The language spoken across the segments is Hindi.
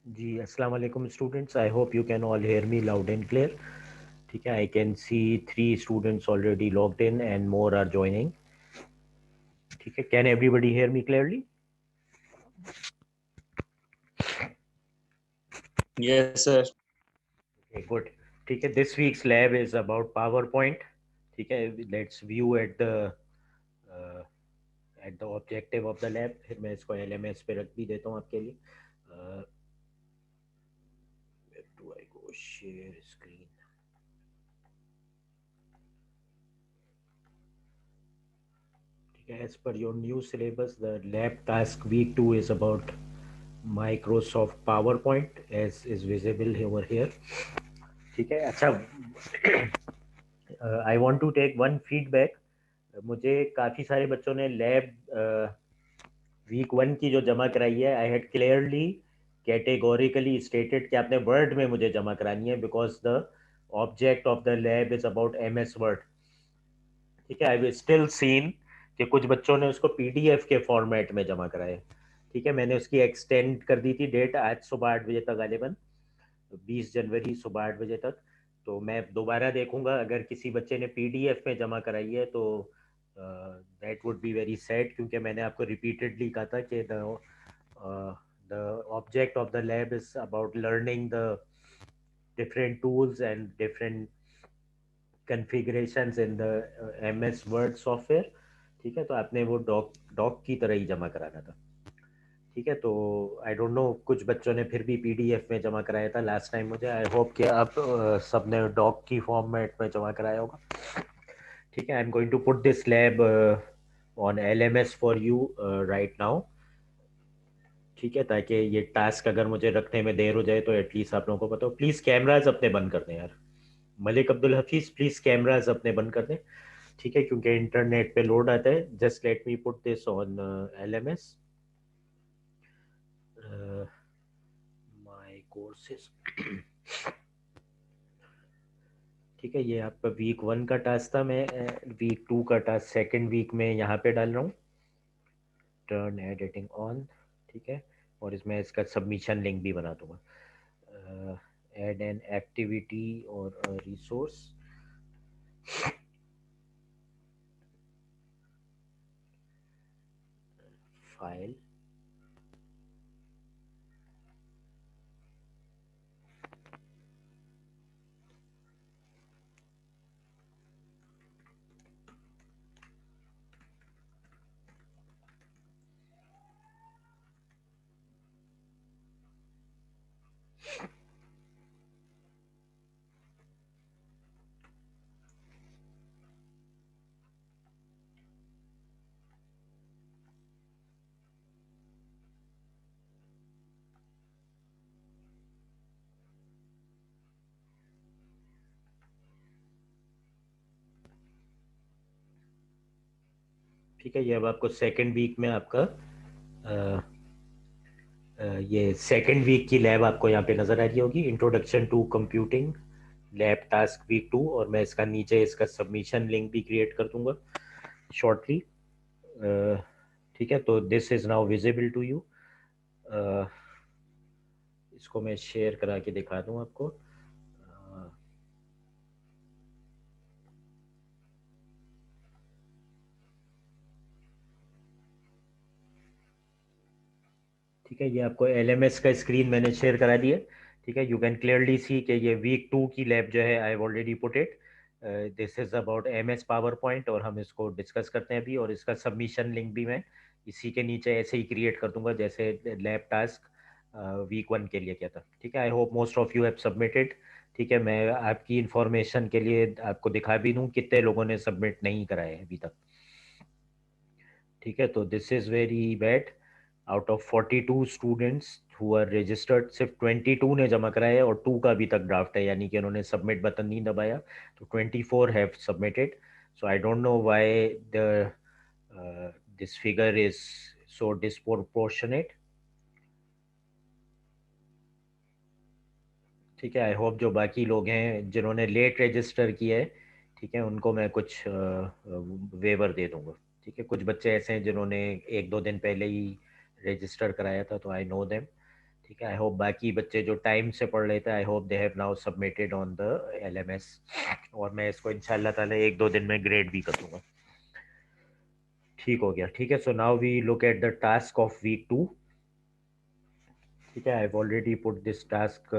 जी अस्सलाम वालेकुम students, I hope you can all hear me loud and clear. ठीक है, I can see 3 students already logged in and more are joining. ठीक है, can everybody hear me clearly? Yes, sir. Good. ठीक है, this week's lab is about PowerPoint. ठीक है, let's view at the objective of the lab. फिर मैं इसको LMS पे रख भी देता हूँ आपके लिए। Do I go share screen? As per your new syllabus, the lab task week 2 is about Microsoft PowerPoint as is visible over here. ठीक है, अच्छा। I want to take one feedback. मुझे काफ़ी सारे बच्चों ने लैब वीक 1 की जो जमा कराई है, I had clearly categorically stated कि आपने वर्ड में मुझे जमा करानी है, because the object of the lab is about MS word. ठीक है, आई विल स्टिल सीन कि कुछ बच्चों ने उसको PDF के फॉर्मेट में जमा कराए। ठीक है, मैंने उसकी एक्सटेंड कर दी थी डेट आज सुबह 8 बजे तक, गालिबन 20 जनवरी सुबह 8 बजे तक। तो मैं दोबारा देखूंगा, अगर किसी बच्चे ने PDF में जमा कराई है तो that would be very sad, क्योंकि मैंने आपको रिपीटेडली कहा था कि the object of the lab is about learning the different tools and different configurations in the MS Word software। ठीक है, तो आपने वो डॉक डॉक की तरह ही जमा कराना था। ठीक है, तो आई डोंट नो, कुछ बच्चों ने फिर भी PDF में जमा कराया था लास्ट टाइम मुझे। आई होप कि आप सबने डॉक की फॉर्मेट में जमा कराया होगा। ठीक है, I am going to put this lab on LMS for you right now. ठीक है, ताकि ये टास्क अगर मुझे रखने में देर हो जाए तो एटलीस्ट आप लोगों को पता हो। प्लीज़ कैमराज अपने बंद कर दें यार। मलिक अब्दुल हफीज़, प्लीज़ कैमराज अपने बंद कर दें। ठीक है, क्योंकि इंटरनेट पे लोड आता है। Just let me put this on LMS my courses. ठीक है, ये आपका वीक 1 का टास्क था। मैं वीक 2 का टास्क सेकंड वीक में यहाँ पे डाल रहा हूँ। Turn editing on. ठीक है, और इसमें इसका सबमिशन लिंक भी बना दूंगा। एड एन एक्टिविटी और रिसोर्स फाइल। ठीक है, ये अब आपको सेकंड वीक में आपका ये सेकंड वीक की लैब आपको यहाँ पे नजर आ रही होगी। Introduction to computing lab task week 2, और मैं इसका नीचे इसका सबमिशन लिंक भी क्रिएट कर दूंगा शॉर्टली। ठीक है, तो this is now visible to you. इसको मैं शेयर करा के दिखा दूं आपको। ठीक है, ये आपको LMS का स्क्रीन मैंने शेयर करा दिया। ठीक है, यू कैन क्लियरली सी कि ये वीक 2 की लैब जो है, I have already put it. This is about MS power point, और हम इसको डिस्कस करते हैं अभी। और इसका सबमिशन लिंक भी मैं इसी के नीचे ऐसे ही क्रिएट कर दूंगा जैसे लैब टास्क वीक 1 के लिए किया था। ठीक है, I hope most of you have submitted. ठीक है, मैं आपकी इंफॉर्मेशन के लिए आपको दिखा भी दूं कितने लोगों ने सबमिट नहीं कराए अभी तक। ठीक है, तो this is very bad. Out of 42 students who are registered, सिर्फ 22 ने जमा कराया है, और 2 का अभी तक ड्राफ्ट है, यानी कि उन्होंने सबमिट बटन नहीं दबाया। तो 24 have submitted. So I don't know why the this figure is so disproportionate. ठीक है, आई होप जो बाकी लोग हैं जिन्होंने लेट रजिस्टर किया है, ठीक है, उनको मैं कुछ वेवर दे दूंगा। ठीक है, कुछ बच्चे ऐसे हैं जिन्होंने 1-2 दिन पहले ही रजिस्टर कराया था, तो आई नो देम। ठीक है। आई होप बाकी बच्चे जो टाइम से पढ़ लेते हैं, I hope they have now submitted on the LMS, और मैं इसको इंशाल्लाह ताला 1-2 दिन में ग्रेड भी कर दूंगा। ठीक हो गया। ठीक है, so now we look at the task of week 2। ठीक है, I have already put this task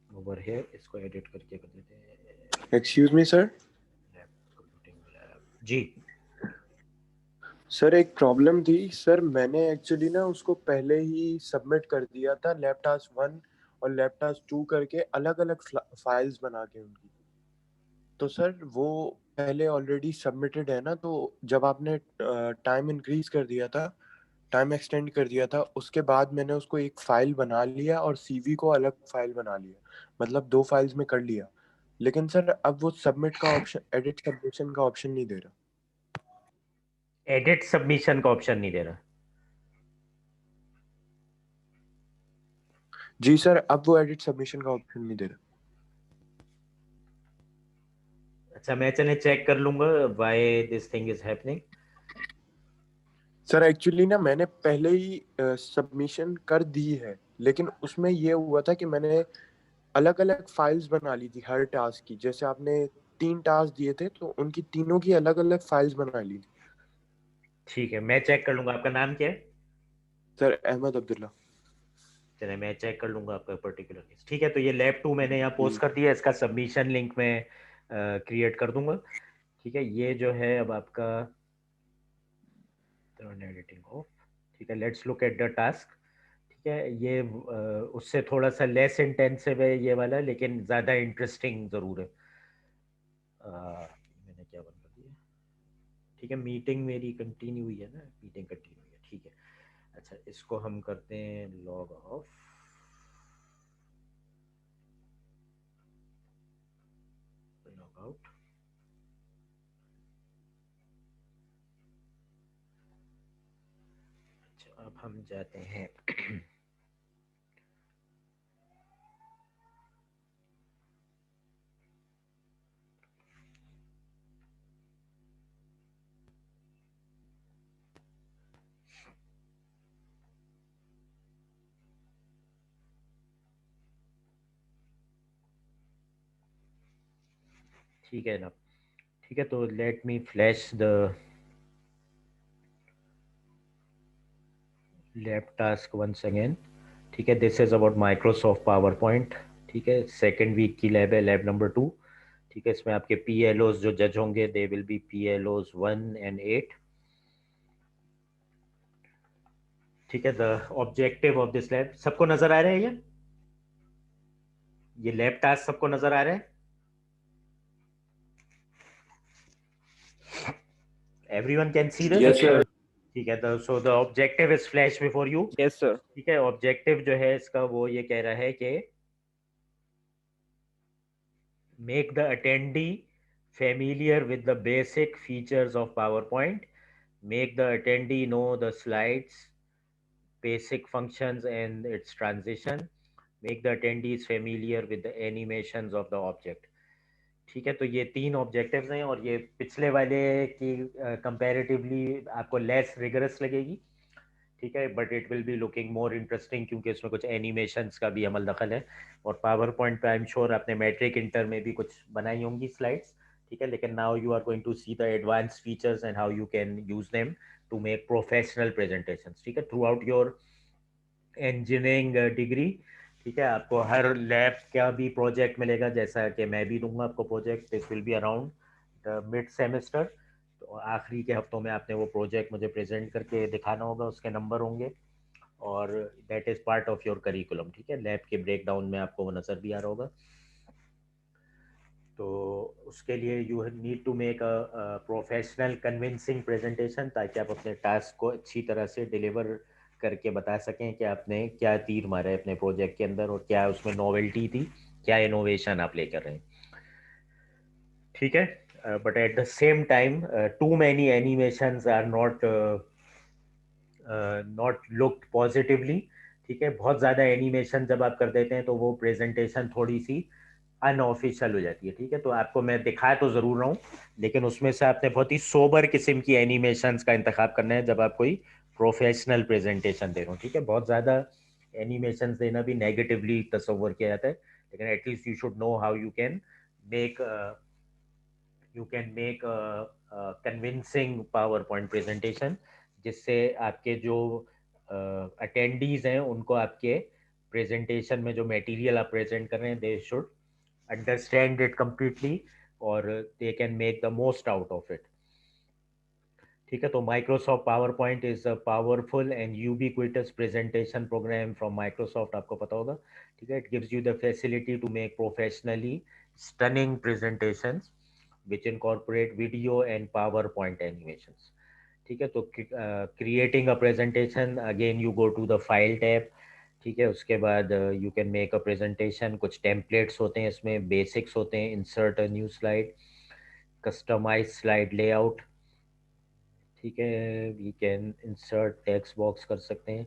over here. इसको एडिट करके कर देते हैं। Excuse me sir. जी सर एक प्रॉब्लम थी सर, मैंने एक्चुअली ना उसको पहले ही सबमिट कर दिया था, लैब टास्क 1 और लैब टास्क 2 करके अलग अलग फाइल्स बना के उनकी। तो सर वो पहले ऑलरेडी सबमिटेड है ना, तो जब आपने टाइम इंक्रीज कर दिया था, टाइम एक्सटेंड कर दिया था, उसके बाद मैंने उसको एक फाइल बना लिया और सीवी को अलग फाइल बना लिया, मतलब 2 फाइल्स में कर लिया। लेकिन सर अब वो सबमिट का ऑप्शन, एडिट सबमिशन का ऑप्शन नहीं दे रहा। एडिट सबमिशन का ऑप्शन नहीं दे रहा। जी सर, अब वो एडिट सबमिशन का ऑप्शन नहीं दे रहा। अच्छा, मैं चले चेक कर लूंगा why this thing is happening. Sir actually ना मैंने पहले ही सबमिशन कर दी है, लेकिन उसमें ये हुआ था कि मैंने अलग अलग फाइल्स बना ली थी हर टास्क की। जैसे आपने 3 टास्क दिए थे तो उनकी तीनों की अलग अलग फाइल्स बना ली थी। ठीक है, मैं चेक कर लूंगा। आपका नाम क्या है? सर अहमद अब्दुल्ला। चले, मैं चेक कर लूंगा आपका पर्टिकुलर केस। ठीक है, तो ये लैब 2 मैंने यहाँ जी पोस्ट कर दिया। इसका सबमिशन लिंक मैं क्रिएट कर दूंगा। ठीक है, ये जो है अब आपका टर्न एडिटिंग ऑफ। ठीक है, let's look at the task. ठीक है, ये उससे थोड़ा सा लेस इंटेंसिव है ये वाला, लेकिन ज़्यादा इंटरेस्टिंग ज़रूर है। मैंने क्या बंद कर दिया? ठीक है, मीटिंग मेरी कंटिन्यू हुई है ना, मीटिंग कंटिन्यू हुई है। ठीक है, अच्छा इसको हम करते हैं लॉग ऑफ, लॉग आउट। अच्छा, अब हम जाते हैं ठीक है ना। ठीक है, तो let me flash the lab task once again. ठीक है, this is about Microsoft PowerPoint. ठीक है, सेकेंड वीक की लैब है, लैब नंबर 2। ठीक है, इसमें आपके पी एल ओज जो जज होंगे, they will be P L ओज 1 and 8। ठीक है, the objective of this lab सबको नजर आ रहा है? ये लैब टास्क सबको नजर आ रहा है? Everyone can see this? Yes sir. ठीक है, तो so the objective is flash before you. Yes sir. ठीक है, ऑब्जेक्टिव जो है इसका वो ये कह रहा है कि make the attendee familiar with the basic features of PowerPoint, make the attendee know the slides, basic functions and its transition, make the attendees familiar with the animations of the object। ठीक है, तो ये 3 ऑब्जेक्टिव्स हैं, और ये पिछले वाले की कंपैरेटिवली आपको लेस रिगरस लगेगी। ठीक है, but it will be looking more interesting, क्योंकि इसमें कुछ एनिमेशंस का भी अमल दखल है। और पावर पॉइंट पे आई एम श्योर आपने मैट्रिक इंटर में भी कुछ बनाई होंगी स्लाइड्स। ठीक है, लेकिन now you are going to see the advance features and how you can use them to make professional presentation. ठीक है, throughout your engineering degree. ठीक है, आपको हर लैब का भी प्रोजेक्ट मिलेगा, जैसा कि मैं भी दूंगा आपको project. This will be around the mid semester. तो आखिरी के हफ्तों में आपने वो प्रोजेक्ट मुझे प्रेजेंट करके दिखाना होगा, उसके नंबर होंगे, और that is part of your curriculum. ठीक है, लैब के ब्रेक डाउन में आपको वो नज़र भी आ रहा होगा। तो उसके लिए you need to make a professional convincing presentation, ताकि आप अपने टास्क को अच्छी तरह से डिलीवर करके बता सकें कि आपने क्या तीर मारा है अपने प्रोजेक्ट के अंदर, और क्या उसमें नोवेल्टी थी, क्या इनोवेशन आप लेकर रहे हैं। ठीक है, but at the same time too many animations are not looked positively. ठीक है, बहुत ज़्यादा एनिमेशन जब आप कर देते हैं तो वो प्रेजेंटेशन थोड़ी सी अनऑफिशियल हो जाती है। ठीक है, तो आपको मैं दिखा तो ज़रूर रहा हूँ, लेकिन उसमें से आपने बहुत ही सोबर किस्म की एनिमेशंस का इंतखाब करना है जब आप कोई प्रोफेशनल प्रेजेंटेशन दे रहा हूँ, ठीक है। बहुत ज़्यादा एनिमेशन देना भी नेगेटिवली तस्वर किया जाता है, लेकिन at least you should know how make you can make convincing power point presentation, जिससे आपके जो अटेंडीज हैं उनको आपके प्रेजेंटेशन में जो मटेरियल आप प्रेजेंट कर रहे हैं they should understand it completely और they can make the most out of it, ठीक है। तो Microsoft PowerPoint is a powerful and ubiquitous presentation program from Microsoft, आपको पता होगा, ठीक है। It gives you the facility to make professionally stunning presentations which incorporate video and PowerPoint animations, ठीक है। तो creating a presentation, again you go to the file tab, ठीक है। उसके बाद you can make a presentation, कुछ templates होते हैं इसमें, basics होते हैं, insert a new slide, customize slide layout, ठीक है। we can insert text box कर सकते हैं,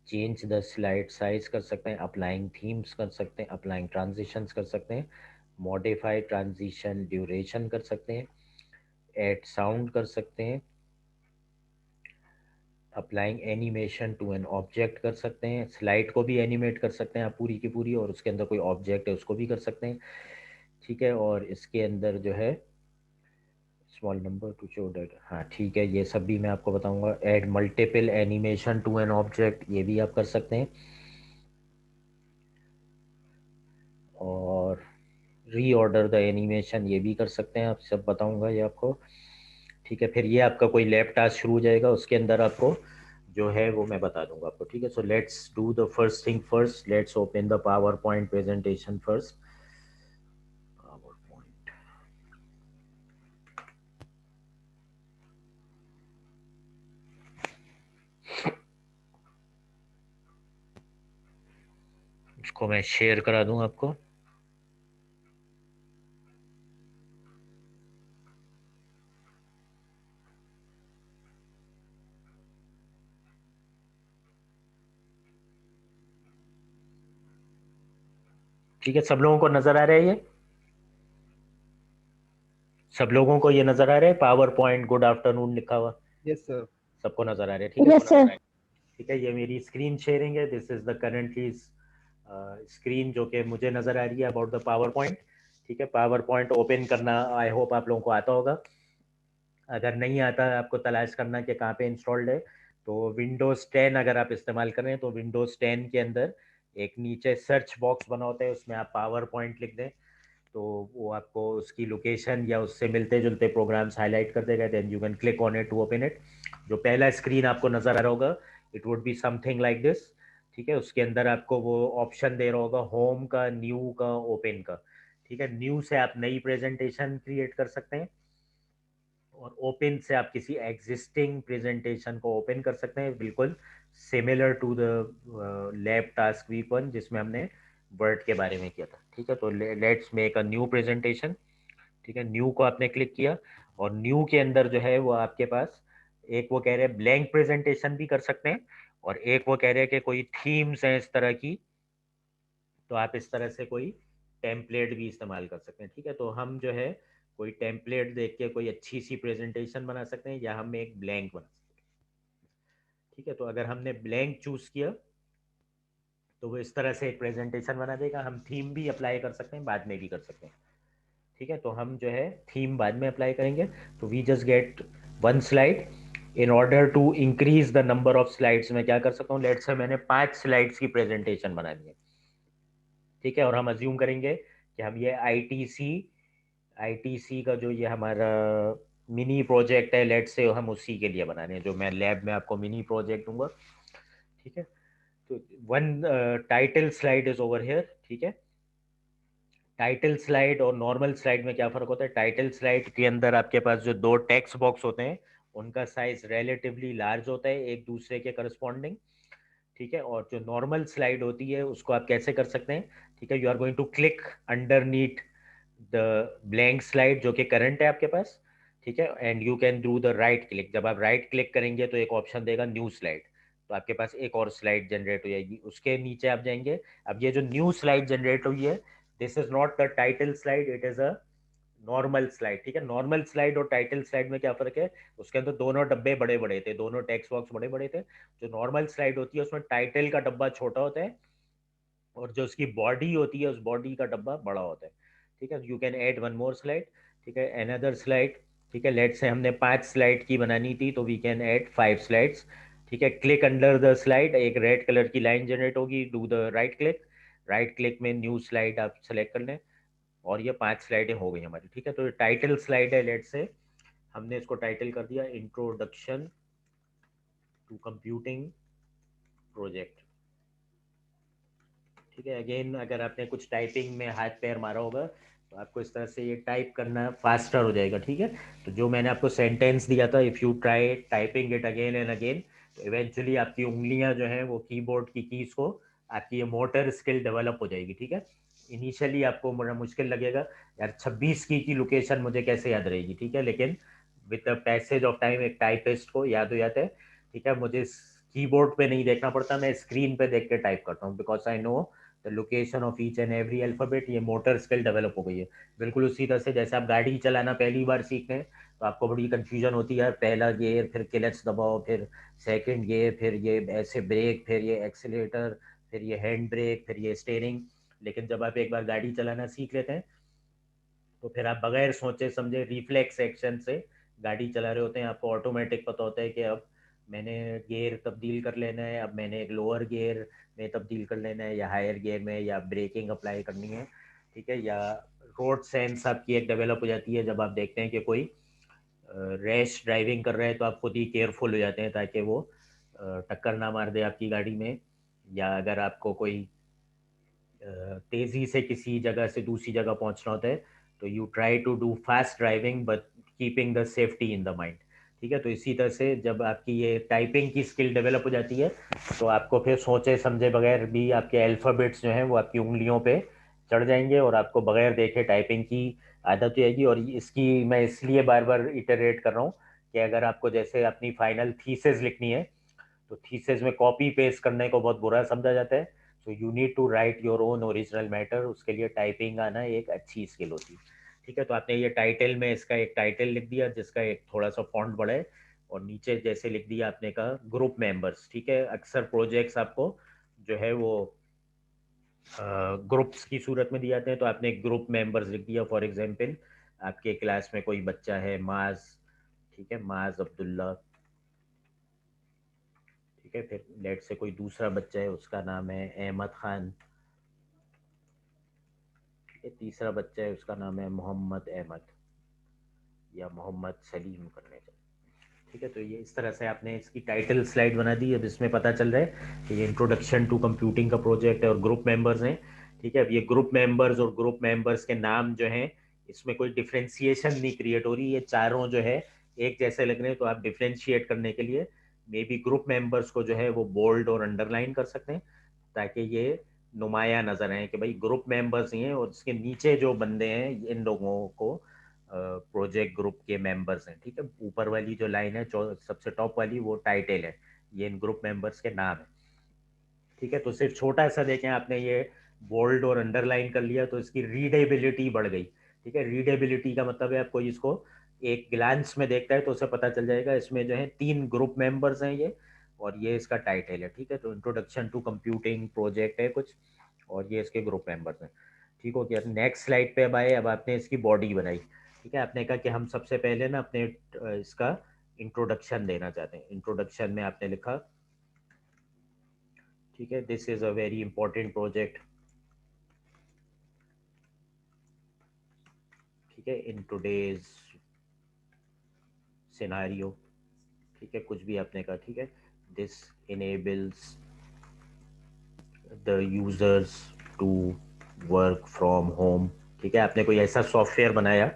चेंज द स्लाइड साइज कर सकते हैं, अप्लाइंग थीम्स कर सकते हैं, अप्लाइंग ट्रांजिशंस कर सकते हैं, मॉडिफाई ट्रांजिशन ड्यूरेशन कर सकते हैं, ऐड साउंड कर सकते हैं, applying animation to an object कर सकते हैं, स्लाइड को भी एनिमेट कर सकते हैं आप पूरी की पूरी, और उसके अंदर कोई ऑब्जेक्ट है उसको भी कर सकते हैं, ठीक है। और इसके अंदर जो है small number to show date, हाँ ठीक है, ये सब भी मैं आपको बताऊंगा। Add multiple animation to an object, ये भी आप कर सकते हैं, और रीऑर्डर द एनिमेशन ये भी कर सकते हैं आप, सब बताऊंगा ये आपको, ठीक है। फिर ये आपका कोई लैब टास्क शुरू हो जाएगा, उसके अंदर आपको जो है वो मैं बता दूंगा आपको, ठीक है। So let's do the first thing first, let's open the power point presentation first. Power point, इसको मैं शेयर करा दूं आपको, ठीक है। सब लोगों को नजर आ रहा है ये, सब लोगों को ये नजर आ रहा है पावर पॉइंट गुड आफ्टरनून लिखा हुआ, यस सर। सबको नजर आ रहा है, ठीक है। Yes sir. ठीक है, ये मेरी स्क्रीन शेयरिंग है, this is the currently screen जो कि मुझे नजर आ रही है अबाउट द पावर पॉइंट, ठीक है। पावर पॉइंट ओपन करना आई होप आप लोगों को आता होगा, अगर नहीं आता है आपको तलाश करना कि कहाँ पे इंस्टॉल्ड है, तो विंडोज़ 10 अगर आप इस्तेमाल कर रहे हैं तो विंडोज़ 10 के अंदर एक नीचे सर्च बॉक्स बना होता है, उसमें आप पावर पॉइंट लिख दें तो वो आपको उसकी लोकेशन या उससे मिलते जुलते प्रोग्राम्स हाईलाइट कर देगा, then you can click on it to open it. जो पहला स्क्रीन आपको नज़र आ रहा होगा it would be something like this, ठीक है। उसके अंदर आपको वो ऑप्शन दे रहा होगा होम का, न्यू का, ओपन का, ठीक है। न्यू से आप नई प्रेजेंटेशन क्रिएट कर सकते हैं, और ओपन से आप किसी एग्जिस्टिंग प्रेजेंटेशन को ओपन कर सकते हैं, बिल्कुल similar to the lab task week one जिसमें हमने वर्ड के बारे में किया था, ठीक है। तो let's make a new presentation, ठीक है। न्यू को आपने क्लिक किया, और न्यू के अंदर जो है वो आपके पास एक वो कह रहे हैं ब्लैंक प्रेजेंटेशन भी कर सकते हैं, और एक वो कह रहे हैं कि कोई थीम्स हैं इस तरह की, तो आप इस तरह से कोई टेम्पलेट भी इस्तेमाल कर सकते हैं, ठीक है। तो हम जो है कोई टेम्पलेट देख के कोई अच्छी सी प्रेजेंटेशन बना सकते हैं, या हम एक ब्लैंक बना सकते हैं, ठीक है। तो अगर हमने ब्लैंक चूज किया तो वो इस तरह से एक प्रेजेंटेशन बना देगा, हम थीम भी अप्लाई कर सकते हैं, बाद में भी कर सकते हैं, ठीक है। तो हम जो है थीम बाद में अप्लाई करेंगे, तो we just get one slide. In order to increase the number of slides मैं क्या कर सकता हूँ, लेट्स से मैंने 5 स्लाइड्स की प्रेजेंटेशन बना दी है, ठीक है। और हम अज्यूम करेंगे कि हम ये आईटीसी का जो ये हमारा मिनी प्रोजेक्ट है, लेट से हम उसी के लिए बना रहे हैं, जो मैं लैब में आपको मिनी प्रोजेक्ट दूंगा, ठीक है। तो one title slide is over here, ठीक है। टाइटल स्लाइड और नॉर्मल स्लाइड में क्या फर्क होता है, टाइटल स्लाइड के अंदर आपके पास जो दो टेक्स्ट बॉक्स होते हैं उनका साइज रिलेटिवली लार्ज होता है एक दूसरे के करस्पॉन्डिंग, ठीक है। और जो नॉर्मल स्लाइड होती है उसको आप कैसे कर सकते हैं, ठीक है। You are going to click underneath the blank slide जो कि करंट है आपके पास, ठीक है, and you can do the right click. जब आप राइट क्लिक करेंगे तो एक ऑप्शन देगा न्यू स्लाइड, तो आपके पास एक और स्लाइड जनरेट हो जाएगी, उसके नीचे आप जाएंगे। अब ये जो न्यू स्लाइड जनरेट हुई है, this is not the title slide, it is a normal slide, ठीक है। नॉर्मल स्लाइड और टाइटल स्लाइड में क्या फर्क है? उसके अंदर दोनों डब्बे बड़े बड़े थे, दोनों टेक्स्ट बॉक्स बड़े बड़े थे। जो नॉर्मल स्लाइड होती है उसमें टाइटल का डब्बा छोटा होता है और जो उसकी बॉडी होती है उस बॉडी का डब्बा बड़ा होता है, ठीक है। You can add one more slide, ठीक है, अनदर स्लाइड, ठीक है। लेट से हमने 5 स्लाइड की बनानी थी तो वी कैन ऐड 5 स्लाइड्स, ठीक है। क्लिक अंडर द स्लाइड, एक रेड कलर की लाइन जनरेट होगी, do the right click, right click में न्यू स्लाइड आप सेलेक्ट कर लें और ये 5 स्लाइडें हो गई हमारी, ठीक है। तो टाइटल स्लाइड है, लेट से हमने इसको टाइटल कर दिया इंट्रोडक्शन टू कंप्यूटिंग प्रोजेक्ट, ठीक है। अगेन अगर आपने कुछ टाइपिंग में हाथ पैर मारा होगा तो आपको इस तरह से ये टाइप करना फास्टर हो जाएगा, ठीक है। तो जो मैंने आपको सेंटेंस दिया था, if you try typing it again and again, तो इवेंचुअली आपकी उंगलियां जो हैं वो कीबोर्ड की कीज को, आपकी ये मोटर स्किल डेवलप हो जाएगी, ठीक है। इनिशियली आपको बड़ा मुश्किल लगेगा, यार 26 की लोकेशन मुझे कैसे याद रहेगी, ठीक है। लेकिन with the passage of time एक टाइपिस्ट को याद हो जाता है, ठीक है। मुझे कीबोर्ड पे नहीं देखना पड़ता, मैं स्क्रीन पे देख के टाइप करता हूँ, because I know the location of each and every alphabet. ये मोटर स्किल डेवलप हो गई है। बिल्कुल उसी तरह से जैसे आप गाड़ी चलाना पहली बार सीख रहे हैं तो आपको बड़ी कंफ्यूजन होती है, पहला गियर, फिर क्लच दबाओ, फिर सेकंड गियर, फिर ये ऐसे ब्रेक, फिर ये एक्सीलेटर, फिर ये हैंड ब्रेक, फिर ये स्टेयरिंग। लेकिन जब आप एक बार गाड़ी चलाना सीख लेते हैं तो फिर आप बगैर सोचे समझे रिफ्लेक्स एक्शन से गाड़ी चला रहे होते हैं। आपको ऑटोमेटिक पता होता है कि अब मैंने गियर तब्दील कर लेना है, अब मैंने एक लोअर गियर में तब्दील कर लेना है या हायर गियर में, या ब्रेकिंग अप्लाई करनी है, ठीक है। या रोड सेंस आपकी एक डेवलप हो जाती है, जब आप देखते हैं कि कोई रैश ड्राइविंग कर रहे हैं तो आप खुद ही केयरफुल हो जाते हैं ताकि वो टक्कर ना मार दे आपकी गाड़ी में। या अगर आपको कोई तेजी से किसी जगह से दूसरी जगह पहुंचना होता है तो you try to do fast driving but keeping the safety in the mind, ठीक है। तो इसी तरह से जब आपकी ये टाइपिंग की स्किल डेवलप हो जाती है तो आपको फिर सोचे समझे बगैर भी आपके अल्फ़ाबेट्स जो हैं वो आपकी उंगलियों पे चढ़ जाएंगे और आपको बगैर देखे टाइपिंग की आदत हो जाएगी। और इसकी मैं इसलिए बार बार इटरेट कर रहा हूँ कि अगर आपको जैसे अपनी फाइनल थीसिस लिखनी है तो थीसिस में कॉपी पेस्ट करने को बहुत बुरा समझा जाता है। So you need to write your own original matter, उसके लिए टाइपिंग आना एक अच्छी स्किल होती है, ठीक है। तो आपने ये टाइटल में इसका एक टाइटल लिख दिया जिसका एक थोड़ा सा फॉन्ट बड़ा है, और नीचे जैसे लिख दिया आपने कहा ग्रुप मेंबर्स, ठीक है। अक्सर प्रोजेक्ट्स आपको जो है वो ग्रुप्स की सूरत में दिए जाते हैं, तो आपने ग्रुप मेंबर्स लिख दिया। फॉर एग्जांपल आपके क्लास में कोई बच्चा है माज, ठीक है, माज अब्दुल्ला, ठीक है। फिर लेट से कोई दूसरा बच्चा है उसका नाम है अहमद खान, ठीक है। तीसरा बच्चा है उसका नाम है मोहम्मद अहमद या मोहम्मद सलीम करने चाहिए, ठीक है। तो ये इस तरह से आपने इसकी टाइटल स्लाइड बना दी। अब इसमें पता चल रहा है कि ये इंट्रोडक्शन टू कंप्यूटिंग का प्रोजेक्ट है और ग्रुप मेंबर्स हैं, ठीक है। अब ये ग्रुप मेंबर्स और ग्रुप मेंबर्स के नाम जो हैं इसमें कोई डिफ्रेंसिएशन नहीं क्रिएट हो रही, ये चारों जो है एक जैसे लग रहे हैं। तो आप डिफ्रेंशिएट करने के लिए मे बी ग्रुप मेंबर्स को जो है वो बोल्ड और अंडरलाइन कर सकते हैं ताकि ये नुमाया नजर आए कि भाई ग्रुप मेंबर्स ही हैं, और इसके नीचे जो बंदे हैं इन लोगों को प्रोजेक्ट ग्रुप के मेंबर्स हैं, ठीक है। ऊपर वाली जो लाइन है सबसे टॉप वाली वो टाइटल है, ये इन ग्रुप मेंबर्स के नाम है, ठीक है। तो सिर्फ छोटा सा देखें आपने ये बोल्ड और अंडरलाइन कर लिया तो इसकी रीडेबिलिटी बढ़ गई, ठीक है। रीडेबिलिटी का मतलब है आपको इसको एक ग्लांस में देखता है तो उसे पता चल जाएगा इसमें जो है 3 ग्रुप मेंबर्स हैं ये, और ये इसका टाइटल है, ठीक है। तो इंट्रोडक्शन टू कंप्यूटिंग प्रोजेक्ट है कुछ, और ये इसके ग्रुप मेंबर्स हैं, ठीक हो गया। नेक्स्ट स्लाइड पे अब आए, अब आपने इसकी बॉडी बनाई, ठीक है। आपने कहा कि हम सबसे पहले ना अपने इसका इंट्रोडक्शन देना चाहते हैं। इंट्रोडक्शन में आपने लिखा, ठीक है, this is a very important project, ठीक है, इन टूडेज सिनारियो, ठीक है, कुछ भी आपने कहा, ठीक है। This enables the users to work from home, ठीक है। आपने कोई ऐसा सॉफ्टवेयर बनाया,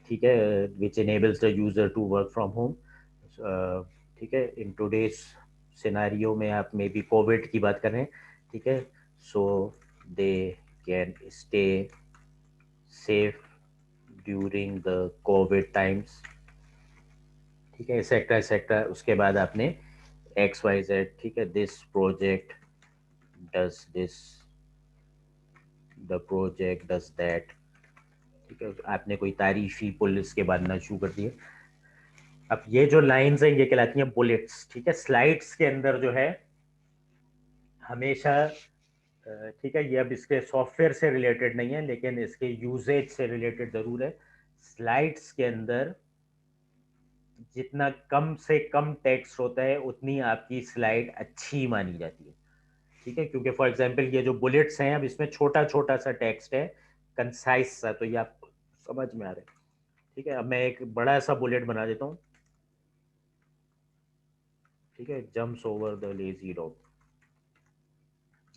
ठीक है, which enables the user to work from home, ठीक है। इन टूडेज सिनारियो में आप मे बी कोविड की बात करें, ठीक है। So they can stay safe during the Covid times, ठीक है, एक्सेट्रा एक्सेट्रा। उसके बाद आपने एक्स वाई जेड, ठीक है, this project does this, the project does that, ठीक है, आपने कोई तारीफी पुल इसके बाद ना शुरू कर दिए। अब ये जो लाइंस हैं ये कहलाती हैं बुलेट्स। ठीक है, स्लाइड्स के अंदर जो है हमेशा ठीक है, ये अब इसके सॉफ्टवेयर से रिलेटेड नहीं है लेकिन इसके यूजेज से रिलेटेड जरूर है। स्लाइड्स के अंदर जितना कम से कम टेक्स्ट होता है उतनी आपकी स्लाइड अच्छी मानी जाती है। ठीक है, क्योंकि फॉर एग्जांपल ये जो बुलेट्स हैं अब इसमें छोटा छोटा सा टेक्स्ट है, कंसाइज सा, तो ये आपको समझ में आ रहा है। ठीक है, अब मैं एक बड़ा सा बुलेट बना देता हूँ। ठीक है, jumps over the lazy dog,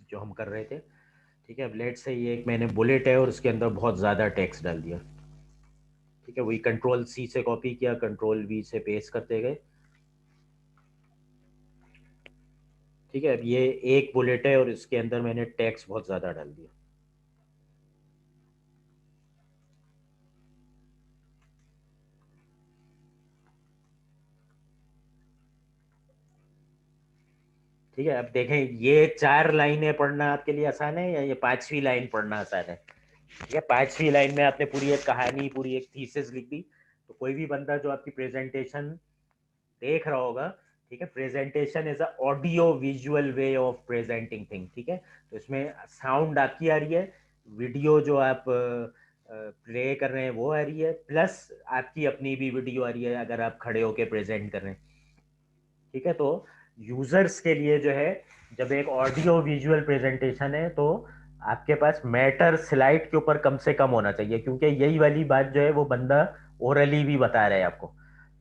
जो हम कर रहे थे। ठीक है, अब लेट से ये एक मैंने बुलेट है और उसके अंदर बहुत ज़्यादा टेक्स्ट डाल दिया। ठीक है, वही कंट्रोल सी से कॉपी किया, कंट्रोल वी से पेस्ट करते गए। ठीक है, अब ये एक बुलेट है और इसके अंदर मैंने टेक्स्ट बहुत ज़्यादा डाल दिया। ठीक है, अब देखें ये 4 लाइनें पढ़ना आपके लिए आसान है या ये 5वीं लाइन पढ़ना आसान है। ठीक है, 5वीं लाइन में आपने पूरी एक कहानी, पूरी एक थीसिस लिख दी। तो कोई भी बंदा जो आपकी प्रेजेंटेशन देख रहा होगा, ठीक है, presentation is a audio visual way of presenting thing. ठीक है, तो इसमें साउंड आपकी आ रही है, वीडियो जो आप प्ले कर रहे हैं वो आ रही है, प्लस आपकी अपनी भी वीडियो आ रही है अगर आप खड़े होके प्रेजेंट कर रहे हैं। ठीक है, तो यूजर्स के लिए जो है जब एक ऑडियो विजुअल प्रेजेंटेशन है तो आपके पास मैटर स्लाइड के ऊपर कम से कम होना चाहिए, क्योंकि यही वाली बात जो है वो बंदा ओरली भी बता रहा है आपको।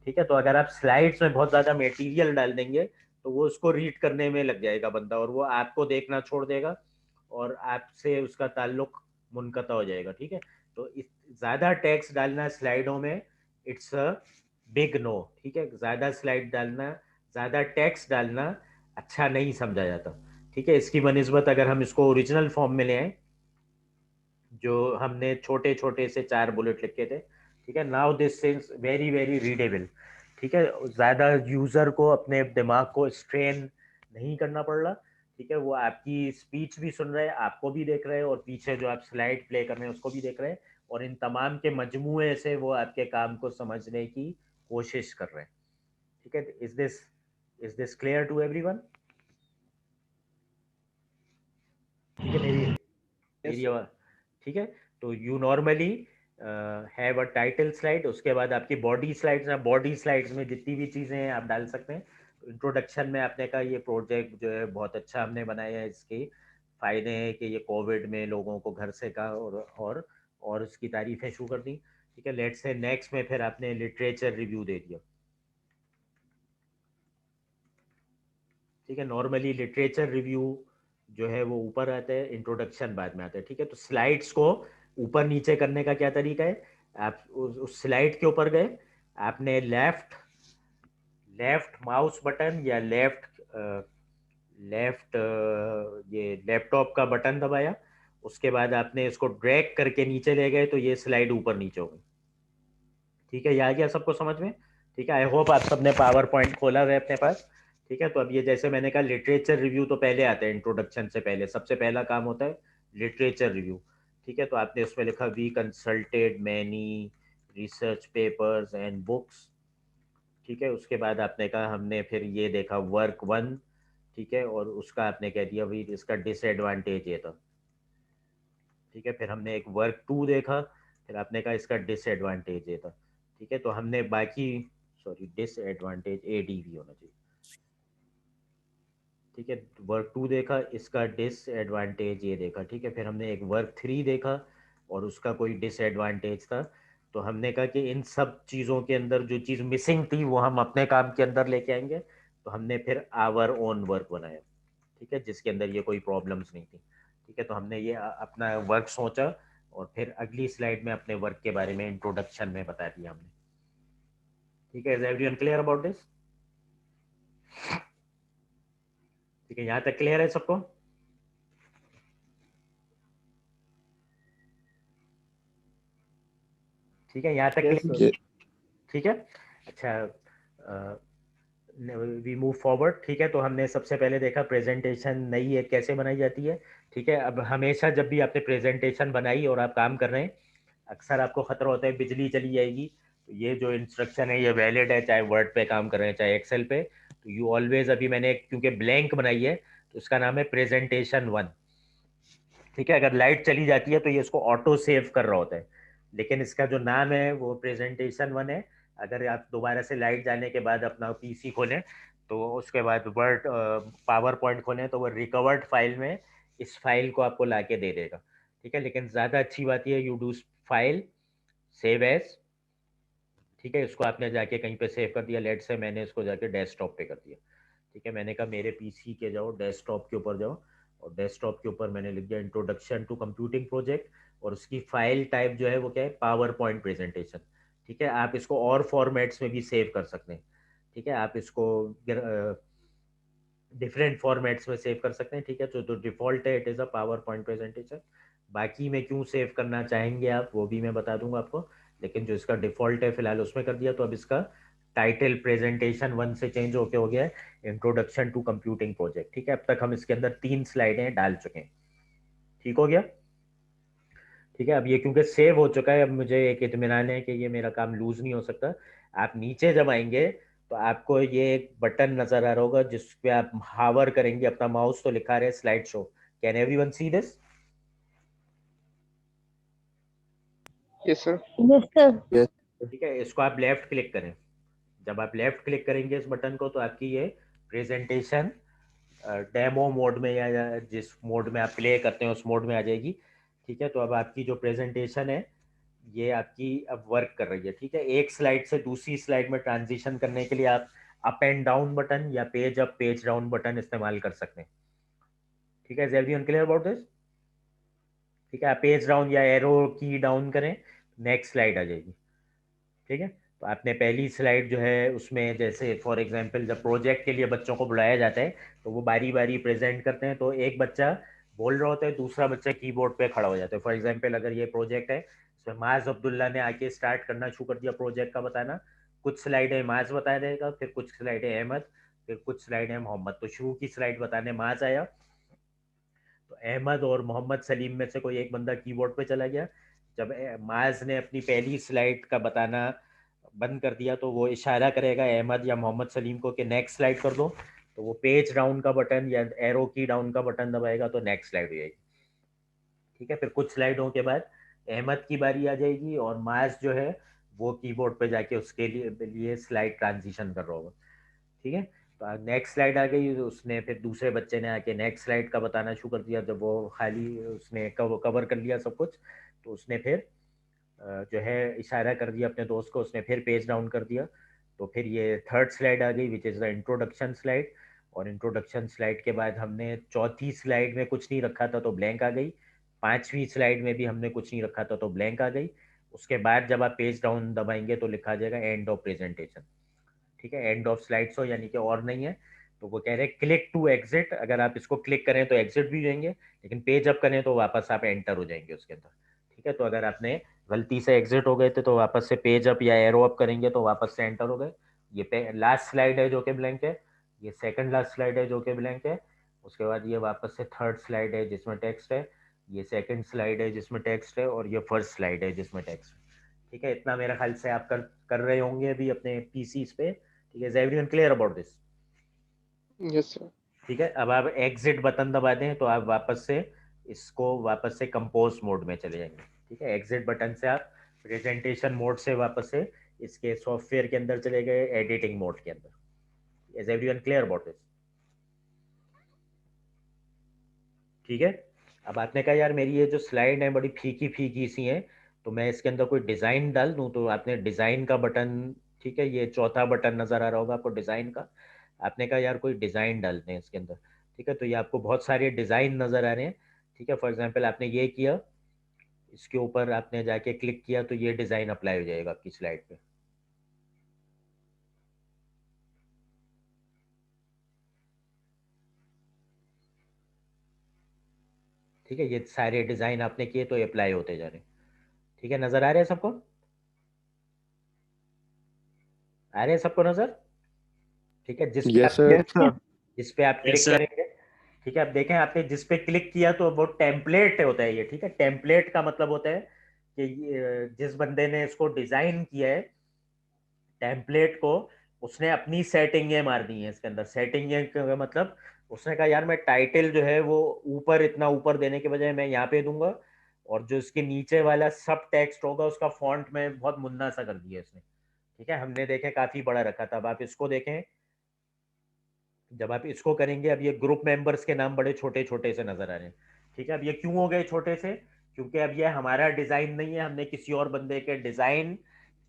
ठीक है, तो अगर आप स्लाइड्स में बहुत ज्यादा मटेरियल डाल देंगे तो वो उसको रीड करने में लग जाएगा बंदा, और वो आपको देखना छोड़ देगा और आपसे उसका ताल्लुक मुनकता हो जाएगा। ठीक है, तो ज्यादा टेक्स्ट डालना स्लाइडों में इट्स अ बिग नो। ठीक है, ज्यादा स्लाइड डालना, ज़्यादा टेक्स्ट डालना अच्छा नहीं समझा जाता। ठीक है, इसकी बनिस्बत अगर हम इसको ओरिजिनल फॉर्म में ले आए, जो हमने छोटे छोटे से 4 बुलेट लिखे थे। ठीक है, now this is very very readable. ठीक है, ज़्यादा यूज़र को अपने दिमाग को स्ट्रेन नहीं करना पड़ रहा। ठीक है, वो आपकी स्पीच भी सुन रहे हैं, आपको भी देख रहे हैं, और पीछे जो आप स्लाइड प्ले कर रहे हैं उसको भी देख रहे हैं, और इन तमाम के मजमूए से वो आपके काम को समझने की कोशिश कर रहे हैं। ठीक है, is this clear to everyone? ठीक है, मेरी आवाज ठीक है। तो you normally have a title slide, उसके बाद आपकी बॉडी स्लाइड्स हैं, बॉडी स्लाइड्स में जितनी भी चीज़ें हैं आप डाल सकते हैं। इंट्रोडक्शन में आपने कहा ये प्रोजेक्ट जो है बहुत अच्छा हमने बनाया है, इसके फायदे हैं कि ये कोविड में लोगों को घर से कहा, और इसकी तारीफें शुरू कर दी। ठीक है, लेट्स से नेक्स्ट में फिर आपने लिटरेचर रिव्यू दे दिया। ठीक है, नॉर्मली लिटरेचर रिव्यू जो है वो ऊपर आता है, इंट्रोडक्शन बाद में आता है। ठीक है, तो स्लाइड्स को ऊपर नीचे करने का क्या तरीका है, आप उस स्लाइड के ऊपर गए, आपने लेफ्ट लेफ्ट माउस बटन या लेफ्ट ये लैपटॉप का बटन दबाया, उसके बाद आपने इसको ड्रैग करके नीचे ले गए तो ये स्लाइड ऊपर नीचे हो गई। ठीक है, ये आ गया सबको समझ में? ठीक है, आई होप आप सबने पावर पॉइंट खोला हुआ है अपने पास। ठीक है, तो अब ये जैसे मैंने कहा लिटरेचर रिव्यू तो पहले आता है, इंट्रोडक्शन से पहले सबसे पहला काम होता है लिटरेचर रिव्यू। ठीक है, तो आपने उसमें लिखा we consulted many research papers and books. ठीक है, उसके बाद आपने कहा हमने फिर ये देखा वर्क 1। ठीक है, और उसका आपने कह दिया भाई इसका डिसएडवांटेज ये था। ठीक है, फिर हमने एक वर्क 2 देखा, फिर आपने कहा इसका डिसएडवांटेज ये था। ठीक है, तो हमने बाकी, सॉरी डिसएडवांटेज एडीवी होना चाहिए। ठीक है, वर्क 2 देखा, इसका डिसएडवांटेज ये देखा। ठीक है, फिर हमने एक वर्क 3 देखा और उसका कोई डिसएडवांटेज था। तो हमने कहा कि इन सब चीज़ों के अंदर जो चीज़ मिसिंग थी वो हम अपने काम के अंदर लेके आएंगे। तो हमने फिर आवर ओन वर्क बनाया। ठीक है, जिसके अंदर ये कोई प्रॉब्लम्स नहीं थी। ठीक है, तो हमने ये अपना वर्क सोचा और फिर अगली स्लाइड में अपने वर्क के बारे में इंट्रोडक्शन में बता दिया हमने। ठीक है, is everyone clear about this? ठीक है, यहाँ तक क्लियर है सबको? ठीक है, यहाँ तक यस क्लियर? सर। ठीक है, अच्छा, वी मूव फॉरवर्ड। ठीक है, तो हमने सबसे पहले देखा प्रेजेंटेशन नई है कैसे बनाई जाती है। ठीक है, अब हमेशा जब भी आपने प्रेजेंटेशन बनाई और आप काम कर रहे हैं, अक्सर आपको खतरा होता है बिजली चली जाएगी, तो ये जो इंस्ट्रक्शन है ये वैलिड है, चाहे वर्ड पे काम कर रहे हैं चाहे एक्सेल पे। तो यू ऑलवेज, अभी मैंने क्योंकि ब्लैंक बनाई है तो उसका नाम है प्रेजेंटेशन वन। ठीक है, अगर लाइट चली जाती है तो ये इसको ऑटो सेव कर रहा होता है, लेकिन इसका जो नाम है वो प्रेजेंटेशन वन है। अगर आप दोबारा से लाइट जाने के बाद अपना पीसी खोलें तो उसके बाद वर्ड पावर पॉइंट खोलें तो वो रिकवर्ड फाइल में इस फाइल को आपको ला के दे देगा। ठीक है, लेकिन ज़्यादा अच्छी बात ये, you do file save as. ठीक है, इसको आपने जाके कहीं पे सेव कर दिया, लेट से मैंने इसको जाके डेस्कटॉप पे कर दिया। ठीक है, मैंने कहा मेरे पीसी के जाओ, डेस्कटॉप के ऊपर जाओ, और डेस्कटॉप के ऊपर मैंने लिख दिया इंट्रोडक्शन टू कंप्यूटिंग प्रोजेक्ट, और उसकी फाइल टाइप जो है वो क्या है, पावर पॉइंट प्रेजेंटेशन। ठीक है, आप इसको और फॉर्मेट्स में भी सेव कर सकते हैं। ठीक है, आप इसको डिफरेंट फॉर्मेट्स में सेव कर सकते हैं। ठीक है, तो डिफॉल्ट है it is a power point presentation. बाकी में क्यों सेव करना चाहेंगे आप वो भी मैं बता दूंगा आपको, लेकिन जो इसका डिफॉल्ट है फिलहाल उसमें कर दिया। तो अब इसका टाइटल प्रेजेंटेशन वन से चेंज होके हो गया है इंट्रोडक्शन टू कंप्यूटिंग प्रोजेक्ट। ठीक है, अब तक हम इसके अंदर 3 स्लाइडें डाल चुके हैं। ठीक हो गया। ठीक है, अब ये क्योंकि सेव हो चुका है, अब मुझे एक इत्मीनान है कि ये मेरा काम लूज नहीं हो सकता। आप नीचे जब आएंगे तो आपको ये एक बटन नजर आ रहा होगा जिस पे आप हावर करेंगे अपना माउस, तो लिखा रहे slide show. Can everyone see this? Yes sir. Yes sir. Yes. ठीक है, इसको आप लेफ्ट क्लिक करें। जब आप लेफ्ट क्लिक करेंगे इस बटन को तो आपकी ये प्रेजेंटेशन डेमो मोड में या जिस मोड में आप प्ले करते हैं उस मोड में आ जाएगी। ठीक है, तो अब आपकी जो प्रेजेंटेशन है ये आपकी अब वर्क कर रही है। ठीक है, एक स्लाइड से दूसरी स्लाइड में ट्रांजिशन करने के लिए आप अप एंड डाउन बटन या page up page down button इस्तेमाल कर सकते हैं। ठीक है, is everyone clear about this? ठीक है, आप पेज डाउन या एरो की डाउन करें, नेक्स्ट स्लाइड आ जाएगी। ठीक है, तो आपने पहली स्लाइड जो है उसमें जैसे फॉर एग्जांपल जब प्रोजेक्ट के लिए बच्चों को बुलाया जाता है तो वो बारी बारी प्रेजेंट करते हैं, तो एक बच्चा बोल रहा होता है, दूसरा बच्चा कीबोर्ड पे खड़ा हो जाता है। फॉर एग्जांपल अगर ये प्रोजेक्ट है, इसमें माज अब्दुल्ला ने आके स्टार्ट करना शुरू कर दिया प्रोजेक्ट का बताना। कुछ स्लाइडें माज बताया देगा, फिर कुछ स्लाइडें अहमद, फिर कुछ स्लाइडें मोहम्मद। तो शुरू की स्लाइड बताने माज आया, तो अहमद और मोहम्मद सलीम में से कोई एक बंदा कीबोर्ड पे चला गया। जब माज ने अपनी पहली स्लाइड का बताना बंद कर दिया तो वो इशारा करेगा अहमद या मोहम्मद सलीम को कि नेक्स्ट स्लाइड कर दो, तो वो पेज डाउन का बटन या एरो की डाउन का बटन दबाएगा तो नेक्स्ट स्लाइड हो जाएगी। ठीक है, फिर कुछ स्लाइडों के बाद अहमद की बारी आ जाएगी और माज जो है वो कीबोर्ड पे जाके उसके लिए स्लाइड ट्रांजिशन कर रहा होगा। ठीक है, तो नेक्स्ट स्लाइड आ गई, उसने फिर दूसरे बच्चे ने आके नेक्स्ट स्लाइड का बताना शुरू कर दिया। जब वो खाली उसने कवर कर लिया सब कुछ, तो उसने फिर जो है इशारा कर दिया अपने दोस्त को, उसने फिर पेज डाउन कर दिया। तो फिर ये थर्ड स्लाइड आ गई which is the introduction slide. और इंट्रोडक्शन स्लाइड के बाद हमने चौथी स्लाइड में कुछ नहीं रखा था तो ब्लैंक आ गई, पांचवी स्लाइड में भी हमने कुछ नहीं रखा था तो ब्लैंक आ गई। उसके बाद जब आप पेज डाउन दबाएंगे तो लिखा जाएगा एंड ऑफ प्रेजेंटेशन। ठीक है, एंड ऑफ स्लाइड शो यानी कि और नहीं है। तो वो कह रहे हैं क्लिक टू एग्जिट, अगर आप इसको क्लिक करें तो एग्जिट भी जाएंगे, लेकिन पेज अप करें तो वापस आप एंटर हो जाएंगे उसके अंदर। ठीक है, तो अगर आपने गलती से एग्जिट हो गए थे तो वापस से पेज अप या एरो अप करेंगे तो वापस से एंटर हो गए। ये लास्ट स्लाइड है जो कि ब्लैंक है, ये सेकंड लास्ट स्लाइड है जो कि ब्लैंक है। उसके बाद ये वापस से थर्ड स्लाइड है जिसमें टेक्स्ट है, ये सेकंड स्लाइड है जिसमें टेक्स्ट है, और ये फर्स्ट स्लाइड है जिसमें टेक्स्ट है। ठीक है, इतना मेरे ख्याल से आप कर रहे होंगे अभी अपने पीसी पे। ठीक है, is everyone clear about this? Yes sir. ठीक है, अब आप एग्जिट बटन दबा दें तो आप वापस से इसको वापस से कंपोज मोड में चले जाएंगे। ठीक है, एग्जिट बटन से आप प्रेजेंटेशन मोड से वापस से इसके सॉफ्टवेयर के अंदर चले गए एडिटिंग मोड के अंदर। Is everyone clear about this? ठीक है, अब आपने कहा यार मेरी ये जो स्लाइड है बड़ी फीकी फीकी सी है, तो मैं इसके अंदर कोई डिजाइन डाल दूं, तो आपने डिजाइन का बटन, ठीक है ये चौथा बटन नजर आ रहा होगा आपको डिजाइन का, आपने कहा यार कोई डिजाइन डालते हैं इसके अंदर। ठीक है, तो ये आपको बहुत सारे डिजाइन नजर आ रहे हैं। ठीक है, फॉर एग्जाम्पल आपने ये किया, इसके ऊपर आपने जाके क्लिक किया तो ये डिजाइन अप्लाई हो जाएगा आपकी स्लाइड पे। ठीक है, ये सारे डिजाइन आपने किए तो अप्लाई होते जा रहे हैं। ठीक है, नजर आ रहे हैं सबको? आ रहे हैं सबको नजर? ठीक है, यस सर। जिस पे आप क्लिक करेंगे, ठीक है, आप देखें आपने जिस पे क्लिक किया तो वो टेम्पलेट होता है ये। ठीक है, टेम्पलेट का मतलब होता है कि जिस बंदे ने इसको डिजाइन किया है टेम्पलेट को, उसने अपनी सेटिंगें मार दी हैं इसके अंदर। सेटिंगें का मतलब उसने कहा यार मैं टाइटल जो है वो ऊपर, इतना ऊपर देने के बजाय मैं यहाँ पे दूंगा, और जो इसके नीचे वाला सब टेक्स्ट होगा उसका फॉन्ट में बहुत मुन्ना सा कर दिया इसने। ठीक है, हमने देखे काफी बड़ा रखा था। अब आप इसको देखें, जब आप इसको करेंगे, अब ये ग्रुप मेंबर्स के नाम बड़े छोटे छोटे से नजर आ रहे हैं। ठीक है, अब ये क्यों हो गए छोटे से? क्योंकि अब ये हमारा डिजाइन नहीं है, हमने किसी और बंदे के डिजाइन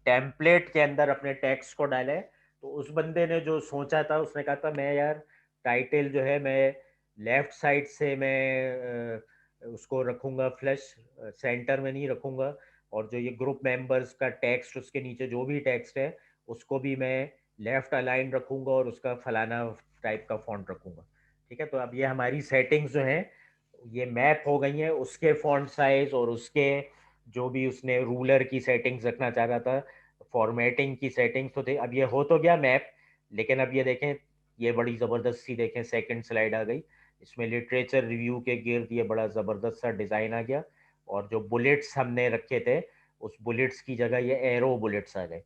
टेम्पलेट के अंदर अपने टेक्स्ट को डाला है। तो उस बंदे ने जो सोचा था, उसने कहा था मैं यार टाइटल जो है मैं लेफ्ट साइड से मैं उसको रखूंगा फ्लश, सेंटर में नहीं रखूंगा, और जो ये ग्रुप मेंबर्स का टेक्स्ट, उसके नीचे जो भी टेक्स्ट है उसको भी मैं लेफ्ट अलाइन रखूंगा और उसका फलाना टाइप का फॉन्ट रखूंगा। ठीक है, तो अब ये हमारी सेटिंग्स जो हैं ये मैप हो गई हैं उसके फॉन्ट साइज और उसके जो भी उसने रूलर की सेटिंग्स रखना चाह रहा था, फॉर्मेटिंग की सेटिंग्स तो थे। अब ये हो तो गया मैप, लेकिन अब ये देखें, ये बड़ी ज़बरदस्त सी देखें सेकंड स्लाइड आ गई, इसमें लिटरेचर रिव्यू के गिर्द ये बड़ा ज़बरदस्त सा डिज़ाइन आ गया, और जो बुलेट्स हमने रखे थे उस बुलेट्स की जगह ये एरो बुलेट्स आ गए।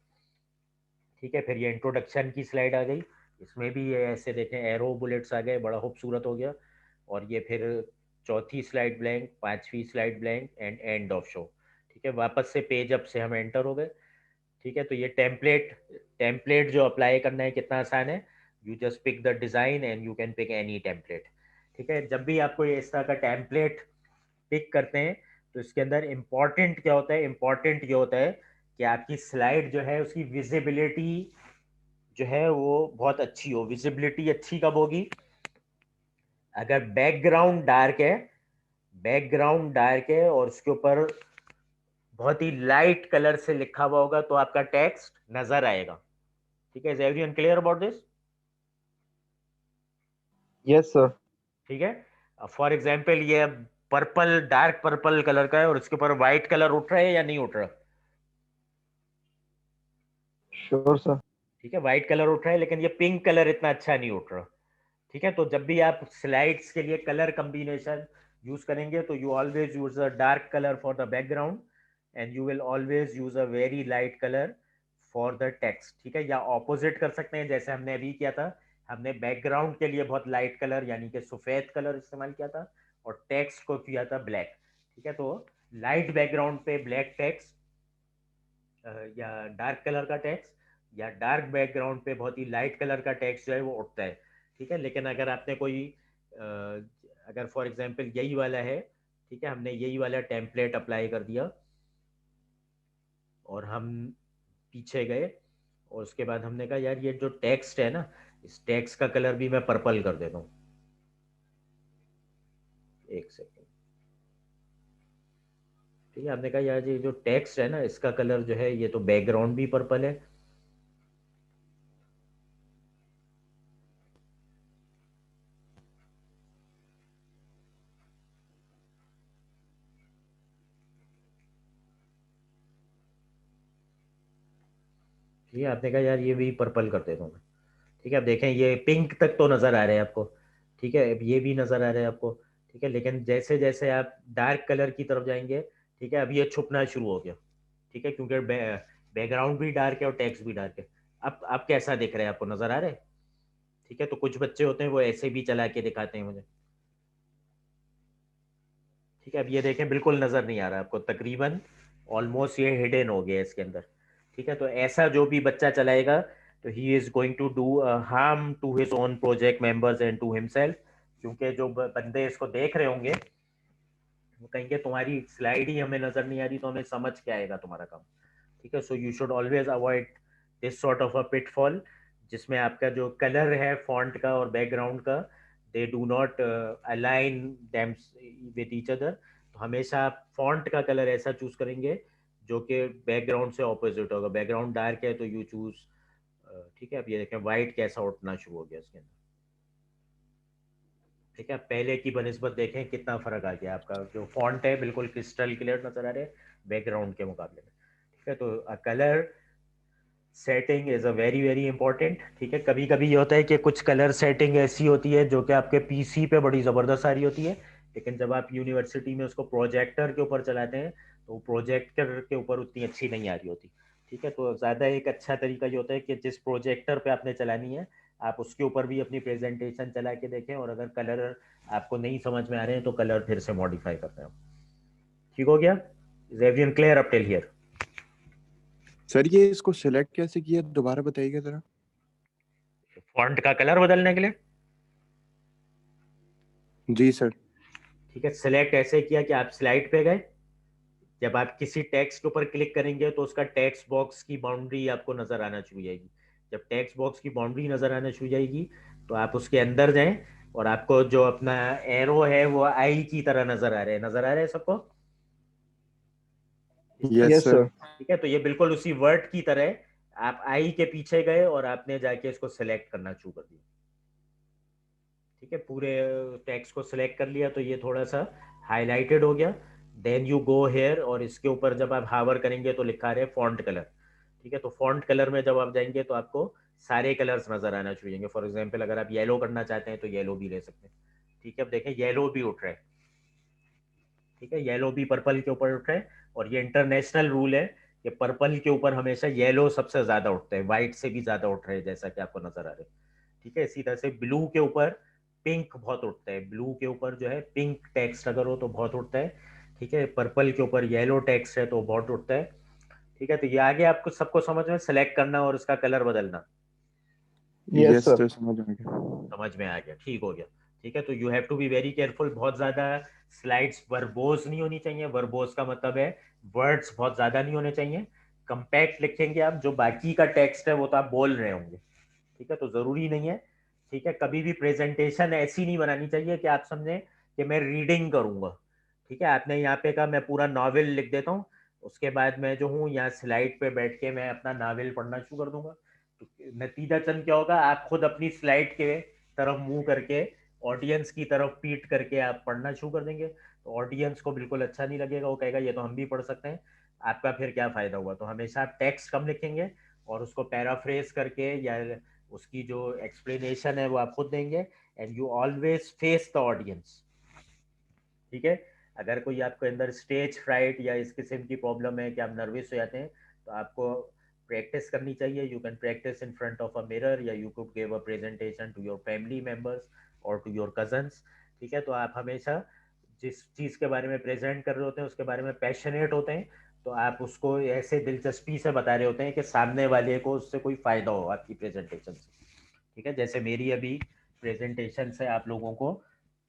ठीक है, फिर ये इंट्रोडक्शन की स्लाइड आ गई, इसमें भी ये ऐसे देखें एरो बुलेट्स आ गए, बड़ा खूबसूरत हो गया। और ये फिर चौथी स्लाइड ब्लैंक, पांचवी slide blank, and end of show. ठीक है, वापस से पेज अप से हम एंटर हो गए। ठीक है, तो ये टेम्पलेट टेम्पलेट जो अप्लाई करना है कितना आसान है, you just pick the design and you can pick any template. ठीक है, जब भी आपको ये इस तरह का टेम्पलेट पिक करते हैं तो इसके अंदर इम्पॉर्टेंट क्या होता है? इम्पॉर्टेंट ये होता है कि आपकी स्लाइड जो है उसकी विजिबिलिटी जो है वो बहुत अच्छी हो। विजिबिलिटी अच्छी कब होगी? अगर बैकग्राउंड डार्क है, बैकग्राउंड डार्क है और उसके ऊपर बहुत ही लाइट कलर से लिखा हुआ होगा तो आपका टेक्स्ट नजर आएगा। ठीक है, is everyone clear about this? Yes, sir. ठीक है, फॉर एग्जाम्पल ये पर्पल, डार्क पर्पल कलर का है और उसके ऊपर व्हाइट कलर उठ रहा है या नहीं उठ रहा? Sure, sir. ठीक है, व्हाइट कलर उठ रहा है, लेकिन ये पिंक कलर इतना अच्छा नहीं उठ रहा। ठीक है, तो जब भी आप स्लाइड्स के लिए कलर कॉम्बिनेशन यूज करेंगे तो you always use a dark colour for the background and you will always use a very light colour for the text. ठीक है, या ऑपोजिट कर सकते हैं जैसे हमने अभी किया था, हमने बैकग्राउंड के लिए बहुत लाइट कलर यानी कि सफेद कलर इस्तेमाल किया था और टेक्स्ट को किया था ब्लैक। ठीक है, तो लाइट बैकग्राउंड पे ब्लैक टेक्स्ट या डार्क कलर का टेक्स्ट, या डार्क बैकग्राउंड पे बहुत ही लाइट कलर का टेक्स्ट जो है वो उठता है। ठीक है, लेकिन अगर आपने कोई अगर फॉर एग्जांपल यही वाला है, ठीक है, हमने यही वाला टेम्पलेट अप्लाई कर दिया और हम पीछे गए और उसके बाद हमने कहा यार ये जो टेक्स्ट है ना, इस टेक्स्ट का कलर भी मैं पर्पल कर देता हूँ। एक सेकेंड। ठीक है, हमने कहा यार ये जो टेक्स्ट है ना इसका कलर जो है ये तो बैकग्राउंड भी पर्पल है। ठीक है, आपने कहा यार ये भी पर्पल कर देता हूँ मैं। ठीक है, अब देखें ये पिंक तक तो नज़र आ रहे हैं आपको। ठीक है, अब ये भी नज़र आ रहे हैं आपको। ठीक है, लेकिन जैसे जैसे आप डार्क कलर की तरफ जाएंगे, ठीक है, अब ये छुपना शुरू हो गया। ठीक है, क्योंकि बैकग्राउंड भी डार्क है और टेक्स्ट भी डार्क है। अब कैसा दिख रहा है आपको? नज़र आ रहा है? ठीक है, तो कुछ बच्चे होते हैं वो ऐसे भी चला के दिखाते हैं मुझे। ठीक है, अब ये देखें बिल्कुल नज़र नहीं आ रहा आपको, तकरीबन ऑलमोस्ट ये हिडन हो गया इसके अंदर। ठीक है, तो ऐसा जो भी बच्चा चलाएगा तो he is going to do harm to his own project members and to himself, क्योंकि जो बंदे इसको देख रहे होंगे वो कहेंगे तुम्हारी स्लाइड ही हमें नज़र नहीं आ रही तो हमें समझ क्या आएगा तुम्हारा काम। ठीक है, so you should always avoid this sort of a pitfall, जिसमें आपका जो कलर है फॉन्ट का और बैकग्राउंड का, they do not align them with each other. तो हमेशा आप फॉन्ट का कलर ऐसा चूज करेंगे जो कि बैकग्राउंड से ऑपोजिट होगा। बैकग्राउंड डार्क है तो यू चूज, ठीक है, अब ये देखें वाइट कैसा उठना शुरू हो गया इसके अंदर। ठीक है, पहले की बनिस्बत देखें कितना फर्क आ गया, आपका जो फॉन्ट है बिल्कुल क्रिस्टल क्लियर नजर आ रहे हैं बैकग्राउंड के मुकाबले में। ठीक है, तो colour setting is a very very important. ठीक है, कभी कभी ये होता है कि कुछ कलर सेटिंग ऐसी होती है जो कि आपके पीसी पे बड़ी ज़बरदस्त आ रही होती है, लेकिन जब आप यूनिवर्सिटी में उसको प्रोजेक्टर के ऊपर चलाते हैं तो प्रोजेक्टर के ऊपर उतनी अच्छी नहीं आ रही होती। ठीक है, तो ज़्यादा एक अच्छा तरीका ये होता है कि जिस प्रोजेक्टर पे आपने चलानी है आप उसके ऊपर भी अपनी प्रेजेंटेशन चला के देखें, और अगर कलर आपको नहीं समझ में आ रहे हैं तो कलर फिर से मॉडिफाई करते हैं। ठीक हो गया? Is everyone clear up till here? Sir ये इसको सिलेक्ट कैसे किया, दोबारा बताइएगा जरा। फॉन्ट का कलर बदलने के लिए। जी सर। ठीक है, सिलेक्ट ऐसे किया कि आप स्लाइड पे गए, जब आप किसी टेक्स्ट के ऊपर क्लिक करेंगे तो उसका टेक्स्ट बॉक्स की बाउंड्री आपको नजर आना शुरू हो जाएगी। जब टेक्स्ट बॉक्स की बाउंड्री नजर आना शुरू हो जाएगी तो आप उसके अंदर जाएं, और आपको जो अपना एरो है वो आई की तरह नजर आ रहे हैं सबको? Yes yes sir. सर। ठीक है, तो ये बिल्कुल उसी वर्ड की तरह है। आप आई के पीछे गए और आपने जाके इसको सिलेक्ट करना शुरू कर दिया। ठीक है, पूरे टेक्स्ट को सिलेक्ट कर लिया तो ये थोड़ा सा हाईलाइटेड हो गया। देन यू गो हेयर, और इसके ऊपर जब आप हावर करेंगे तो लिखा रहे फॉन्ट कलर। ठीक है, तो फॉन्ट कलर में जब आप जाएंगे तो आपको सारे कलर्स नजर आना शुरू होंगे। फॉर एग्जाम्पल अगर आप येलो करना चाहते हैं तो येलो भी ले सकते हैं। ठीक है, अब देखें येलो भी उठ रहा है। ठीक है, येलो भी पर्पल के ऊपर उठ रहा है, और ये इंटरनेशनल रूल है कि पर्पल के ऊपर हमेशा येलो सबसे ज्यादा उठता है, व्हाइट से भी ज्यादा उठ रहे हैं जैसा कि आपको नजर आ रहा है। ठीक है, इसी तरह से ब्लू के ऊपर पिंक बहुत उठता है, ब्लू के ऊपर जो है पिंक टेक्स्ट अगर हो तो बहुत उठता है। ठीक है, पर्पल के ऊपर येलो टेक्स्ट है तो बहुत उठता है। ठीक है, तो ये आगे आपको सबको समझ में, सेलेक्ट करना और इसका कलर बदलना यस यस सर। सर, समझ आ गया। समझ में आ गया? ठीक हो गया। ठीक है, तो you have to be very careful. बहुत ज्यादा स्लाइड्स वर्बोज नहीं होनी चाहिए। वर्बोज का मतलब है वर्ड्स बहुत ज्यादा नहीं होने चाहिए। कंपैक्ट लिखेंगे आप, जो बाकी का टेक्स्ट है वो तो आप बोल रहे होंगे। ठीक है, तो जरूरी नहीं है। ठीक है, कभी भी प्रेजेंटेशन ऐसी नहीं बनानी चाहिए कि आप समझें कि मैं रीडिंग करूंगा। ठीक है, आपने यहाँ पे कहा मैं पूरा नॉवेल लिख देता हूँ, उसके बाद मैं जो हूँ यहाँ स्लाइड पे बैठ के मैं अपना नॉवेल पढ़ना शुरू कर दूंगा। तो नतीजा चंद क्या होगा, आप खुद अपनी स्लाइड के तरफ मुंह करके ऑडियंस की तरफ पीट करके आप पढ़ना शुरू कर देंगे, तो ऑडियंस को बिल्कुल अच्छा नहीं लगेगा। वो कहेगा ये तो हम भी पढ़ सकते हैं, आपका फिर क्या फायदा हुआ। तो हमेशा आप टेक्स्ट कम लिखेंगे और उसको पैराफ्रेज करके या उसकी जो एक्सप्लेनेशन है वो आप खुद देंगे, and you always face the audience. ठीक है, अगर कोई आपके अंदर स्टेज फ्राइट या इस किस्म की प्रॉब्लम है कि आप नर्वस हो जाते हैं तो आपको प्रैक्टिस करनी चाहिए। You can practice in front of a mirror, या you could give a presentation to your family members और टू योर कजन्स। ठीक है, तो आप हमेशा जिस चीज़ के बारे में प्रेजेंट कर रहे होते हैं उसके बारे में पैशनेट होते हैं, तो आप उसको ऐसे दिलचस्पी से बता रहे होते हैं कि सामने वाले को उससे कोई फ़ायदा हो आपकी प्रेजेंटेशन से। ठीक है, जैसे मेरी अभी प्रेजेंटेशन से आप लोगों को,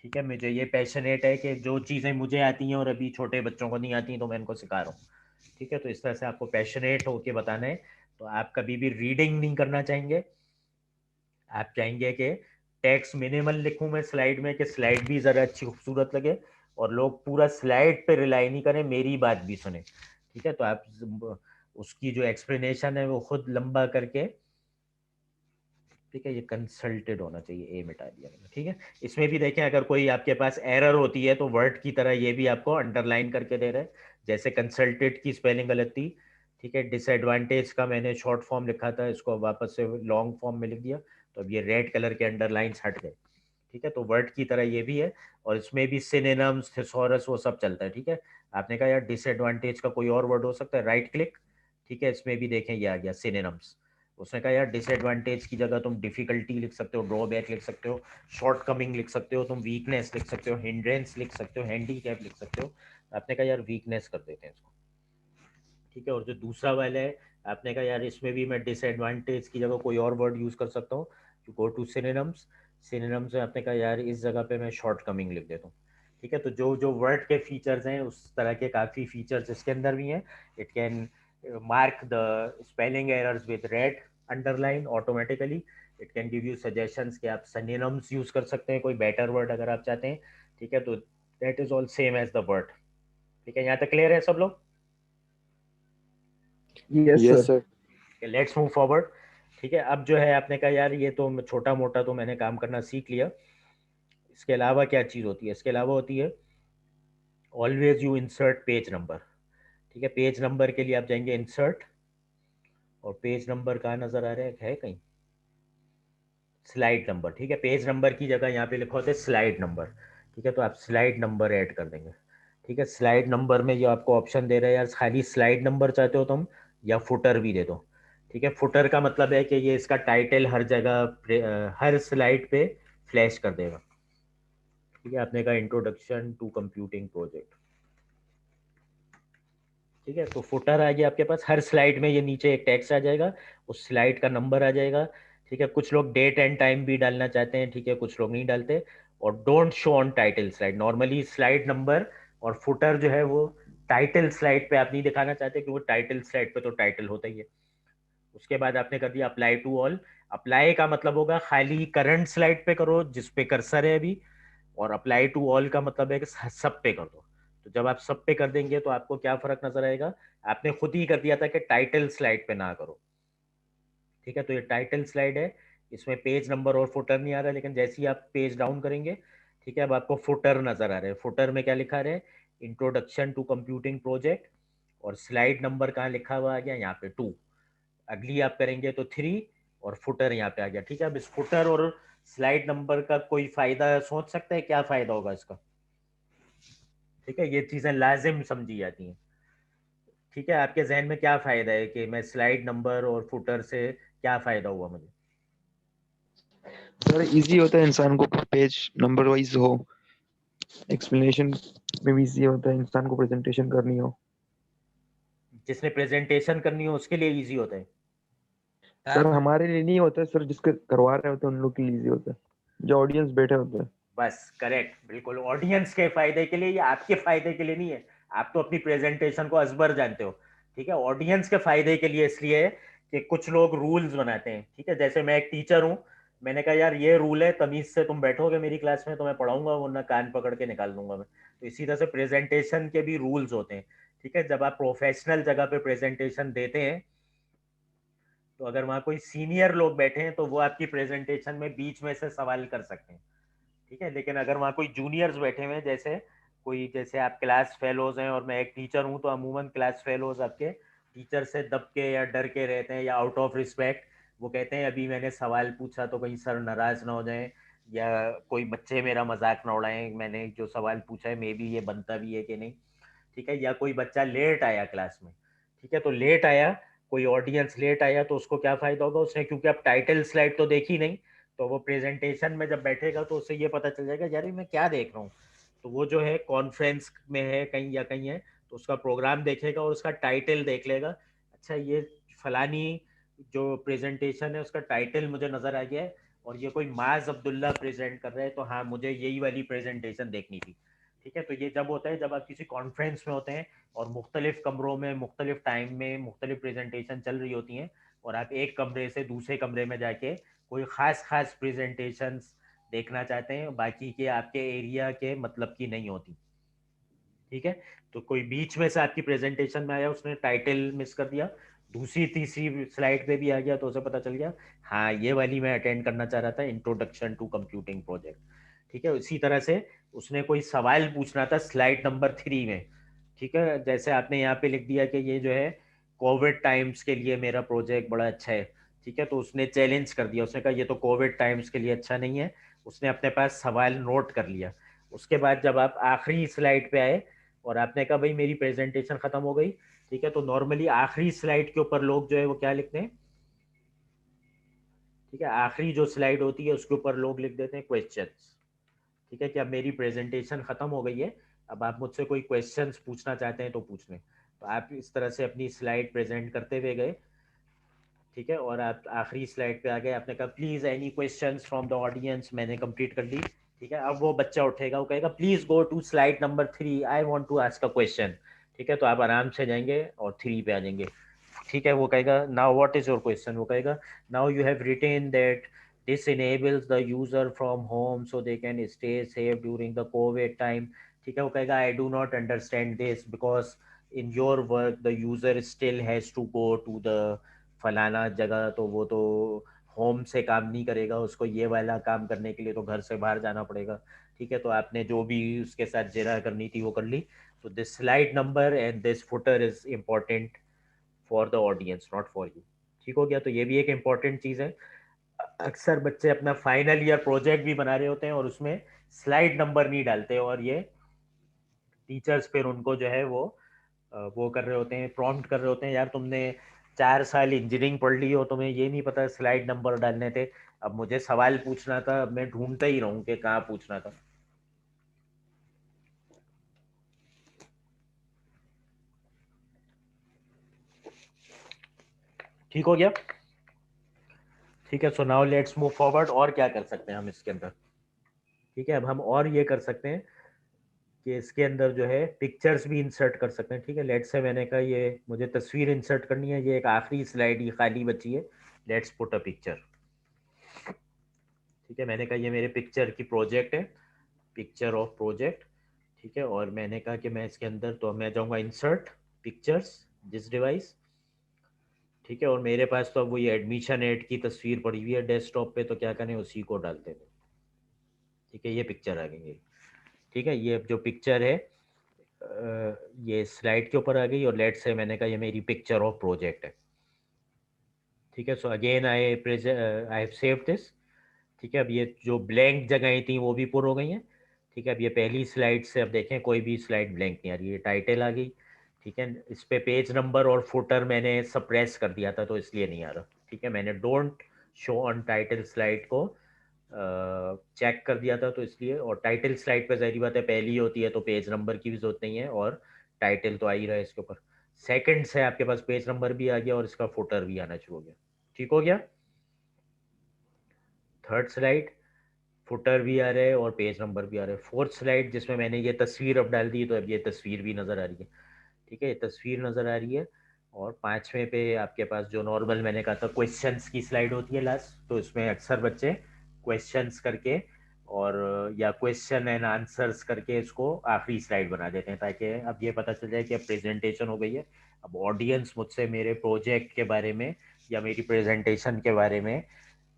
ठीक है, मुझे ये पैशनेट है कि जो चीज़ें मुझे आती हैं और अभी छोटे बच्चों को नहीं आती हैं तो मैं इनको सिखा रहा हूँ। ठीक है, तो इस तरह से आपको पैशनेट होके बताना है। तो आप कभी भी रीडिंग नहीं करना चाहेंगे, आप चाहेंगे कि टेक्स्ट मिनिमल लिखूं मैं स्लाइड में, कि स्लाइड भी ज़रा अच्छी खूबसूरत लगे, और लोग पूरा स्लाइड पे रिलाई नहीं करें, मेरी बात भी सुने। ठीक है, तो आप उसकी जो एक्सप्लेनेशन है वो खुद लंबा करके, ठीक है, ये कंसल्टेड होना चाहिए, ए मिटा दिया मैंने। ठीक है, इसमें भी देखें अगर कोई आपके पास एरर होती है तो वर्ड की तरह ये भी आपको अंडरलाइन करके दे रहा है, जैसे कंसल्टेड की स्पेलिंग गलत थी। ठीक है, डिसएडवांटेज का मैंने शॉर्ट फॉर्म लिखा था, इसको वापस से लॉन्ग फॉर्म में लिख दिया, तो अब ये रेड कलर के अंडरलाइंस हट गए। ठीक है, तो वर्ड की तरह ये भी है, और इसमें भी सिनोनिम्स थिसॉरस वो सब चलता है। ठीक है, आपने कहा यार डिसएडवांटेज का कोई और वर्ड हो सकता है, राइट क्लिक। ठीक है, इसमें भी देखें ये आ गया सिनोनिम्स। उसने कहा यार डिसएडवांटेज की जगह तुम डिफिकल्टी लिख सकते हो, ड्रॉबैक लिख सकते हो, शॉर्ट कमिंग लिख सकते हो, तुम वीकनेस लिख सकते हो, हिंड्रेंस लिख सकते हो, हैंडीकैप लिख सकते हो। आपने कहा यार वीकनेस कर देते हैं इसको। ठीक है, और जो दूसरा वाला है, आपने कहा यार इसमें भी मैं डिसएडवांटेज की जगह कोई और वर्ड यूज कर सकता हूँ, गो टू सिनोनिम्स। सिनोनिम्स में आपने कहा यार इस जगह पे मैं शॉर्ट कमिंग लिख देता हूँ। ठीक है, तो जो जो वर्ड के फीचर्स हैं उस तरह के काफ़ी फीचर्स इसके अंदर भी हैं। It can mark the spelling errors with red underline automatically. It can give you suggestions कि आप सिनोनिम्स यूज कर सकते हैं, कोई बेटर वर्ड अगर आप चाहते हैं। ठीक है, तो that is all same as the Word. ठीक है, यहाँ तक क्लियर है सब लोग? Yes yes sir. Sir. Let's move forward. ठीक है, अब जो है आपने कहा यार ये तो छोटा मोटा तो मैंने काम करना सीख लिया, इसके अलावा क्या चीज़ होती है? इसके अलावा होती है always you insert page number. ठीक है, पेज नंबर के लिए आप जाएंगे इंसर्ट, और पेज नंबर कहाँ नज़र आ रहा है कहीं? Slide number. ठीक है, पेज नंबर की जगह यहाँ पे लिखा होता है स्लाइड नंबर। ठीक है, तो आप स्लाइड नंबर ऐड कर देंगे। ठीक है, स्लाइड नंबर में ये आपको ऑप्शन दे रहा है यार, खाली स्लाइड नंबर चाहते हो तुम या फुटर भी दे दो। ठीक है, फुटर का मतलब है कि ये इसका टाइटल हर जगह हर स्लाइड पे फ्लैश कर देगा। ठीक है, आपने कहा इंट्रोडक्शन टू कंप्यूटिंग प्रोजेक्ट। ठीक है, तो फुटर आ गया आपके पास, हर स्लाइड में ये नीचे एक टेक्स्ट आ जाएगा, उस स्लाइड का नंबर आ जाएगा। ठीक है, कुछ लोग डेट एंड टाइम भी डालना चाहते हैं, ठीक है, कुछ लोग नहीं डालते। और don't show on title slide, normally slide number और फुटर जो है वो टाइटल स्लाइड पे आप नहीं दिखाना चाहते, क्योंकि टाइटल स्लाइड पे तो टाइटल होता ही है। उसके बाद आपने कर दिया अप्लाई टू ऑल। अप्लाई का मतलब होगा खाली करंट स्लाइड पे करो जिस पे कर्सर है अभी, और अप्लाई टू ऑल का मतलब है कि सब पे कर दो। तो जब आप सब पे कर देंगे तो आपको क्या फर्क नजर आएगा, आपने खुद ही कर दिया था कि टाइटल स्लाइड पे ना करो। ठीक है, तो ये टाइटल स्लाइड है, इसमें पेज नंबर और फुटर नहीं आ रहा, लेकिन जैसे ही आप पेज डाउन करेंगे, ठीक है, अब आपको फुटर नजर आ रहा है। फुटर में क्या लिखा है, इंट्रोडक्शन टू कंप्यूटिंग प्रोजेक्ट, और स्लाइड नंबर कहाँ लिखा हुआ आ गया, यहाँ पे 2। अगली आप करेंगे तो 3, और फुटर यहाँ पे आ गया। ठीक है, अब इस फुटर और स्लाइड नंबर का कोई फायदा सोच सकते हैं, क्या फायदा होगा इसका। ठीक है, ये चीजें लाजिम समझी जाती हैं। ठीक है, आपके जहन में क्या फायदा है कि मैं स्लाइड नंबर और फुटर से क्या फायदा हुआ मुझे। सर इजी होता है इंसान को, पेज नंबर वाइज हो, एक्सप्लेनेशन में भी इजी होता है इंसान को, प्रेजेंटेशन करनी हो। जिसने प्रेजेंटेशन करनी हो उसके लिए इजी होता है। सर हमारे लिए नहीं होता है सर, जिसके करवा रहे होते हैं उन लोग के लिए इजी होता है, जो ऑडियंस बैठे होते हैं। बस करेक्ट, बिल्कुल ऑडियंस के फायदे के लिए या आपके फायदे के लिए नहीं है। आप तो अपनी प्रेजेंटेशन को अजबर जानते हो। ठीक है, ऑडियंस के फायदे के लिए इसलिए है कि कुछ लोग रूल्स बनाते हैं। ठीक है, जैसे मैं एक टीचर हूँ, मैंने कहा यार ये रूल है, तमीज से तुम बैठोगे मेरी क्लास में तो मैं पढ़ाऊंगा, वरना कान पकड़ के निकाल दूंगा मैं। तो इसी तरह से प्रेजेंटेशन के भी रूल्स होते हैं। ठीक है, जब आप प्रोफेशनल जगह पे प्रेजेंटेशन देते हैं, तो अगर वहाँ कोई सीनियर लोग बैठे हैं तो वो आपकी प्रेजेंटेशन में बीच में से सवाल कर सकते हैं। ठीक है, लेकिन अगर वहाँ कोई जूनियर्स बैठे हुए हैं, जैसे कोई, जैसे आप क्लास फेलोज हैं और मैं एक टीचर हूँ, तो अमूमन क्लास फेलोज आपके टीचर से दब के या डर के रहते हैं, या आउट ऑफ रिस्पेक्ट वो कहते हैं अभी मैंने सवाल पूछा तो कहीं सर नाराज ना हो जाए, या कोई बच्चे मेरा मजाक ना उड़ाएं, मैंने जो सवाल पूछा है मे बी ये बनता भी है कि नहीं। ठीक है, या कोई बच्चा लेट आया क्लास में। ठीक है, तो लेट आया, कोई ऑडियंस लेट आया तो उसको क्या फायदा होगा उसने, क्योंकि अब टाइटल स्लाइड तो देखी नहीं, तो वो प्रेजेंटेशन में जब बैठेगा तो उससे ये पता चल जाएगा यार मैं क्या देख रहा हूँ। तो वो जो है कॉन्फ्रेंस में है कहीं या कहीं है, तो उसका प्रोग्राम देखेगा और उसका टाइटल देख लेगा, अच्छा ये फलानी जो प्रेजेंटेशन है उसका टाइटल मुझे नजर आ गया है, और ये कोई माज अब्दुल्ला प्रेजेंट कर रहा है, तो हाँ मुझे यही वाली प्रेजेंटेशन देखनी थी। ठीक है, तो ये जब होता है जब आप किसी कॉन्फ्रेंस में होते हैं और मुख्तलिफ कमरों में मुख्तलिफ टाइम में मुख्तलिफ प्रेजेंटेशन चल रही होती हैं, और आप एक कमरे से दूसरे कमरे में जाके कोई खास खास प्रेजेंटेशन देखना चाहते हैं, बाकी के आपके एरिया के मतलब की नहीं होती। ठीक है, तो कोई बीच में से आपकी प्रेजेंटेशन में आया, उसने टाइटल मिस कर दिया, दूसरी तीसरी स्लाइड पे भी आ गया, तो उसे पता चल गया हाँ ये वाली मैं अटेंड करना चाह रहा था, इंट्रोडक्शन टू कंप्यूटिंग प्रोजेक्ट। ठीक है, इसी तरह से उसने कोई सवाल पूछना था स्लाइड नंबर 3 में। ठीक है, जैसे आपने यहाँ पे लिख दिया कि ये जो है कोविड टाइम्स के लिए मेरा प्रोजेक्ट बड़ा अच्छा है। ठीक है, तो उसने चैलेंज कर दिया, उसने कहा ये तो कोविड टाइम्स के लिए अच्छा नहीं है, उसने अपने पास सवाल नोट कर लिया। उसके बाद जब आप आखिरी स्लाइड पे आए और आपने कहा भाई मेरी प्रेजेंटेशन खत्म हो गई, ठीक है, तो नॉर्मली आखिरी स्लाइड के ऊपर लोग जो है वो क्या लिखते हैं, ठीक है, आखिरी जो स्लाइड होती है उसके ऊपर लोग लिख देते हैं क्वेश्चंस। ठीक है, कि अब मेरी प्रेजेंटेशन खत्म हो गई है, अब आप मुझसे कोई क्वेश्चंस पूछना चाहते हैं तो पूछ लें। तो आप इस तरह से अपनी स्लाइड प्रेजेंट करते हुए गए। ठीक है, और आप आखिरी स्लाइड पे आ गए, आपने कहा please any questions from the audience, मैंने कंप्लीट कर दी। ठीक है, अब वो बच्चा उठेगा, वो कहेगा please go to slide number 3, I want to ask a question. ठीक है, तो आप आराम से जाएंगे और 3 पे आ जाएंगे। ठीक है, वो कहेगा now what is your question, वो कहेगा now you have written that this enables the user from home so they can stay safe during the covid time। ठीक है, वो कहेगा I do not understand this because in your work the user still has to go to the फलाना जगह, तो वो तो होम से काम नहीं करेगा, उसको ये वाला काम करने के लिए तो घर से बाहर जाना पड़ेगा। ठीक है, तो आपने जो भी उसके साथ जिरा करनी थी वो कर ली। तो this slide number and this footer is important for the audience not for you. ठीक हो गया, तो ये भी एक इम्पॉर्टेंट चीज़ है। अक्सर बच्चे अपना फाइनल ईयर प्रोजेक्ट भी बना रहे होते हैं और उसमें स्लाइड नंबर नहीं डालते, और ये टीचर्स फिर उनको जो है वो कर रहे होते हैं, प्रॉम्प्ट कर रहे होते हैं, यार तुमने 4 साल इंजीनियरिंग पढ़ ली हो, तुम्हें ये नहीं पता स्लाइड नंबर डालने थे, अब मुझे सवाल पूछना था, अब मैं ढूंढता ही रहूं कि कहाँ पूछना था। ठीक हो गया? ठीक है, so now let's move forward. और क्या कर सकते हैं हम इसके अंदर? ठीक है, अब हम और ये कर सकते हैं कि इसके अंदर जो है पिक्चर्स भी इंसर्ट कर सकते हैं। ठीक है, लेट्स से मैंने कहा ये मुझे तस्वीर इंसर्ट करनी है, ये एक आखिरी स्लाइड ये खाली बची है, लेट्स पुट अ पिक्चर। ठीक है, मैंने कहा ये मेरे पिक्चर की प्रोजेक्ट है, पिक्चर ऑफ प्रोजेक्ट। ठीक है, और मैंने कहा कि मैं इसके अंदर तो मैं जाऊंगा इंसर्ट पिक्चर्स दिस डिवाइस। ठीक है, और मेरे पास तो अब वो ये एडमिशन एड की तस्वीर पड़ी हुई है डेस्कटॉप पे, तो क्या करें उसी को डालते हैं। ठीक है, ये पिक्चर आ गई है। ठीक है, ये जो पिक्चर है ये स्लाइड के ऊपर आ गई, और लेट से मैंने कहा ये मेरी पिक्चर ऑफ प्रोजेक्ट है। ठीक है, so again I have saved this. ठीक है, अब ये जो ब्लैंक जगहें थी वो भी पुर हो गई हैं। ठीक है, अब ये पहली स्लाइड से अब देखें कोई भी स्लाइड ब्लैंक नहीं आ रही है, टाइटल आ गई। ठीक है, इस पे पेज नंबर और फुटर मैंने सप्रेस कर दिया था तो इसलिए नहीं आ रहा। ठीक है, मैंने don't show on title slide को चेक कर दिया था तो इसलिए, और टाइटल स्लाइड पे जाहिर बात है पहली होती है तो पेज नंबर की भी जरूरत नहीं है, और टाइटल तो आ ही रहा है इसके ऊपर। सेकंड से आपके पास पेज नंबर भी आ गया और इसका फुटर भी आना शुरू हो गया। ठीक हो गया? थर्ड स्लाइड फुटर भी आ रहा है और पेज नंबर भी आ रहा है। फोर्थ स्लाइड जिसमें मैंने ये तस्वीर अब डाल दी तो अब ये तस्वीर भी नज़र आ रही है। ठीक है, ये तस्वीर नज़र आ रही है। और पांचवें पे आपके पास जो नॉर्मल मैंने कहा था क्वेश्चंस की स्लाइड होती है लास्ट, तो इसमें अक्सर बच्चे क्वेश्चंस करके और या क्वेश्चन एंड आंसर्स करके इसको आखिरी स्लाइड बना देते हैं, ताकि अब ये पता चल जाए कि अब प्रेजेंटेशन हो गई है। अब ऑडियंस मुझसे मेरे प्रोजेक्ट के बारे में या मेरी प्रेजेंटेशन के बारे में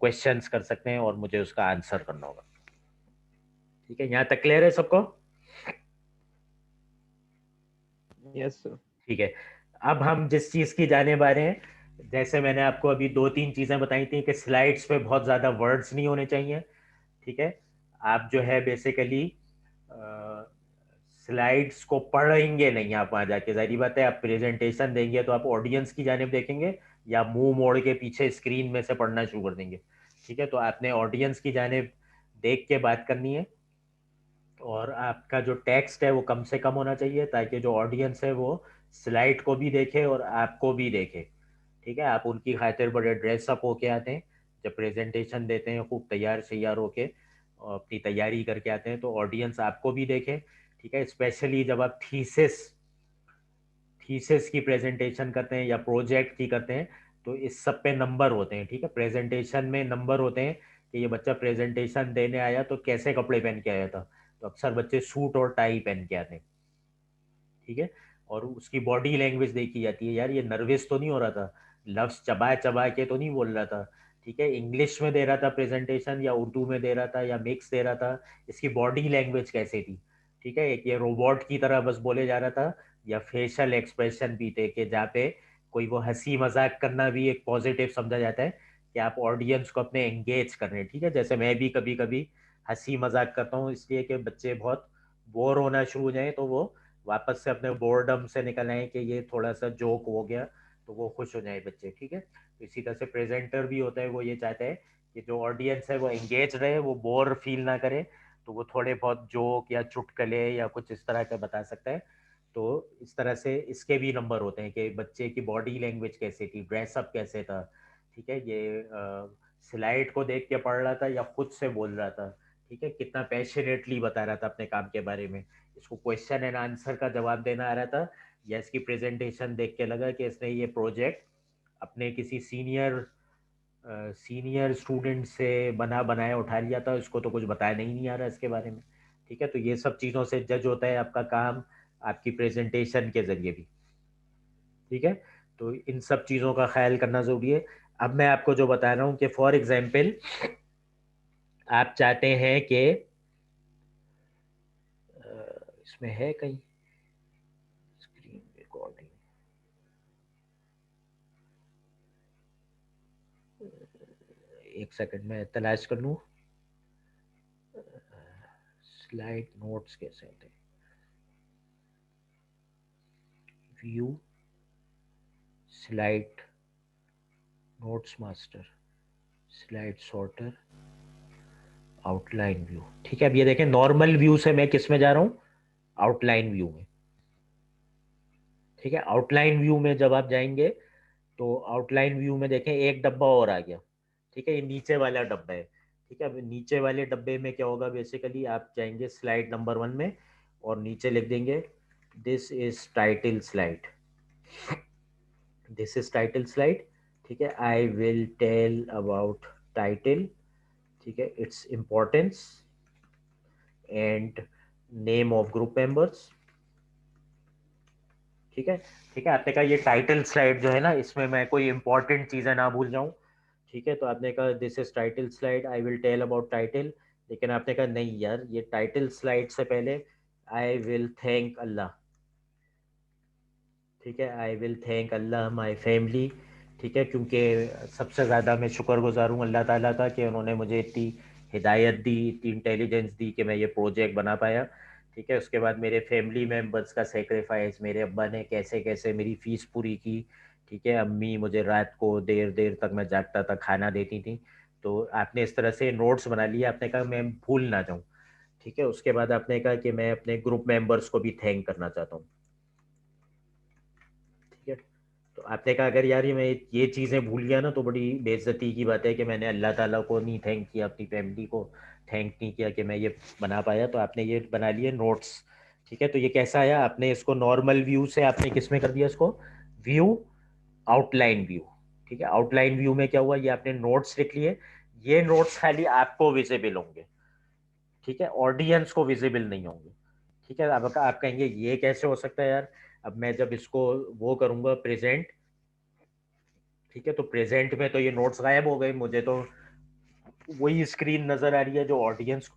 क्वेश्चंस कर सकते हैं और मुझे उसका आंसर करना होगा। ठीक है, यहाँ तक क्लियर है सबको? Yes sir. ठीक है, अब हम जिस चीज की जाने वाले हैं, जैसे मैंने आपको अभी 2-3 चीजें बताई थी कि स्लाइड्स पे बहुत ज्यादा वर्ड्स नहीं होने चाहिए। ठीक है, आप जो है बेसिकली स्लाइड्स को पढ़ेंगे नहीं, आप वहां जाके जाहिर बात है आप प्रेजेंटेशन देंगे तो आप ऑडियंस की जानिब देखेंगे या मुंह मोड़ के पीछे स्क्रीन में से पढ़ना शुरू कर देंगे। ठीक है, तो आपने ऑडियंस की जानिब देख के बात करनी है, और आपका जो टेक्स्ट है वो कम से कम होना चाहिए ताकि जो ऑडियंस है वो स्लाइड को भी देखे और आपको भी देखे। ठीक है, आप उनकी खातिर बड़े ड्रेसअप होके आते हैं, जब प्रेजेंटेशन देते हैं खूब तैयार शैयार होके और अपनी तैयारी करके आते हैं तो ऑडियंस आपको भी देखे। ठीक है, स्पेशली जब आप थीसिस की प्रेजेंटेशन करते हैं या प्रोजेक्ट की करते हैं तो इस सब पे नंबर होते हैं। ठीक है, प्रेजेंटेशन में नंबर होते हैं कि ये बच्चा प्रेजेंटेशन देने आया तो कैसे कपड़े पहन के आया था, तो अक्सर बच्चे सूट और टाई पहन के आते हैं। ठीक है, और उसकी बॉडी लैंग्वेज देखी जाती है, यार ये नर्वस तो नहीं हो रहा था, लफ्ज चबा चबा के तो नहीं बोल रहा था। ठीक है, इंग्लिश में दे रहा था प्रेजेंटेशन या उर्दू में दे रहा था या मिक्स दे रहा था, इसकी बॉडी लैंग्वेज कैसे थी। ठीक है, एक ये रोबोट की तरह बस बोले जा रहा था या फेशियल एक्सप्रेशन भी थे कि जहाँ पे कोई वो हंसी मजाक करना भी एक पॉजिटिव समझा जाता है कि आप ऑडियंस को अपने एंगेज कर रहे हैं। ठीक है, जैसे मैं भी कभी कभी हंसी मजाक करता हूँ इसलिए कि बच्चे बहुत बोर होना शुरू हो जाए तो वो वापस से अपने बोर्डम से निकल आए कि ये थोड़ा सा जोक हो गया तो वो खुश हो जाए बच्चे। ठीक है, तो इसी तरह से प्रेजेंटर भी होता है, वो ये चाहता है कि जो ऑडियंस है वो एंगेज रहे, वो बोर फील ना करे, तो वो थोड़े बहुत जोक या चुटकले या कुछ इस तरह का बता सकता है। तो इस तरह से इसके भी नंबर होते हैं कि बच्चे की बॉडी लैंग्वेज कैसी थी, ड्रेसअप कैसे था। ठीक है, ये स्लाइड को देख के पढ़ रहा था या खुद से बोल रहा था। ठीक है, कितना पैशनेटली बता रहा था अपने काम के बारे में, इसको क्वेश्चन एंड आंसर का जवाब देना आ रहा था, या इसकी प्रेजेंटेशन देख के लगा कि इसने ये प्रोजेक्ट अपने किसी सीनियर स्टूडेंट से बना बनाया उठा लिया था, इसको तो कुछ बताया नहीं आ रहा इसके बारे में। ठीक है, तो ये सब चीज़ों से जज होता है आपका काम आपकी प्रेजेंटेशन के जरिए भी। ठीक है, तो इन सब चीज़ों का ख्याल करना ज़रूरी है। अब मैं आपको जो बता रहा हूँ कि फॉर एग्जाम्पल आप चाहते हैं कि इसमें है कहीं स्क्रीन रिकॉर्डिंग, एक सेकंड में तलाश कर लूँ, स्लाइड नोट्स कैसे होते हैं। View, slide, notes master, slide sorter, outline view. ठीक है, अब ये देखें नॉर्मल व्यू से मैं किस में जा रहा हूँ, आउटलाइन व्यू में। ठीक है, आउटलाइन व्यू में जब आप जाएंगे तो आउटलाइन व्यू में देखें एक डब्बा और आ गया। ठीक है, ये नीचे वाला डब्बा है। ठीक है, अब नीचे वाले डब्बे में क्या होगा, बेसिकली आप जाएंगे स्लाइड नंबर 1 में और नीचे लिख देंगे this is title slide, this is title slide. ठीक है, I will tell about title, ठीक है, its importance and name of group members. ठीक है, ठीक है, आपने कहा ये टाइटल स्लाइड जो है ना, इसमें मैं कोई इंपॉर्टेंट चीज़ें ना भूल जाऊं। ठीक है, तो आपने कहा this is title slide, I will tell about title. लेकिन आपने कहा नहीं यार, ये टाइटल स्लाइड से पहले आई विल थैंक अल्लाह। ठीक है, I will thank Allah my family. ठीक है, क्योंकि सबसे ज़्यादा मैं शुक्रगुजार हूँ अल्लाह ताला का कि उन्होंने मुझे इतनी हिदायत दी, इतनी इंटेलिजेंस दी कि मैं ये प्रोजेक्ट बना पाया। ठीक है, उसके बाद मेरे फैमिली मेम्बर्स का सेक्रीफाइस, मेरे अब्बा ने कैसे कैसे मेरी फ़ीस पूरी की। ठीक है, अम्मी मुझे रात को देर देर तक मैं जागता था खाना देती थी। तो आपने इस तरह से नोट्स बना लिए, आपने कहा मैं भूल ना जाऊँ। ठीक है, उसके बाद आपने कहा कि मैं अपने ग्रुप मेंबर्स को भी थैंक करना चाहता हूँ। ठीक है, तो आपने कहा अगर यार ये मैं ये चीज़ें भूल गया ना तो बड़ी बेइज्जती की बात है कि मैंने अल्लाह ताला को नहीं थैंक किया, अपनी फैमिली को थैंक नहीं किया कि मैं ये बना पाया। तो आपने ये बना लिए नोट्स। ठीक है, तो ये कैसा आया, आपने इसको नॉर्मल व्यू से आपने किस में कर दिया इसको, व्यू, आउटलाइन व्यू। ठीक है, आउटलाइन व्यू में क्या हुआ, ये आपने नोट्स लिख लिए। ये नोट्स खाली आपको विजिबल होंगे। ठीक है, ऑडियंस को विजिबल नहीं होंगे। ठीक है, अब आप कहेंगे ये कैसे हो सकता है यार, अब मैं जब इसको वो करूंगा प्रेजेंट, ठीक है, तो प्रेजेंट में तो ये नोट्स गायब हो गए, मुझे तो वही स्क्रीन नजर आ रही है जो ऑडियंस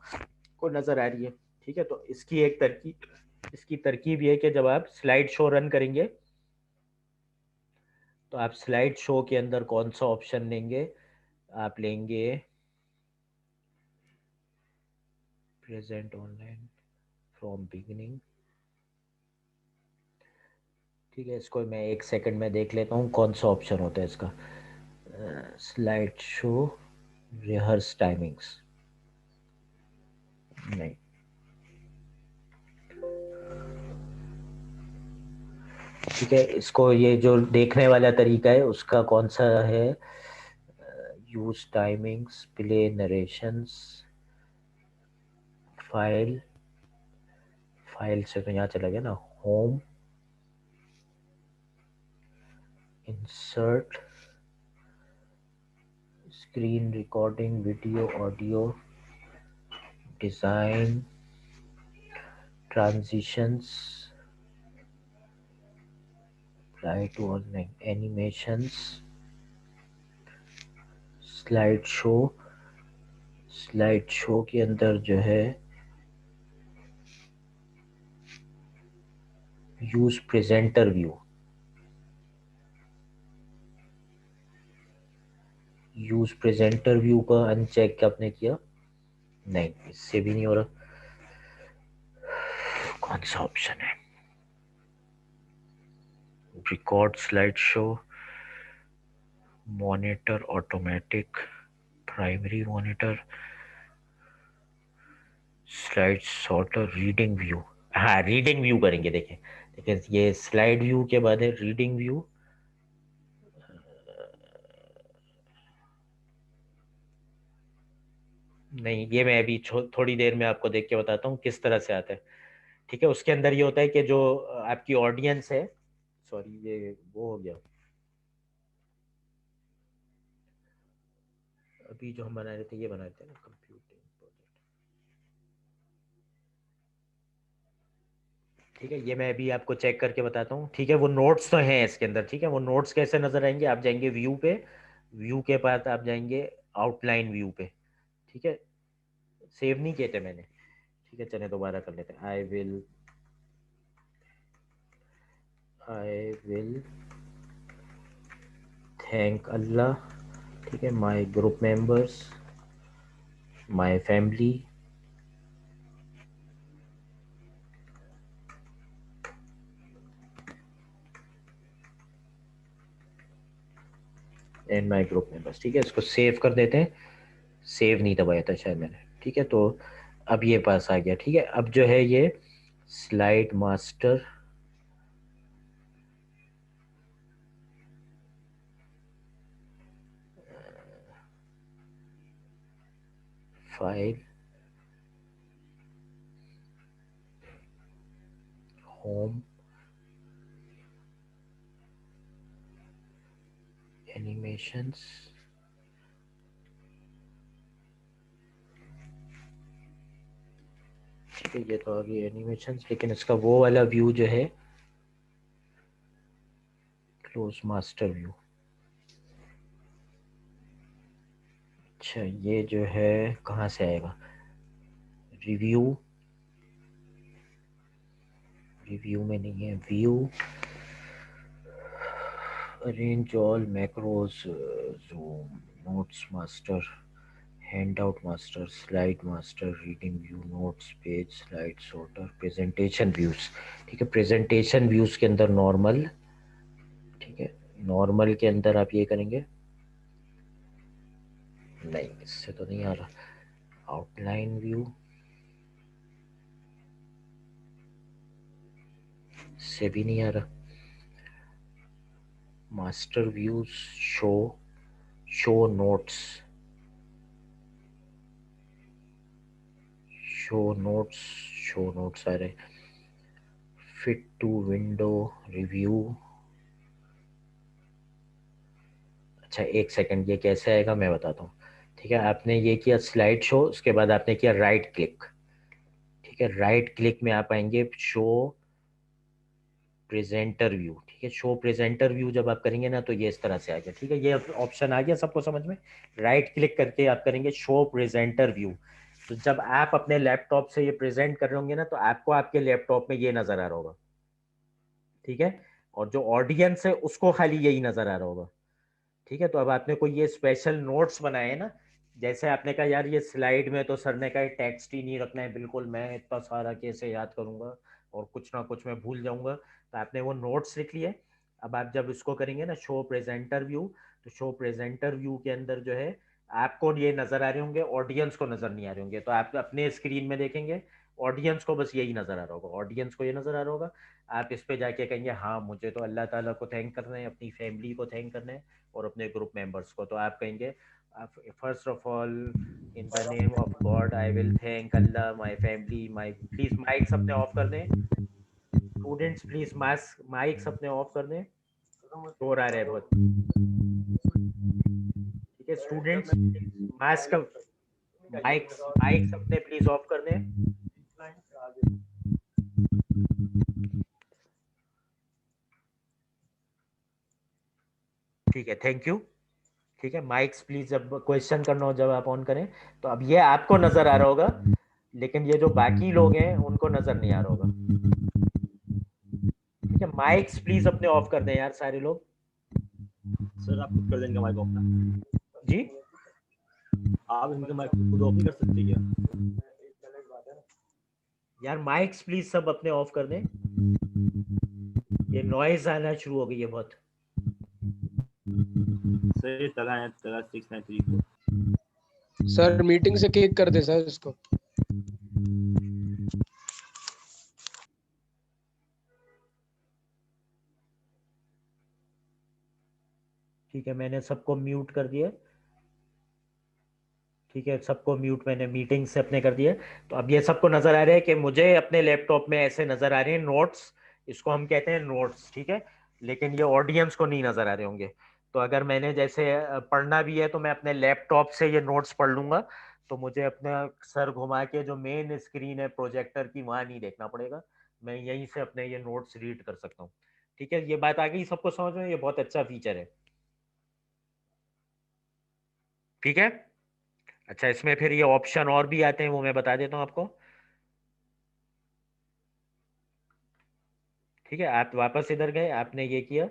को नजर आ रही है। ठीक है, तो इसकी तरकीब ये है कि जब आप स्लाइड शो रन करेंगे तो आप स्लाइड शो के अंदर कौन सा ऑप्शन लेंगे, आप लेंगे प्रेजेंट ऑनलाइन फ्रॉम बिगिनिंग। ठीक है, इसको मैं एक सेकंड में देख लेता हूँ कौन सा ऑप्शन होता है इसका, स्लाइड शो रिहर्स टाइमिंग्स, नहीं। ठीक है, इसको ये जो देखने वाला तरीका है उसका कौन सा है, use timings, play narrations, file, file से तो यहाँ चला गया ना, home, insert, screen recording, video audio, design, transitions, apply to online animations, slide show. Slide show के अंदर जो है use presenter view, use presenter view का अनचेक आपने किया, नहीं, इससे भी नहीं हो रहा। कौन सा ऑप्शन है, record slide show, monitor automatic, primary monitor, slide sorter, reading view. हाँ, रीडिंग व्यू करेंगे। देखें देखें, ये स्लाइड व्यू के बाद है रीडिंग व्यू। नहीं, ये मैं अभी थोड़ी देर में आपको देख के बताता हूँ किस तरह से आता है। ठीक है, उसके अंदर ये होता है कि जो आपकी ऑडियंस है, सॉरी ये वो हो गया, अभी जो हम बना रहे थे ये बना रहे थे ना, कंप्यूटिंग प्रोजेक्ट। ठीक है, ये मैं अभी आपको चेक करके बताता हूँ। ठीक है, वो नोट्स तो हैं इसके अंदर। ठीक है, वो नोट्स कैसे नजर आएंगे, आप जाएंगे व्यू पे, व्यू के बाद आप जाएंगे आउटलाइन व्यू पे। ठीक है, सेव नहीं किए थे मैंने। ठीक है, चले दोबारा कर लेते हैं, आई विल थैंक अल्लाह। ठीक है, माई group members, my family, and my group members. ठीक है, इसको सेव कर देते हैं। सेव नहीं दबाया था शायद मैंने। ठीक है, तो अब ये पास आ गया। ठीक है, अब जो है ये slide master file home animations. ठीक है, ये तो आ गई एनिमेशंस, लेकिन इसका वो वाला व्यू जो है क्लोज मास्टर व्यू। अच्छा, ये जो है कहाँ से आएगा? रिव्यू, रिव्यू में नहीं है। View, arrange all macros, zoom, notes master, handout master, slide master, reading view, notes page, slide sorter, presentation views. ठीक है, प्रेजेंटेशन व्यूज के अंदर नॉर्मल। ठीक है, नॉर्मल के अंदर आप ये करेंगे, नहीं इससे तो नहीं आ रहा। आउटलाइन व्यू से भी नहीं आ रहा। Master views, show, show notes, show notes, show notes आ रहे। Fit to window, review. अच्छा एक सेकंड, ये कैसे आएगा मैं बताता हूँ। ठीक है, आपने ये किया स्लाइड शो, उसके बाद आपने किया राइट क्लिक। ठीक है, राइट क्लिक में आप आएंगे शो प्रेजेंटर व्यू। ठीक है, शो प्रेजेंटर व्यू जब आप करेंगे ना तो ये इस तरह से आ गया। ठीक है, ये ऑप्शन आ गया सबको समझ में। राइट क्लिक करके आप करेंगे शो प्रेजेंटर व्यू। तो जब आप अपने लैपटॉप से ये प्रेजेंट कर रहे होंगे ना, तो आपको आपके लैपटॉप में ये नजर आ रहा होगा। ठीक है, और जो ऑडियंस है उसको खाली यही नजर आ रहा होगा। ठीक है, तो अब आपने कोई ये स्पेशल नोट्स बनाए हैं ना, जैसे आपने कहा यार ये स्लाइड में तो सर ने कहा टेक्स्ट ही नहीं रखना है बिल्कुल, मैं इतना सारा कैसे याद करूंगा और कुछ ना कुछ मैं भूल जाऊंगा, तो आपने वो नोट्स लिख लिए। अब आप जब इसको करेंगे ना शो प्रेजेंटर व्यू, तो शो प्रेजेंटर व्यू के अंदर जो है आपको ये नजर आ रहे होंगे, ऑडियंस को नजर नहीं आ रहे होंगे। तो आप अपने स्क्रीन में देखेंगे, ऑडियंस को बस यही नजर आ रहा होगा, ऑडियंस को ये नजर आ रहा होगा। आप इस पे जाके कहेंगे हाँ मुझे तो अल्लाह ताला को थैंक करना है, अपनी फैमिली को थैंक करना है और अपने ग्रुप मेंबर्स को। तो आप कहेंगे first of all in the name of God I will thank Allah, my family, my, please mics अपने ऑफ कर दें। स्टूडेंट्स प्लीज मास्क माइक्स अपने ऑफ कर दें, शोर आ रहा है बहुत। ठीक है स्टूडेंट्स, मास्क, माइक्स माइक्स अपने प्लीज ऑफ कर दें। ठीक है, थैंक यू। ठीक है, माइक्स प्लीज जब क्वेश्चन करना हो जब आप ऑन करें। तो अब ये आपको नजर आ रहा होगा, लेकिन ये जो बाकी लोग हैं उनको नजर नहीं आ रहा होगा। ठीक है, माइक्स प्लीज अपने ऑफ कर दें यार सारे लोग। सर आप खुद कर देंगे माइक ऑफ ना? जी आप इनका माइक खुद ऑफ नहीं कर सकते क्या? यार माइक्स प्लीज सब अपने ऑफ कर दें, ये नॉइज आना शुरू हो गई है बहुत। सर ये तला 6934। सर मीटिंग से किक कर दे सर इसको। ठीक है, मैंने सबको म्यूट कर दिया। ठीक है, सबको म्यूट मैंने मीटिंग से अपने कर दिया। तो अब ये सबको नजर आ रहा है कि मुझे अपने लैपटॉप में ऐसे नजर आ रहे हैं नोट्स, इसको हम कहते हैं नोट्स। ठीक है, लेकिन ये ऑडियंस को नहीं नजर आ रहे होंगे। तो अगर मैंने जैसे पढ़ना भी है तो मैं अपने लैपटॉप से ये नोट्स पढ़ लूंगा, तो मुझे अपना सर घुमा के जो मेन स्क्रीन है प्रोजेक्टर की वहां नहीं देखना पड़ेगा, मैं यहीं से अपने ये नोट्स रीड कर सकता हूँ। ठीक है, ये बात आ गई सबको समझ में, ये बहुत अच्छा फीचर है। ठीक है, अच्छा इसमें फिर ये ऑप्शन और भी आते हैं, वो मैं बता देता हूँ आपको। ठीक है, आप वापस इधर गए, आपने ये किया,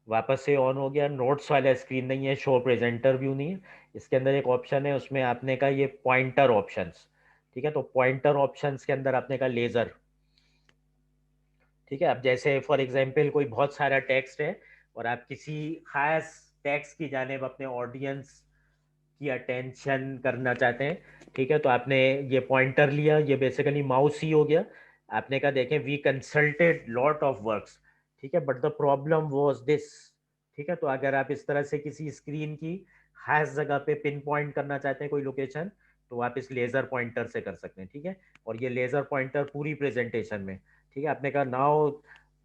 वापस से ऑन हो गया। नोट्स वाला स्क्रीन नहीं है, शो प्रेजेंटर व्यू नहीं है, इसके अंदर एक ऑप्शन है, उसमें आपने कहा ये पॉइंटर ऑप्शंस। ठीक है, तो पॉइंटर ऑप्शंस के अंदर आपने कहा लेजर। ठीक है, अब जैसे फॉर एग्जांपल कोई बहुत सारा टेक्स्ट है और आप किसी खास टेक्स्ट की जानिब अपने ऑडियंस की अटेंशन करना चाहते हैं, ठीक है, तो आपने ये पॉइंटर लिया, ये बेसिकली माउस ही हो गया। आपने कहा देखें we consulted lot of works, ठीक है, but the problem was this, ठीक है। तो अगर आप इस तरह से किसी स्क्रीन की खास जगह पे पिन पॉइंट करना चाहते हैं कोई लोकेशन, तो आप इस लेजर पॉइंटर से कर सकते हैं, ठीक है। और ये लेजर पॉइंटर पूरी प्रेजेंटेशन में, ठीक है। आपने कहा now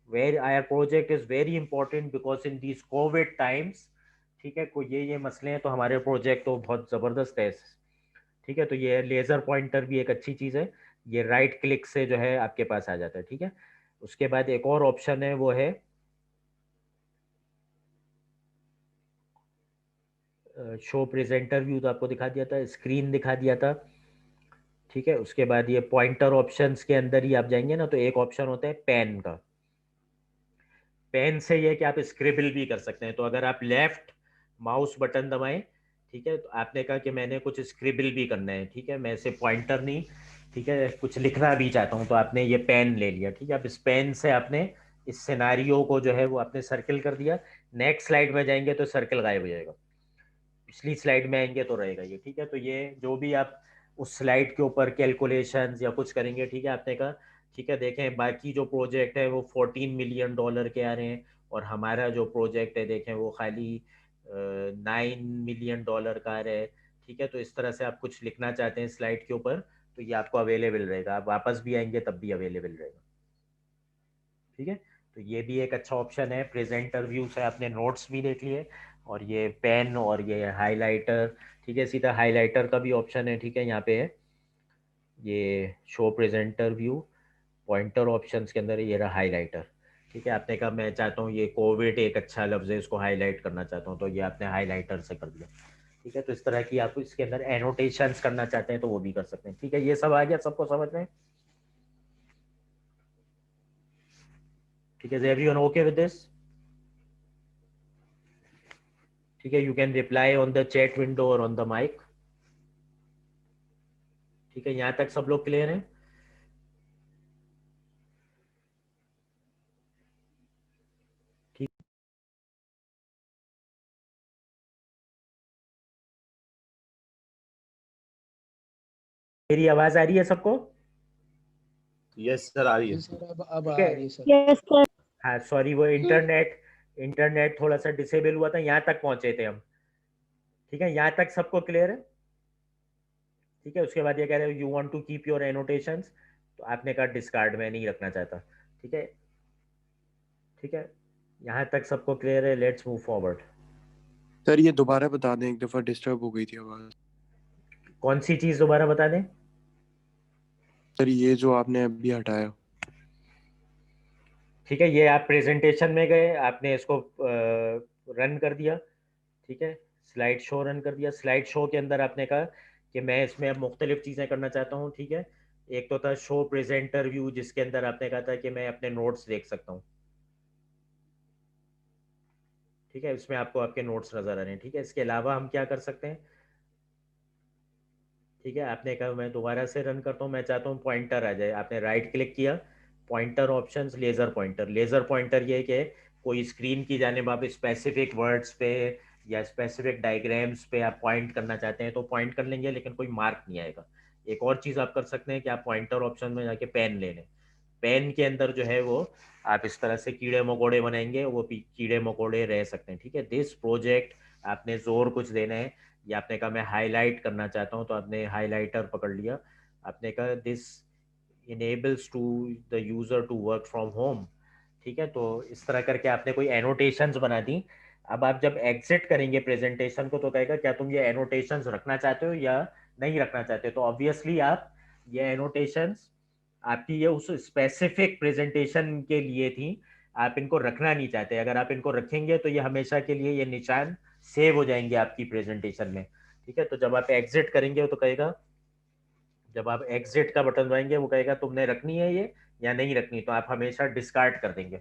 where our project is very important because in these COVID times, ठीक है, कोई ये मसले हैं, तो हमारे प्रोजेक्ट तो बहुत ज़बरदस्त है, ठीक है। तो ये लेज़र पॉइंटर भी एक अच्छी चीज़ है, ये राइट क्लिक से जो है आपके पास आ जाता है, ठीक है। उसके बाद एक और ऑप्शन है, वो है शो प्रेजेंटर व्यू, तो आपको दिखा दिया था, स्क्रीन दिखा दिया था, ठीक है। उसके बाद ये पॉइंटर ऑप्शंस के अंदर ही आप जाएंगे ना, तो एक ऑप्शन होता है पेन का। पेन से ये कि आप स्क्रिबल भी कर सकते हैं, तो अगर आप लेफ्ट माउस बटन दबाएं, ठीक है, तो आपने कहा कि मैंने कुछ स्क्रिबल भी करना है, ठीक है, मैं इसे पॉइंटर नहीं, ठीक है, कुछ लिखना भी चाहता हूं, तो आपने ये पेन ले लिया, ठीक है। अब इस पेन से आपने इस सिनारियो को जो है वो आपने सर्किल कर दिया। नेक्स्ट स्लाइड में जाएंगे तो सर्किल गायब हो जाएगा, पिछली स्लाइड में आएंगे तो रहेगा ये, ठीक है। तो ये जो भी आप उस स्लाइड के ऊपर कैलकुलेशंस या कुछ करेंगे, ठीक है, आपने कहा ठीक है, देखें बाकी जो प्रोजेक्ट है वो $14 मिलियन के आ रहे हैं, और हमारा जो प्रोजेक्ट है देखें वो खाली $9 मिलियन का आ रहा है, ठीक है। तो इस तरह से आप कुछ लिखना चाहते हैं स्लाइड के ऊपर, तो ये आपको अवेलेबल रहेगा, आप वापस भी आएंगे तब भी अवेलेबल रहेगा, ठीक है। तो ये भी एक अच्छा ऑप्शन है। प्रेजेंटर व्यू से आपने नोट्स भी देख लिए, और ये पेन और ये हाइलाइटर, ठीक है, सीधा हाइलाइटर का भी ऑप्शन है, ठीक है, यहाँ पे है ये show presenter view, pointer options के अंदर ये रहा हाइलाइटर, ठीक है। आपने कहा मैं चाहता हूँ ये कोविड एक अच्छा लफ्ज़ है, इसको हाईलाइट करना चाहता हूँ, तो ये आपने हाइलाइटर से कर दिया, ठीक है। तो इस तरह की आप इसके अंदर एनोटेशंस करना चाहते हैं तो वो भी कर सकते हैं, ठीक है। ये सब आ गया सबको समझ में, ठीक है। एवरीवन ओके विद दिस, ठीक है। You can reply on the chat window और ऑन द माइक, ठीक है। यहाँ तक सब लोग क्लियर हैं? ठीक, मेरी आवाज आ रही है सबको? यस सर, आ रही जी है। सर, अब ठीक आ है। रही है सर। Yes sir. हाँ सॉरी, वो इंटरनेट थोड़ा सा डिसेबल हुआ था, यहाँ तक पहुंचे थे हम, ठीक है। यहाँ तक सबको क्लियर है, ठीक है। उसके बाद ये कह रहे हो you want to keep your annotations, तो आपने कहा डिस्कार्ड में नहीं रखना चाहता, ठीक है, ठीक है। यहाँ तक सबको क्लियर है, लेट्स मूव फॉरवर्ड। सर ये दोबारा बता दें, एक दफा डिस्टर्ब हो गई थी आवाज। कौन सी चीज़ दोबारा बता दें? सर ये जो आपने अभी हटाया। ठीक है, ये आप प्रेजेंटेशन में गए, आपने इसको रन कर दिया, ठीक है, स्लाइड शो रन कर दिया। स्लाइड शो के अंदर आपने कहा कि मैं इसमें अब मुख्तलिफ चीज़ें करना चाहता हूँ, ठीक है। एक तो था शो प्रेजेंटर व्यू, जिसके अंदर आपने कहा था कि मैं अपने नोट्स देख सकता हूँ, ठीक है, इसमें आपको आपके नोट्स नज़र आ रहे हैं, ठीक है। इसके अलावा हम क्या कर सकते हैं, ठीक है। आपने कहा मैं दोबारा से रन करता हूँ, मैं चाहता हूँ पॉइंटर आ जाए, आपने राइट क्लिक किया, pointer options, laser pointer. Laser pointer ये है कि कोई स्क्रीन की जानिब आप स्पेसिफिक वर्ड्स पे या स्पेसिफिक डायग्राम्स पे आप पॉइंट करना चाहते हैं तो पॉइंट कर लेंगे, लेकिन कोई मार्क नहीं आएगा। एक और चीज़ आप कर सकते हैं कि आप पॉइंटर ऑप्शन में जाके पेन ले लें, पेन के अंदर जो है वो आप इस तरह से कीड़े मकोड़े बनाएंगे, वो कीड़े मकोड़े रह सकते हैं, ठीक है। दिस प्रोजेक्ट आपने जोर कुछ देना है, या आपने कहा मैं हाईलाइट करना चाहता हूँ, तो आपने हाईलाइटर पकड़ लिया। आपने कहा this enables to the user to work from home, ठीक है। तो इस तरह करके आपने कोई एनोटेशंस बना दी। अब आप जब एग्जिट करेंगे प्रेजेंटेशन को, तो कहेगा क्या तुम ये एनोटेशंस रखना चाहते हो या नहीं रखना चाहते हो। तो ऑब्वियसली आप ये एनोटेशंस आपकी ये उस स्पेसिफिक प्रेजेंटेशन के लिए थी, आप इनको रखना नहीं चाहते। अगर आप इनको रखेंगे तो ये हमेशा के लिए ये निशान सेव हो जाएंगे आपकी प्रेजेंटेशन में, ठीक है। तो जब आप एग्जिट करेंगे तो कहेगा, जब आप एग्जिट का बटन दबाएंगे वो कहेगा तुमने रखनी है ये या नहीं रखनी, तो आप हमेशा डिस्कार्ड कर देंगे,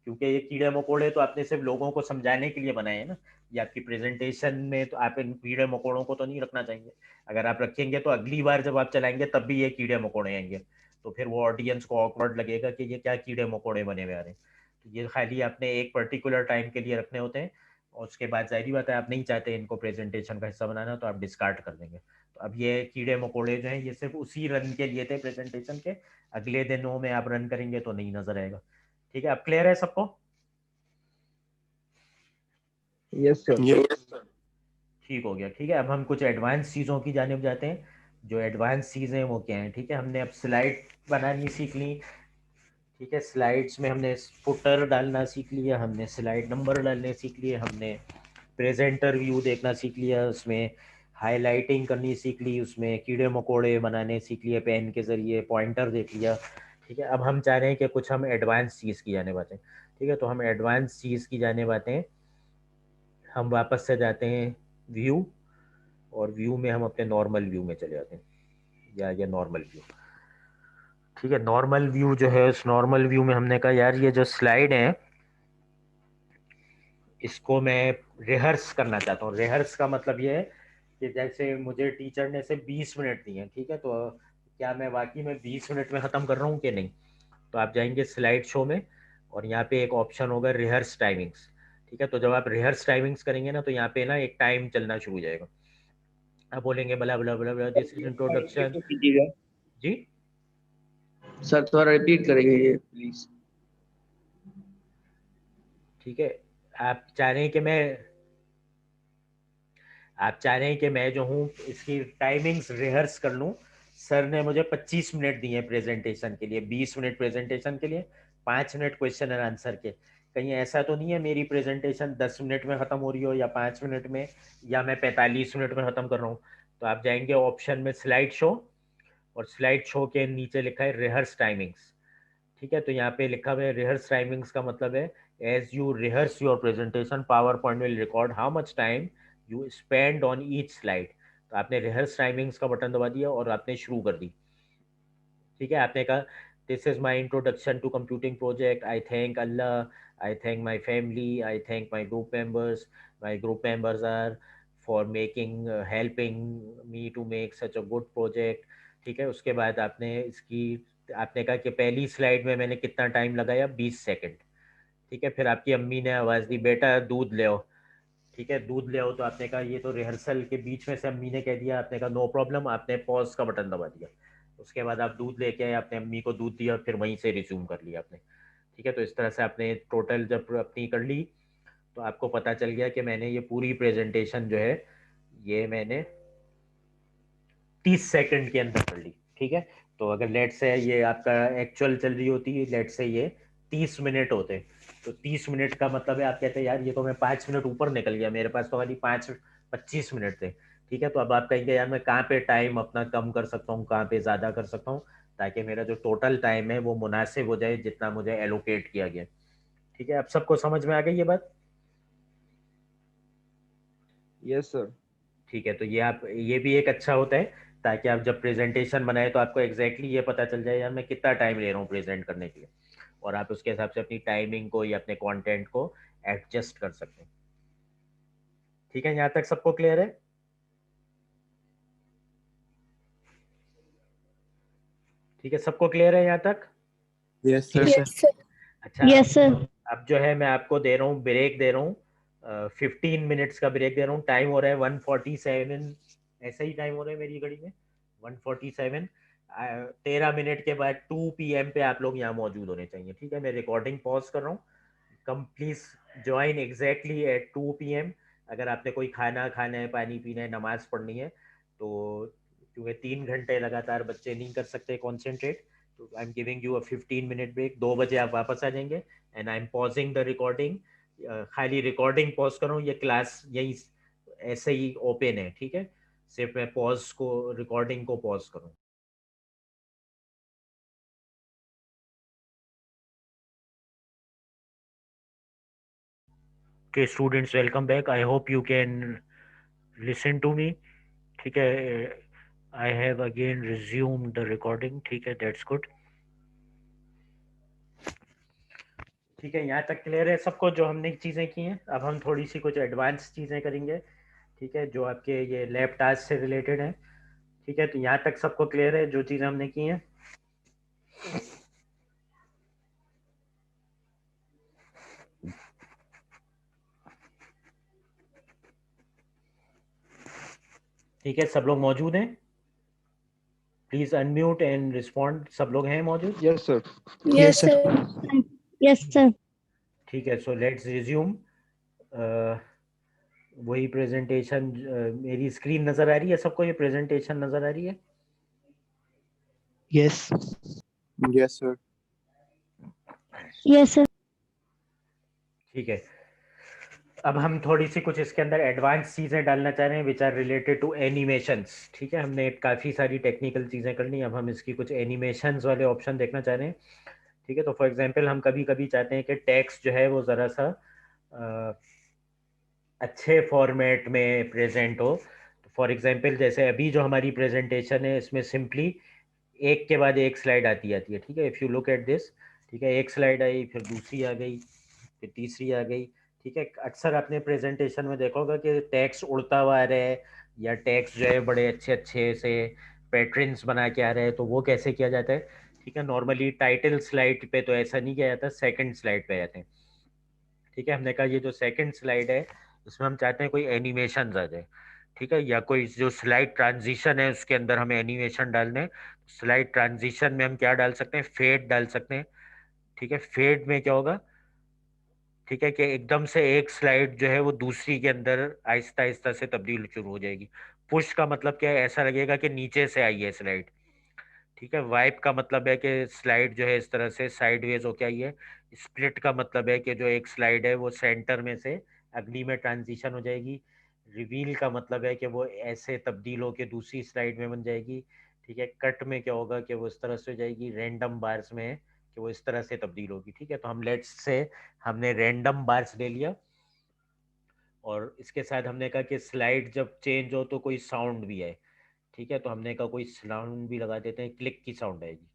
क्योंकि ये कीड़े मकोड़े तो आपने सिर्फ लोगों को समझाने के लिए बनाए हैं ना, ये आपकी प्रेजेंटेशन में तो आप इन कीड़े मकोड़ों को तो नहीं रखना चाहेंगे। अगर आप रखेंगे तो अगली बार जब आप चलाएंगे तब भी ये कीड़े मकोड़े आएंगे, तो फिर वो ऑडियंस को ऑकवर्ड लगेगा कि ये क्या कीड़े मकोड़े बने हुए आ रहे हैं। तो ये खाली आपने एक पर्टिकुलर टाइम के लिए रखने होते हैं, और उसके बाद जाहिर बात है आप नहीं चाहते इनको प्रेजेंटेशन का हिस्सा बनाना, तो आप डिस्कार्ड कर देंगे। तो अब ये कीड़े मकोड़े जो हैं ये सिर्फ उसी रन के लिए थे प्रेजेंटेशन के, अगले दिनों में आप रन करेंगे तो नहीं नजर आएगा। ठीक है, अब क्लियर है सबको? Yes sir. ठीक हो गया। ठीक है, अब हम कुछ एडवांस चीज़ों की जानिब जाते हैं। जो एडवांस चीज़ें वो क्या हैं? ठीक है, हमने अब स्लाइड बनानी सीख ली। ठीक है, स्लाइड्स में हमने फुटर डालना सीख लिया, हमने स्लाइड नंबर डालने सीख लिए, हमने प्रेजेंटर व्यू देखना सीख लिया, उसमें हाईलाइटिंग करनी सीख ली, उसमें कीड़े मकोड़े बनाने सीख लिए पेन के ज़रिए, पॉइंटर देख लिया। ठीक है, अब हम चाह रहे हैं कि कुछ हम एडवांस चीज़ की जाने बातें। ठीक है, तो हम एडवांस चीज़ की जाने बातें, हम वापस से जाते हैं व्यू, और व्यू में हम अपने नॉर्मल व्यू में चले जाते हैं, या ये नॉर्मल व्यू। ठीक है, नॉर्मल व्यू जो है, उस नॉर्मल व्यू में हमने कहा यार ये जो स्लाइड है इसको मैं रिहर्स करना चाहता हूँ। रिहर्स का मतलब ये है कि जैसे मुझे टीचर ने से 20 मिनट दिए हैं, ठीक है, तो क्या मैं वाकई में 20 मिनट में ख़त्म कर रहा हूँ कि नहीं? तो आप जाएंगे स्लाइड शो में, और यहाँ पे एक ऑप्शन होगा रिहर्स टाइमिंग्स। ठीक है, तो जब आप रिहर्स टाइमिंग्स करेंगे ना, तो यहाँ पे ना एक टाइम चलना शुरू हो जाएगा। आप बोलेंगे बला बला बला बला, दिस इज इंट्रोडक्शन। तो कीजिएगा जी सर, थोड़ा रिपीट करेंगे ये प्लीज। ठीक है, आप चाह रहे हैं कि मैं आप चाह रहे हैं कि मैं जो हूँ इसकी टाइमिंग्स रिहर्स कर लूँ। सर ने मुझे 25 मिनट दिए प्रेजेंटेशन के लिए, 20 मिनट प्रेजेंटेशन के लिए, 5 मिनट क्वेश्चन एंड आंसर के। कहीं ऐसा तो नहीं है मेरी प्रेजेंटेशन 10 मिनट में ख़त्म हो रही हो, या 5 मिनट में, या मैं 45 मिनट में ख़त्म कर रहा हूँ? तो आप जाएंगे ऑप्शन में स्लाइड शो, और स्लाइड शो के नीचे लिखा है रिहर्स टाइमिंग्स। ठीक है, तो यहाँ पे लिखा हुआ है रिहर्स टाइमिंग्स का मतलब है as you rehearse your presentation PowerPoint will record how much time you spend on each slide. तो आपने रिहर्स टाइमिंग्स का बटन दबा दिया और आपने शुरू कर दी। ठीक है, आपने कहा this is my introduction to computing project, I thank Allah, I thank my family, I thank my group members are for making helping me to make such a good project. ठीक है, उसके बाद आपने कहा कि पहली स्लाइड में मैंने कितना टाइम लगाया, 20 सेकंड। ठीक है, फिर आपकी अम्मी ने आवाज़ दी बेटा दूध ले आओ। ठीक है, दूध ले आओ, तो आपने कहा ये तो रिहर्सल के बीच में से अम्मी ने कह दिया, आपने कहा नो प्रॉब्लम, आपने पॉज का बटन दबा दिया। उसके बाद आप दूध लेके आए, आपने अम्मी को दूध दिया, फिर वहीं से रिज्यूम कर लिया आपने। ठीक है, तो इस तरह से आपने टोटल जब अपनी कर ली, तो आपको पता चल गया कि मैंने ये पूरी प्रेजेंटेशन जो है ये मैंने 30 सेकंड के अंदर कर ली। ठीक है, तो अगर लेट से ये आपका एक्चुअल चल रही होती है, लेट से ये 30 मिनट होते, तो 30 मिनट का मतलब है आप कहते हैं यार ये तो मैं 5 मिनट ऊपर निकल गया, मेरे पास तो खाली 25 मिनट थे। ठीक है, तो अब आप कहेंगे यार मैं कहाँ पे टाइम अपना कम कर सकता हूँ, कहाँ पे ज़्यादा कर सकता हूँ, ताकि मेरा जो टोटल टाइम है वो मुनासिब हो जाए जितना मुझे एलोकेट किया गया। ठीक है, अब सबको समझ में आ गई ये बात? Yes sir. ठीक है, तो ये भी एक अच्छा होता है, ताकि आप जब प्रेजेंटेशन बनाए तो आपको एग्जैक्टली ये पता चल जाए यार मैं कितना टाइम ले रहा हूँ प्रेजेंट करने के लिए, और आप उसके हिसाब से अपनी टाइमिंग को या अपने कंटेंट को एडजस्ट कर सकते हैं। ठीक है, यहाँ तक सबको क्लियर है? ठीक है, सबको क्लियर है यहाँ तक? यस ठीक सर। है, यस सर। अच्छा यस सर। अब जो है मैं आपको दे रहा हूँ ब्रेक, दे रहा हूँ 15 मिनट्स का ब्रेक दे रहा हूँ। टाइम हो रहा है 1:47, ऐसा ही टाइम हो रहा है मेरी घड़ी में 1:47। 13 मिनट के बाद 2 PM पे आप लोग यहाँ मौजूद होने चाहिए। ठीक है, मैं रिकॉर्डिंग पॉज कर रहा हूँ। Come please join exactly at 2 PM। अगर आपने कोई खाना खाना है, पानी पीना है, नमाज पढ़नी है, तो क्योंकि 3 घंटे लगातार बच्चे नहीं कर सकते कॉन्सेंट्रेट, तो I am giving you a 15 minute break. 2 बजे आप वापस आ जाएंगे, and I am pausing the recording. खाली रिकॉर्डिंग पॉज करूँ, ये क्लास यही ऐसे ही ओपन है। ठीक है, सिर्फ मैं पॉज को, रिकॉर्डिंग को पॉज करूँ। Okay, students, welcome back. I hope you can listen to me. ठीक है, I have again resumed the recording. ठीक है, that's good. ठीक है, यहाँ तक क्लियर है सबको जो हमने चीज़ें की हैं? अब हम थोड़ी सी कुछ एडवांस चीज़ें करेंगे, ठीक है, जो आपके ये लैब टास्क से रिलेटेड है। ठीक है, तो यहाँ तक सबको क्लियर है जो चीज़ें हमने की हैं? ठीक है, सब लोग मौजूद हैं? Please unmute and respond. सब लोग हैं मौजूद? Yes sir. Yes, sir. Yes, sir. ठीक है, सो लेट्स रिज्यूम। वही प्रेजेंटेशन, मेरी स्क्रीन नजर आ रही है सबको? ये प्रेजेंटेशन नजर आ रही है? Yes. Yes sir. Yes, sir. ठीक है, अब हम थोड़ी सी कुछ इसके अंदर एडवांस चीज़ें डालना चाह रहे हैं which are related to animations. ठीक है, हमने काफ़ी सारी टेक्निकल चीज़ें कर ली, अब हम इसकी कुछ एनिमेशंस वाले ऑप्शन देखना चाह रहे हैं। ठीक है, तो फॉर एग्जांपल हम कभी कभी चाहते हैं कि टेक्स्ट जो है वो ज़रा सा अच्छे फॉर्मेट में प्रेजेंट हो। तो फॉर एग्जांपल जैसे अभी जो हमारी प्रेजेंटेशन है इसमें सिंपली एक के बाद एक स्लाइड आती है। ठीक है, if you look at this, ठीक है, एक स्लाइड आई, फिर दूसरी आ गई, फिर तीसरी आ गई। ठीक है, अक्सर आपने प्रेजेंटेशन में देखा होगा कि टेक्स्ट उड़ता हुआ आ रहा है या टेक्स्ट जो है बड़े अच्छे अच्छे से पैटर्न्स बना के आ रहे हैं। तो वो कैसे किया जाता है? ठीक है, नॉर्मली टाइटल स्लाइड पे तो ऐसा नहीं किया जाता, सेकंड स्लाइड पे आते हैं। ठीक है, हमने कहा ये जो सेकंड स्लाइड है इसमें हम चाहते हैं कोई एनिमेशन आ जाए। ठीक है, या कोई जो स्लाइड ट्रांजिशन है उसके अंदर हमें एनिमेशन डालने हैं। स्लाइड ट्रांजिशन में हम क्या डाल सकते हैं? फेड डाल सकते हैं। ठीक है, फेड में क्या होगा? ठीक है, कि एकदम से एक स्लाइड जो है वो दूसरी के अंदर आहिस्ता आहिस्ता से तब्दील शुरू हो जाएगी। पुश का मतलब क्या है? ऐसा लगेगा कि नीचे से आई है स्लाइड। ठीक है, वाइप का मतलब है कि स्लाइड जो है इस तरह से साइडवेज होके आई है। स्प्लिट का मतलब है कि जो एक स्लाइड है वो सेंटर में से अगली में ट्रांजिशन हो जाएगी। रिवील का मतलब है कि वो ऐसे तब्दील होके दूसरी स्लाइड में बन जाएगी। ठीक है, कट में क्या होगा कि वो इस तरह से हो जाएगी। रैंडम बार्स में है कि वो इस तरह से तब्दील होगी। ठीक है, तो हम लेट्स से हमने रैंडम बार्स ले लिया और इसके साथ हमने कहा कि स्लाइड जब चेंज हो तो कोई साउंड भी है। ठीक है, तो हमने कहा कोई साउंड भी लगा देते हैं, क्लिक की साउंड आएगी।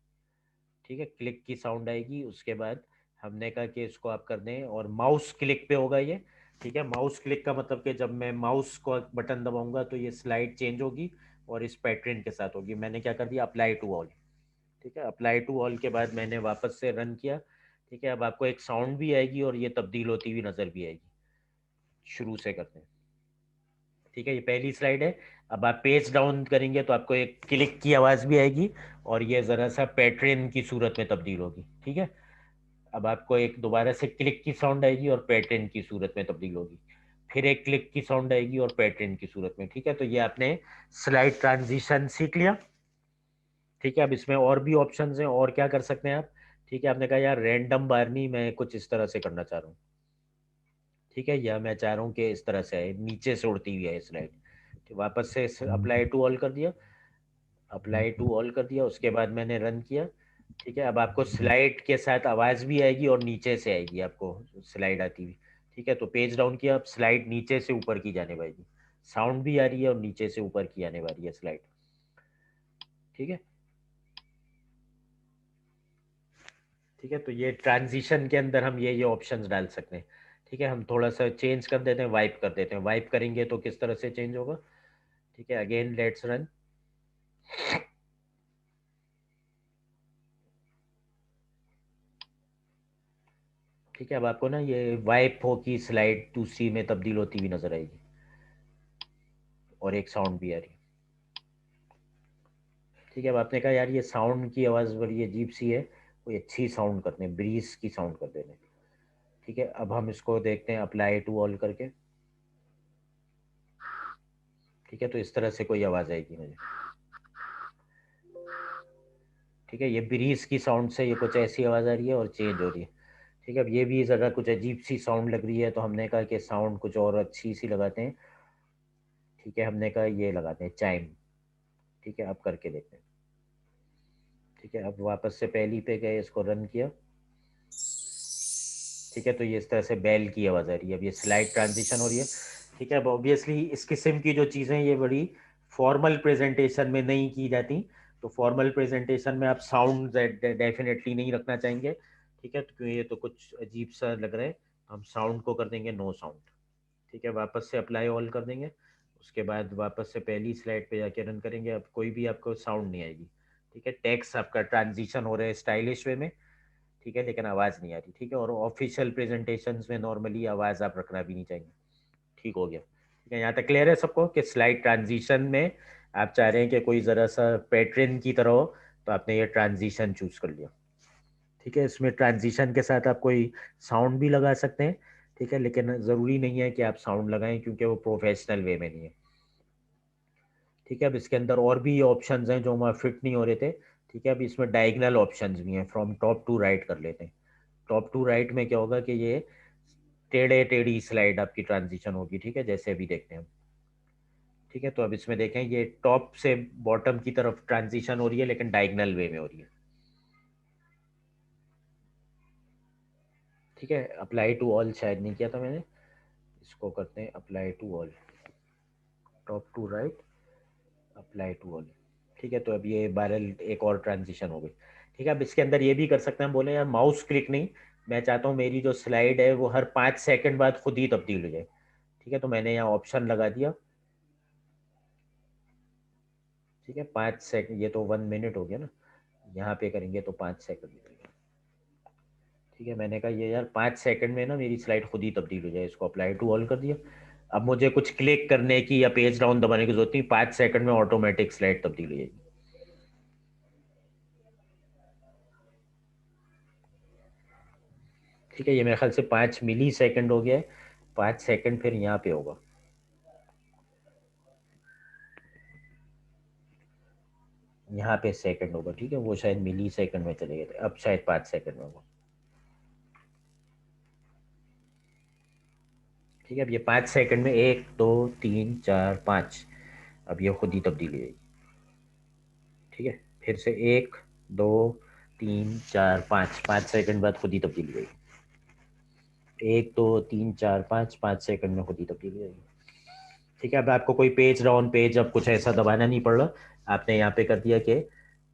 ठीक है, क्लिक की साउंड आएगी। उसके बाद हमने कहा कि इसको आप कर दें और माउस क्लिक पे होगा ये। ठीक है, माउस क्लिक का मतलब कि जब मैं माउस को बटन दबाऊंगा तो ये स्लाइड चेंज होगी और इस पैटर्न के साथ होगी। मैंने क्या कर दिया? Apply to all. ठीक है, अप्लाई टू ऑल के बाद मैंने वापस से रन किया। ठीक है, अब आपको एक साउंड भी आएगी और ये तब्दील होती हुई नजर भी आएगी। शुरू से करते हैं। ठीक है, ये पहली स्लाइड है। अब आप पेज डाउन करेंगे तो आपको एक क्लिक की आवाज़ भी आएगी और ये ज़रा सा पैटर्न की सूरत में तब्दील होगी। ठीक है, अब आपको एक दोबारा से क्लिक की साउंड आएगी और पैटर्न की सूरत में तब्दील होगी। फिर एक क्लिक की साउंड आएगी और पैटर्न की सूरत में। ठीक है, तो ये आपने स्लाइड ट्रांजिशन सीख लिया। ठीक है, अब इसमें और भी ऑप्शंस हैं और क्या कर सकते हैं आप? ठीक है, आपने कहा यार रैंडम बार नहीं, मैं कुछ इस तरह से करना चाह रहा हूँ। ठीक है, या मैं चाह रहा हूँ कि इस तरह से आए, नीचे से उड़ती हुई है स्लाइड। तो वापस से अप्लाई टू ऑल कर दिया। अप्लाई टू ऑल कर दिया, उसके बाद मैंने रन किया। ठीक है, अब आपको स्लाइड के साथ आवाज़ भी आएगी और नीचे से आएगी आपको स्लाइड आती हुई। ठीक है, तो पेज डाउन किया, अब स्लाइड नीचे से ऊपर की जाने वाली, साउंड भी आ रही है और नीचे से ऊपर की आने वाली है स्लाइड। ठीक है, ठीक है, तो ये ट्रांजिशन के अंदर हम ये ऑप्शंस डाल सकते हैं। ठीक है, हम थोड़ा सा चेंज कर देते हैं, वाइप कर देते हैं। वाइप करेंगे तो किस तरह से चेंज होगा? ठीक है, अगेन लेट्स रन। ठीक है, अब आपको ना ये वाइप हो की स्लाइड दूसरी में तब्दील होती हुई नजर आएगी और एक साउंड भी आ रही है। ठीक है, अब आपने कहा यार ये साउंड की आवाज़ बड़ी अजीब सी है, कोई अच्छी साउंड करते हैं, ब्रीज की साउंड कर देते हैं। ठीक है, अब हम इसको देखते हैं अप्लाई टू ऑल करके। ठीक है, तो इस तरह से कोई आवाज़ आएगी मुझे। ठीक है, ये ब्रीज की साउंड से ये कुछ ऐसी आवाज़ आ रही है और चेंज हो रही है। ठीक है, अब ये भी ज़रा कुछ अजीब सी साउंड लग रही है, तो हमने कहा कि साउंड कुछ और अच्छी सी लगाते हैं। ठीक है, हमने कहा ये लगाते हैं चाइम। ठीक है, अब करके देखते हैं। ठीक है, अब वापस से पहली पे गए, इसको रन किया। ठीक है, तो ये इस तरह से बेल की आवाज़ आ रही है। अब ये स्लाइड ट्रांजिशन हो रही है। ठीक है, अब ऑब्वियसली इस किस्म की जो चीज़ें ये बड़ी फॉर्मल प्रेजेंटेशन में नहीं की जाती। तो फॉर्मल प्रेजेंटेशन में आप साउंड डेफिनेटली नहीं रखना चाहेंगे। ठीक है, तो क्यों ये तो कुछ अजीब सा लग रहा है, हम साउंड को कर देंगे नो साउंड। ठीक है, वापस से अप्लाई ऑल कर देंगे। उसके बाद वापस से पहली स्लाइड पे जाके रन करेंगे। अब कोई भी आपको साउंड नहीं आएगी। ठीक है, टेक्स्ट आपका ट्रांजिशन हो रहा है स्टाइलिश वे में। ठीक है, लेकिन आवाज़ नहीं आ रही। ठीक है, और ऑफिशियल प्रेजेंटेशंस में नॉर्मली आवाज़ आप रखना भी नहीं चाहेंगे। ठीक हो गया। ठीक है, यहाँ तक क्लियर है सबको कि स्लाइड ट्रांजिशन में आप चाह रहे हैं कि कोई ज़रा सा पैटर्न की तरह हो, तो आपने ये ट्रांजिशन चूज कर लिया। ठीक है, इसमें ट्रांजिशन के साथ आप कोई साउंड भी लगा सकते हैं। ठीक है, लेकिन ज़रूरी नहीं है कि आप साउंड लगाएं क्योंकि वो प्रोफेशनल वे में नहीं है। ठीक है, अब इसके अंदर और भी ऑप्शंस हैं जो हमारे फिट नहीं हो रहे थे। ठीक है, अब इसमें डायगनल ऑप्शंस भी हैं, फ्रॉम टॉप टू राइट कर लेते हैं। टॉप टू राइट में क्या होगा कि ये टेढ़े टेढ़ी स्लाइड आपकी ट्रांजिशन होगी। ठीक है, जैसे अभी देखते हैं हम। ठीक है, तो अब इसमें देखें ये टॉप से बॉटम की तरफ ट्रांजिशन हो रही है लेकिन डायगनल वे में हो रही है। ठीक है, अप्लाई टू ऑल शायद नहीं किया था मैंने, इसको करते हैं apply to all, top to right, apply to all. ठीक है, तो अब ये वायरल एक और ट्रांजिशन हो गई। ठीक है, अब इसके अंदर ये भी कर सकते हैं, बोले यार माउस क्लिक नहीं, मैं चाहता हूँ मेरी जो स्लाइड है वो हर 5 सेकंड बाद खुद ही तब्दील हो जाए। ठीक है, तो मैंने यहाँ ऑप्शन लगा दिया। ठीक है, 5 सेकंड, ये तो 1 मिनट हो गया ना, यहाँ पे करेंगे तो 5 सेकंड मिलेगा। ठीक है, मैंने कहा ये यार 5 सेकंड में ना मेरी स्लाइड खुद ही तब्दील हो जाए, इसको अप्लाई टू ऑल कर दिया। अब मुझे कुछ क्लिक करने की या पेज डाउन दबाने की जरूरत नहीं, 5 सेकंड में ऑटोमेटिक स्लाइड तब्दील हो जाएगी। ठीक है, ये मेरे ख्याल से 5 मिली सेकंड हो गया है, 5 सेकंड फिर यहाँ पे होगा। यहाँ पे सेकंड होगा। ठीक है, वो शायद मिली सेकंड में चले गए थे, अब शायद 5 सेकंड में होगा। ठीक है, अब ये 5 सेकंड में 1 2 3 4 5, अब ये खुद ही तब्दील हो जाएगी। ठीक है, फिर से 1 2 3 4 5, 5 सेकंड बाद खुद ही तब्दील हो जाएगी। 1 2 3 4 5, 5 सेकंड में खुद ही तब्दील हो जाएगी। ठीक है, अब आपको कोई पेज डाउन पेज अब कुछ ऐसा दबाना नहीं पड़ रहा, आपने यहाँ पे कर दिया कि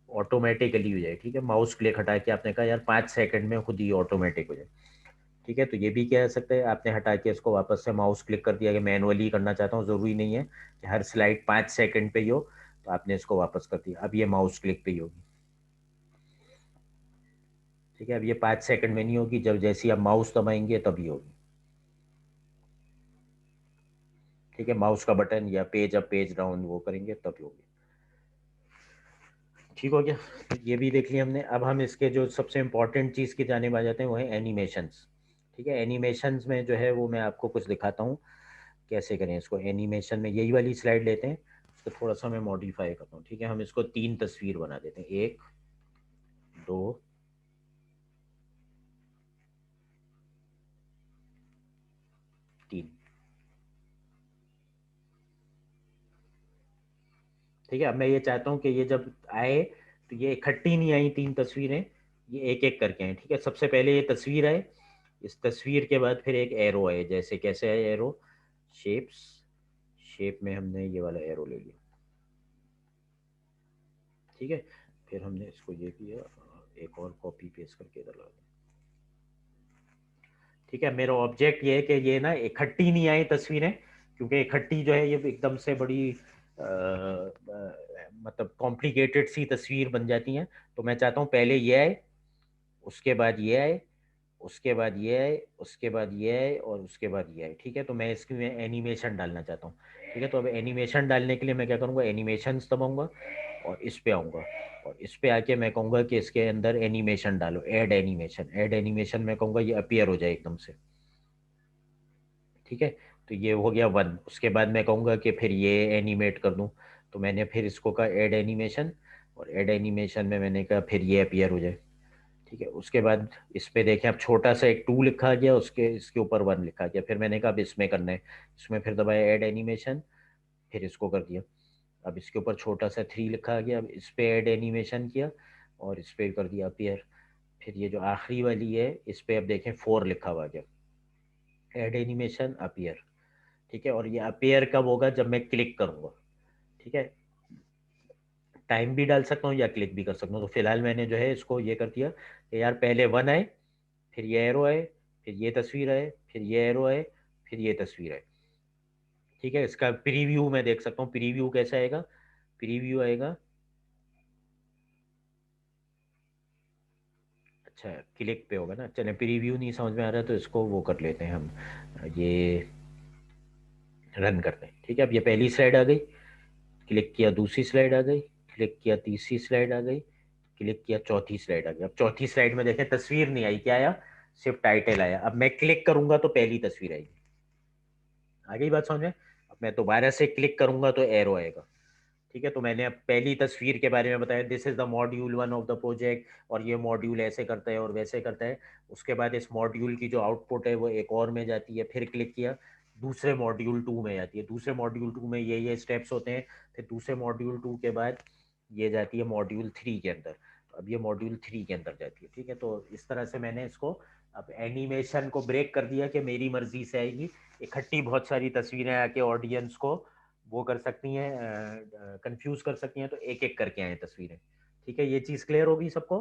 ऑटोमेटिकली हो जाए। ठीक है, माउस क्लिक हटा के आपने कहा यार 5 सेकंड में खुद ही ऑटोमेटिक हो जाए। ठीक है, तो ये भी कह सकते हैं, आपने हटा के इसको वापस से माउस क्लिक कर दिया कि मैनुअली करना चाहता हूँ, ज़रूरी नहीं है कि हर स्लाइड 5 सेकंड पे ही हो, तो आपने इसको वापस कर दिया, अब ये माउस क्लिक पे ही होगी। ठीक है, अब ये 5 सेकंड में नहीं होगी, जब जैसे आप माउस दबाएंगे तभी होगी। ठीक है, माउस का बटन या पेज अप पेज डाउन वो करेंगे तभी होगी। ठीक हो गया, तो ये भी देख लिया हमने। अब हम इसके जो सबसे इम्पोर्टेंट चीज़ की जाने आ जाते हैं वो है एनिमेशंस। ठीक है, एनिमेशंस में जो है वो मैं आपको कुछ दिखाता हूँ कैसे करें इसको। एनिमेशन में यही वाली स्लाइड लेते हैं, इसको थोड़ा सा मैं मॉडिफाई करता हूँ। ठीक है, हम इसको 3 तस्वीर बना देते हैं, 1 2 3। ठीक है, अब मैं ये चाहता हूँ कि ये जब आए तो ये इकट्ठी नहीं आई 3 तस्वीरें, ये एक एक करके आए। ठीक है, सबसे पहले ये तस्वीर आए, इस तस्वीर के बाद फिर एक एरो आए, जैसे कैसे आए एरो, शेप्स, शेप में हमने ये वाला एरो ले लिया। ठीक है, फिर हमने इसको ये किया, एक और कॉपी पेस्ट करके इधर लगा दिया। ठीक है, मेरा ऑब्जेक्ट ये है कि ये ना इकट्ठी नहीं आई तस्वीरें, क्योंकि इकट्ठी जो है ये एकदम से बड़ी मतलब कॉम्प्लिकेटेड सी तस्वीर बन जाती हैं। तो मैं चाहता हूँ पहले ये आए, उसके बाद ये आए, उसके बाद ये आए, उसके बाद ये आए और उसके बाद ये आए। ठीक है, तो मैं इसकी मैं एनिमेशन डालना चाहता हूँ। ठीक है, तो अब एनिमेशन डालने के लिए मैं क्या करूँगा, एनिमेशंस दबाऊंगा और इस पे आऊँगा, और इस पे आके मैं कहूँगा कि इसके अंदर एनिमेशन डालो, ऐड एनिमेशन। ऐड एनिमेशन में कहूँगा ये अपीयर हो जाए एकदम से। ठीक है, तो ये हो गया 1। उसके बाद मैं कहूँगा कि फिर ये एनिमेट कर दूँ, तो मैंने फिर इसको कहा ऐड एनिमेशन, और ऐड एनिमेशन में मैंने कहा फिर ये अपीयर हो जाए। ठीक है, उसके बाद इस पे देखें अब छोटा सा एक 2 लिखा गया, उसके इसके ऊपर 1 लिखा गया, फिर मैंने कहा अब इसमें करना है, इसमें फिर दबाया ऐड एनिमेशन, फिर इसको कर दिया। अब इसके ऊपर छोटा सा 3 लिखा गया, अब इस पे ऐड एनिमेशन किया और इस पे कर दिया अपीयर। फिर ये जो आखिरी वाली है इस पे अब देखें 4 लिखा हुआ गया, ऐड एनिमेशन अपीयर। ठीक है, और ये अपीयर कब होगा, जब मैं क्लिक करूंगा। ठीक है, टाइम भी डाल सकता हूँ या क्लिक भी कर सकता हूँ। तो फिलहाल मैंने जो है इसको ये कर दिया कि यार पहले 1 आए, फिर ये एरो आए, फिर ये तस्वीर आए, फिर ये एरो आए, फिर ये तस्वीर आए। ठीक है, इसका प्रीव्यू मैं देख सकता हूँ, प्रीव्यू कैसा आएगा, प्रीव्यू आएगा, अच्छा क्लिक पे होगा ना। चलें, प्रीव्यू नहीं समझ में आ रहा तो इसको वो कर लेते हैं हम, ये रन करते हैं। ठीक है, अब ये पहली स्लाइड आ गई, क्लिक किया दूसरी स्लाइड आ गई, क्लिक किया तीसरी स्लाइड आ गई, क्लिक किया चौथी स्लाइड आ गई। अब चौथी स्लाइड में देखें तस्वीर नहीं आई, क्या आया, सिर्फ टाइटल आया। अब मैं क्लिक करूंगा तो पहली तस्वीर आएगी। आ गई बात समझ में? अब मैं दोबारा से क्लिक करूंगा तो एरो आएगा। ठीक है, तो मैंने अब पहली तस्वीर के बारे में बताया, this is the module 1 of the project, और ये मॉड्यूल ऐसे करता है और वैसे करता है। उसके बाद इस मॉड्यूल की जो आउटपुट है वो एक और में जाती है, फिर क्लिक किया दूसरे मॉड्यूल 2 में जाती है, दूसरे मॉड्यूल 2 में ये स्टेप्स होते हैं, फिर दूसरे मॉड्यूल 2 के बाद ये जाती है मॉड्यूल 3 के अंदर। तो अब ये मॉड्यूल 3 के अंदर जाती है। ठीक है, तो इस तरह से मैंने इसको अब एनिमेशन को ब्रेक कर दिया कि मेरी मर्जी से आएगी, इकट्ठी बहुत सारी तस्वीरें आके ऑडियंस को वो कर सकती हैं, कंफ्यूज कर सकती हैं, तो एक एक करके आए तस्वीरें। ठीक है, ये चीज क्लियर होगी सबको?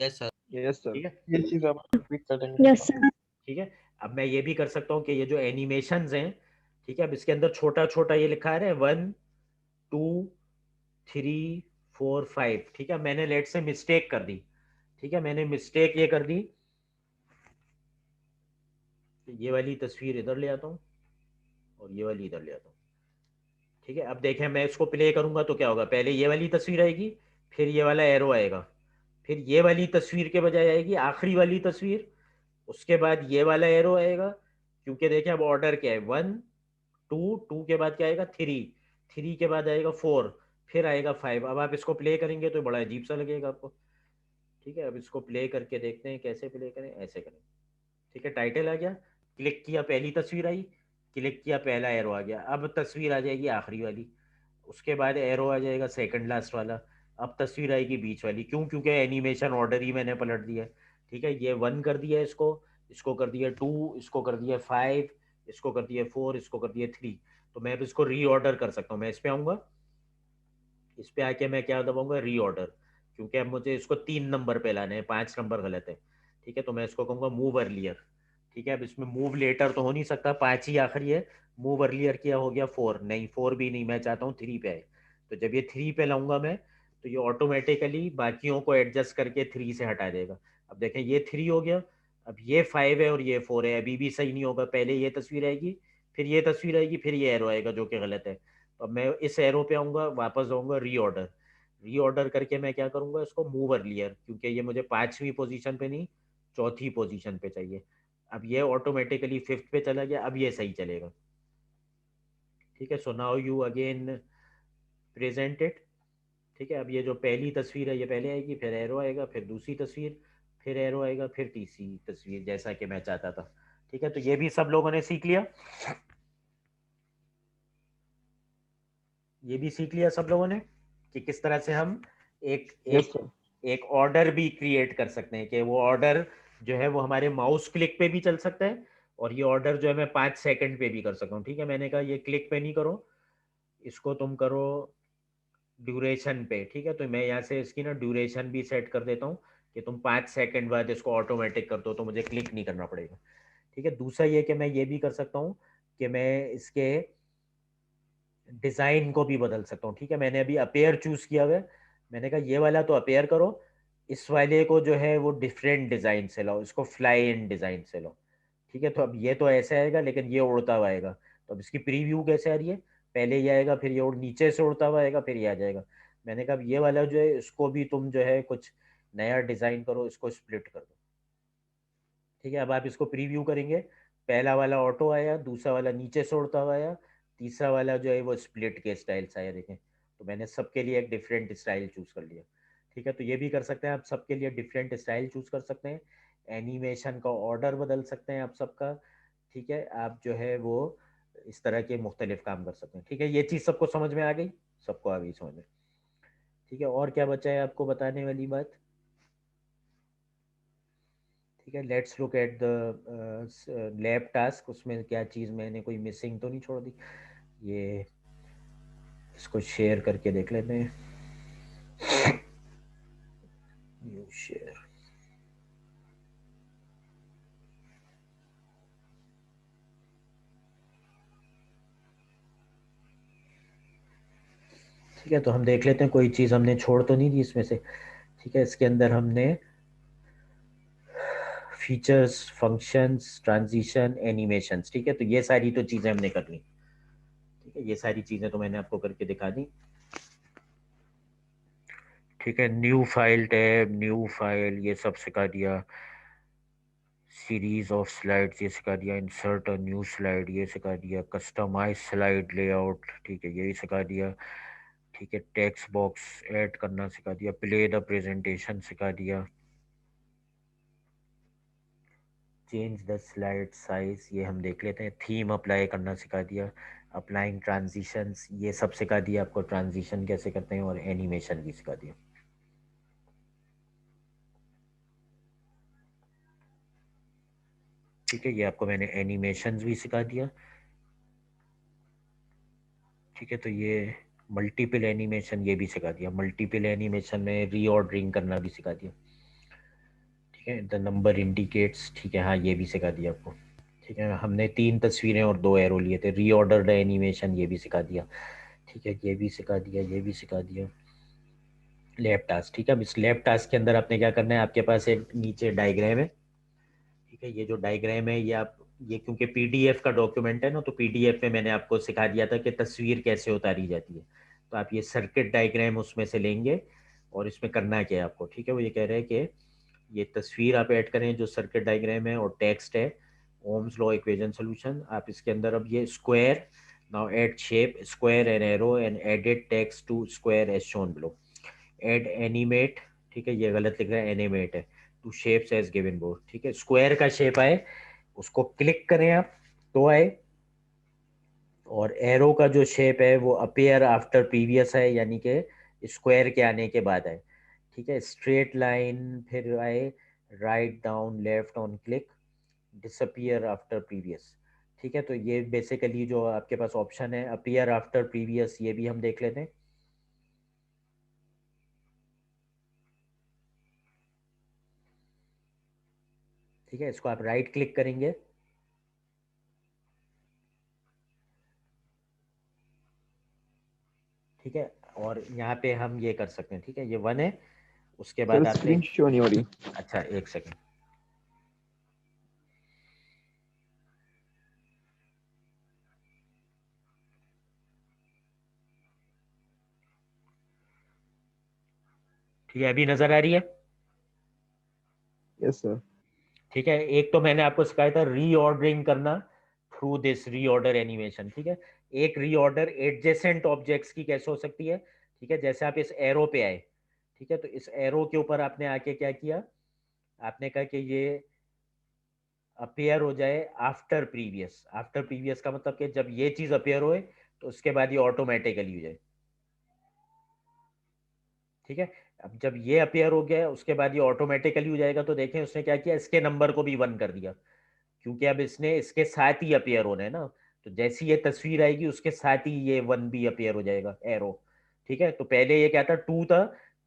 Yes sir. यस सर, ठीक है, ये चीज आप रिपीट कर देंगे? Yes, sir. ठीक है। अब मैं ये भी कर सकता हूँ कि ये जो एनिमेशंस हैं, ठीक है, अब इसके अंदर छोटा छोटा ये लिखा है 1 2 3 4 5। ठीक है, मैंने लेट से मिस्टेक कर दी। ठीक है, मैंने मिस्टेक ये कर दी, ये वाली तस्वीर इधर ले आता हूँ और ये वाली इधर ले आता हूँ। ठीक है, अब देखें मैं इसको प्ले करूंगा तो क्या होगा, पहले ये वाली तस्वीर आएगी, फिर ये वाला एरो आएगा, फिर ये वाली तस्वीर के बजाय आएगी आखिरी वाली तस्वीर, उसके बाद ये वाला एरो आएगा। क्योंकि देखें अब ऑर्डर क्या है, 1 2 2 के बाद क्या आएगा 3, 3 के बाद आएगा 4, फिर आएगा 5। अब आप इसको प्ले करेंगे तो बड़ा अजीब सा लगेगा आपको। ठीक है, अब इसको प्ले करके देखते हैं कैसे प्ले करें, ऐसे करें। ठीक है, टाइटल आ गया, क्लिक किया पहली तस्वीर आई, क्लिक किया पहला एरो आ गया, अब तस्वीर आ जाएगी आखिरी वाली, उसके बाद एरो आ जाएगा सेकंड लास्ट वाला, अब तस्वीर आएगी बीच वाली। क्यों? क्योंकि एनिमेशन ऑर्डर ही मैंने पलट दिया है। ठीक है, ये 1 कर दिया इसको, इसको कर दिया 2, इसको कर दिया 5, इसको कर दिया 4, इसको कर दिया 3। तो मैं अब इसको रीऑर्डर कर सकता हूँ। मैं इस पे आऊंगा, इस पे आके मैं क्या दबाऊंगा, रीऑर्डर, क्योंकि अब मुझे इसको 3 नंबर पे लाना है, 5 नंबर गलत है। ठीक है, तो मैं इसको कहूंगा मूव अर्लियर। ठीक है, अब इसमें मूव लेटर तो हो नहीं सकता, 5 ही आखिरी है, मूव अर्लियर किया हो गया 4, नहीं 4 भी नहीं, मैं चाहता हूँ 3 पे आए। तो जब ये 3 पे लाऊंगा मैं, तो ये ऑटोमेटिकली बाकियों को एडजस्ट करके 3 से हटा देगा। अब देखें ये 3 हो गया, अब ये 5 है और ये 4 है, अभी भी सही नहीं होगा, पहले ये तस्वीर आएगी, फिर ये तस्वीर आएगी, फिर ये एरो आएगा जो कि गलत है। तो अब मैं इस एरो पे आऊंगा, वापस जाऊंगा रीऑर्डर, रीऑर्डर करके मैं क्या करूंगा, इसको मूव अर्लियर, क्योंकि ये मुझे 5वीं पोजीशन पे नहीं, चौथी पोजीशन पे चाहिए। अब ये ऑटोमेटिकली 5th पे चला गया, अब ये सही चलेगा। ठीक है, so now you again present it. ठीक है, अब ये जो पहली तस्वीर है ये पहले आएगी, फिर एरो आएगा, फिर दूसरी तस्वीर, फिर एरो आएगा, फिर तीसरी तस्वीर, जैसा कि मैं चाहता था। ठीक है, तो ये भी सब लोगों ने सीख लिया, ये भी सीख लिया सब लोगों ने कि किस तरह से हम एक यस एक सर। एक ऑर्डर भी क्रिएट कर सकते हैं, कि वो ऑर्डर जो है वो हमारे माउस क्लिक पे भी चल सकता है, और ये ऑर्डर जो है मैं 5 सेकंड पे भी कर सकता हूँ। ठीक है, मैंने कहा ये क्लिक पे नहीं करो, इसको तुम करो ड्यूरेशन पे। ठीक है, तो मैं यहाँ से इसकी ना ड्यूरेशन भी सेट कर देता हूँ कि तुम 5 सेकंड बाद इसको ऑटोमेटिक कर दो, तो मुझे क्लिक नहीं करना पड़ेगा। ठीक है, दूसरा ये कि मैं ये भी कर सकता हूँ कि मैं इसके डिजाइन को भी बदल सकता हूँ। ठीक है, मैंने अभी अपेयर चूज किया हुआ है, मैंने कहा ये वाला तो अपेयर करो, इस वाले को जो है वो डिफरेंट डिजाइन से लाओ, इसको फ्लाई इन डिजाइन से लो। ठीक है, तो अब ये तो ऐसे आएगा लेकिन ये उड़ता हुआ आएगा। तो अब इसकी प्रीव्यू कैसे आ रही है, पहले ये आएगा, फिर ये उड़ नीचे से उड़ता हुआ आएगा, फिर ये आ जाएगा। मैंने कहा अब ये वाला जो है इसको भी तुम जो है कुछ नया डिजाइन करो, इसको स्प्लिट कर दो। ठीक है, अब आप इसको प्रीव्यू करेंगे, पहला वाला ऑटो आया, दूसरा वाला नीचे से उड़ता हुआ आया, तीसरा वाला जो है वो स्प्लिट के स्टाइल से आया। देखें, तो मैंने सबके लिए एक डिफरेंट स्टाइल चूज कर लिया। ठीक है, तो ये भी कर सकते हैं आप, सबके लिए डिफरेंट स्टाइल चूज कर सकते हैं, एनिमेशन का ऑर्डर बदल सकते हैं आप सबका। ठीक है, आप जो है वो इस तरह के मुख्तलिफ काम कर सकते हैं। ठीक है, ये चीज़ सबको समझ में आ गई, सबको आ गई समझ में? ठीक है, और क्या बचा है आपको बताने वाली बात? ठीक है, let's look at the lab task, उसमें क्या चीज़ मैंने कोई मिसिंग तो नहीं छोड़ दी। ये इसको शेयर करके देख लेते हैं, न्यू शेयर। ठीक है, तो हम देख लेते हैं कोई चीज़ हमने छोड़ तो नहीं दी इसमें से। ठीक है, इसके अंदर हमने फीचर्स, फंक्शंस, ट्रांजिशन, एनिमेशंस। ठीक है, तो ये सारी तो चीजें हमने कर ली। ठीक है, ये सारी चीजें तो मैंने आपको करके दिखा दी। ठीक है, new file tab, new file, ये सब सिखा दिया। सीरीज ऑफ स्लाइड्स ये सिखा दिया। इंसर्ट अ न्यू स्लाइड ये सिखा दिया। कस्टमाइज स्लाइड लेआउट, ठीक है, यही सिखा दिया। ठीक है, टेक्स्ट बॉक्स ऐड करना सिखा दिया। प्ले द प्रेजेंटेशन सिखा दिया। चेंज द स्लाइड साइज ये हम देख लेते हैं। थीम अप्लाई करना सिखा दिया। अप्लाइंग ट्रांजिशंस ये सब सिखा दिया आपको, ट्रांजिशन कैसे करते हैं, और एनिमेशन भी सिखा दिया। ठीक है, ये आपको मैंने एनिमेशंस भी सिखा दिया। ठीक है, तो ये मल्टीपल एनिमेशन ये भी सिखा दिया। मल्टीपल एनिमेशन में रीऑर्डरिंग करना भी सिखा दिया। ठीक है, द नंबर इंडिकेट्स, ठीक है, हाँ ये भी सिखा दिया आपको। ठीक है, हमने 3 तस्वीरें और 2 एरो लिए थे। रीऑर्डर्ड एनिमेशन ये भी सिखा दिया। ठीक है, ये भी सिखा दिया, ये भी सिखा दिया। लैब टास्क, ठीक है, अब इस लैब टास्क के अंदर आपने क्या करना है, आपके पास एक नीचे डायग्राम है। ठीक है, ये जो डायग्राम है ये आप, ये क्योंकि पीडीएफ का डॉक्यूमेंट है ना, तो पीडीएफ में मैंने आपको सिखा दिया था कि तस्वीर कैसे उतारी जाती है। तो आप ये सर्किट डायग्राम उसमें से लेंगे और इसमें करना क्या है आपको। ठीक है, वो ये कह रहे हैं कि ये तस्वीर आप ऐड करें जो सर्किट डायग्राम है, और टेक्स्ट है ओम्स लॉ इक्वेशन सॉल्यूशन। आप इसके अंदर अब ये square, now add shape square and arrow and edit text to square as shown below. Add animate, ठीक है, ये गलत लिख रहा है, एनिमेट है, two shapes as given board. ठीक है, स्क्वायर का शेप आए उसको क्लिक करें आप तो आए, और एरो का जो शेप है वो अपीयर आफ्टर प्रीवियस है, यानी कि स्क्वायर के आने के बाद आए। ठीक है, स्ट्रेट लाइन फिर आए, write down left on click, disappear after previous. ठीक है, तो ये बेसिकली जो आपके पास ऑप्शन है अपीयर आफ्टर प्रीवियस, ये भी हम देख लेते हैं। ठीक है, इसको आप राइट क्लिक करेंगे। ठीक है, और यहाँ पे हम ये कर सकते हैं। ठीक है, ये 1 है, उसके सर बाद आपने, स्क्रीन शो नहीं हो रही। अच्छा एक सेकेंड, ठीक है, अभी नजर आ रही है। Yes sir. ठीक है, एक तो मैंने आपको सिखाया था रीऑर्डरिंग करना थ्रू दिस रीऑर्डर एनिमेशन। ठीक है, एक रीऑर्डर एडजेसेंट ऑब्जेक्ट्स की कैसे हो सकती है। ठीक है, जैसे आप इस एरो पे आए, ठीक है, तो इस एरो के ऊपर आपने आके क्या किया, आपने कहा कि ये अपेयर हो जाए आफ्टर प्रीवियस। आफ्टर प्रीवियस का मतलब कि जब ये चीज अपेयर होए तो उसके बाद ये ऑटोमेटिकली हो जाए। ठीक है, अब जब ये अपेयर हो गया उसके बाद ये ऑटोमेटिकली हो जाएगा, तो देखें उसने क्या किया, इसके नंबर को भी 1 कर दिया, क्योंकि अब इसने इसके साथ ही अपेयर होना है ना। तो जैसी ये तस्वीर आएगी उसके साथ ही ये 1 भी अपेयर हो जाएगा, एरो। ठीक है, तो पहले ये क्या था, 2 था,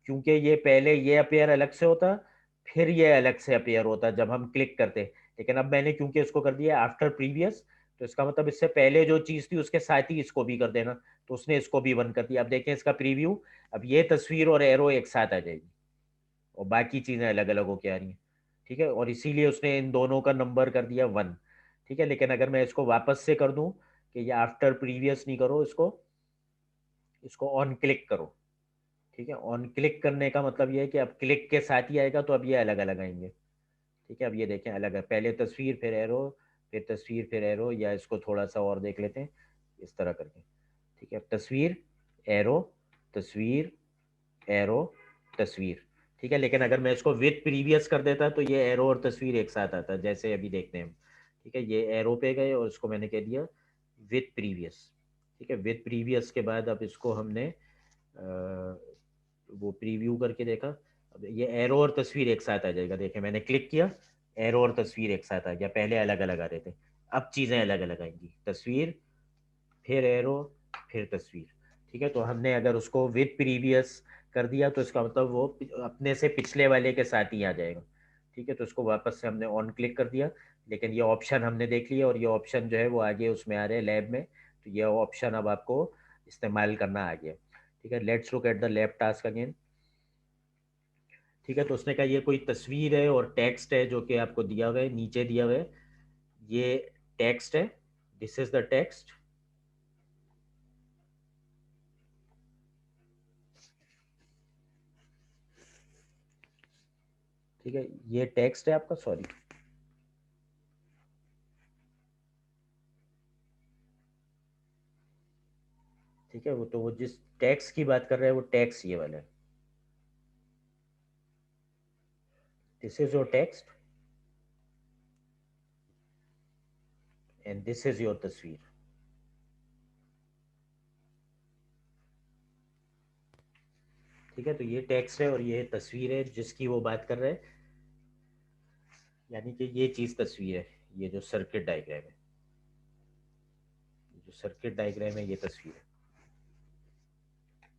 क्योंकि ये पहले ये अपेयर अलग से होता, फिर ये अलग से अपेयर होता जब हम क्लिक करते। लेकिन अब मैंने क्योंकि इसको कर दिया आफ्टर प्रीवियस, तो इसका मतलब इससे पहले जो चीज थी उसके साथ ही इसको भी कर देना, तो उसने इसको भी 1 कर दिया। अब देखें इसका प्रीव्यू, अब ये तस्वीर और एरो एक साथ आ जाएगी, और बाकी चीजें अलग अलग होके आ रही हैं। ठीक है, और इसीलिए उसने इन दोनों का नंबर कर दिया 1। ठीक है, लेकिन अगर मैं इसको वापस से कर दूं कि ये आफ्टर प्रीवियस नहीं करो, इसको इसको ऑन क्लिक करो। ठीक है, ऑन क्लिक करने का मतलब ये है कि अब क्लिक के साथ ही आएगा, तो अब ये अलग अलग आएंगे। ठीक है, अब ये देखें अलग है, पहले तस्वीर फिर एरो, फिर तस्वीर फिर एरो, या इसको थोड़ा सा और देख लेते हैं इस तरह करके। ठीक है, तस्वीर एरो, तस्वीर एरो, तस्वीर। ठीक है, लेकिन अगर मैं इसको विथ प्रीवियस कर देता तो ये एरो और तस्वीर एक साथ आता, जैसे अभी देखते हैं हम। ठीक है, ये एरो पे गए और इसको मैंने कह दिया विथ प्रीवियस। ठीक है, विथ प्रीवियस के बाद अब इसको हमने वो प्रीव्यू करके देखा, अब ये एरो और तस्वीर एक साथ आ जाएगा। देखें मैंने क्लिक किया, एरो और तस्वीर एक साथ आ गया, पहले अलग अलग आ रहे थे, अब चीज़ें अलग अलग आएंगी, तस्वीर फिर एरो फिर तस्वीर। ठीक है, तो हमने अगर उसको विद प्रीवियस कर दिया तो इसका मतलब वो अपने से पिछले वाले के साथ ही आ जाएगा। ठीक है, तो उसको वापस से हमने ऑन क्लिक कर दिया, लेकिन ये ऑप्शन हमने देख लिया, और ये ऑप्शन जो है वो आगे उसमें आ रहे हैं लैब में, तो ये ऑप्शन अब आपको इस्तेमाल करना आ गया। ठीक है, let's look at the lab task again. ठीक है, तो उसने कहा ये कोई तस्वीर है और टेक्स्ट है जो कि आपको दिया हुआ है, नीचे दिया हुआ है, ये टेक्स्ट है, दिस इज द टेक्स्ट। ठीक है, ये टेक्स्ट है आपका, सॉरी, ठीक है, वो तो वो जिस टेक्स्ट की बात कर रहे हैं वो टेक्स्ट ये वाला है, this is your text and this is your तस्वीर। ठीक है, तो ये टेक्स्ट है और ये तस्वीर है जिसकी वो बात कर रहे हैं, यानी कि ये चीज तस्वीर है, ये जो सर्किट डायग्राम है, जो सर्किट डायग्राम है ये तस्वीर है।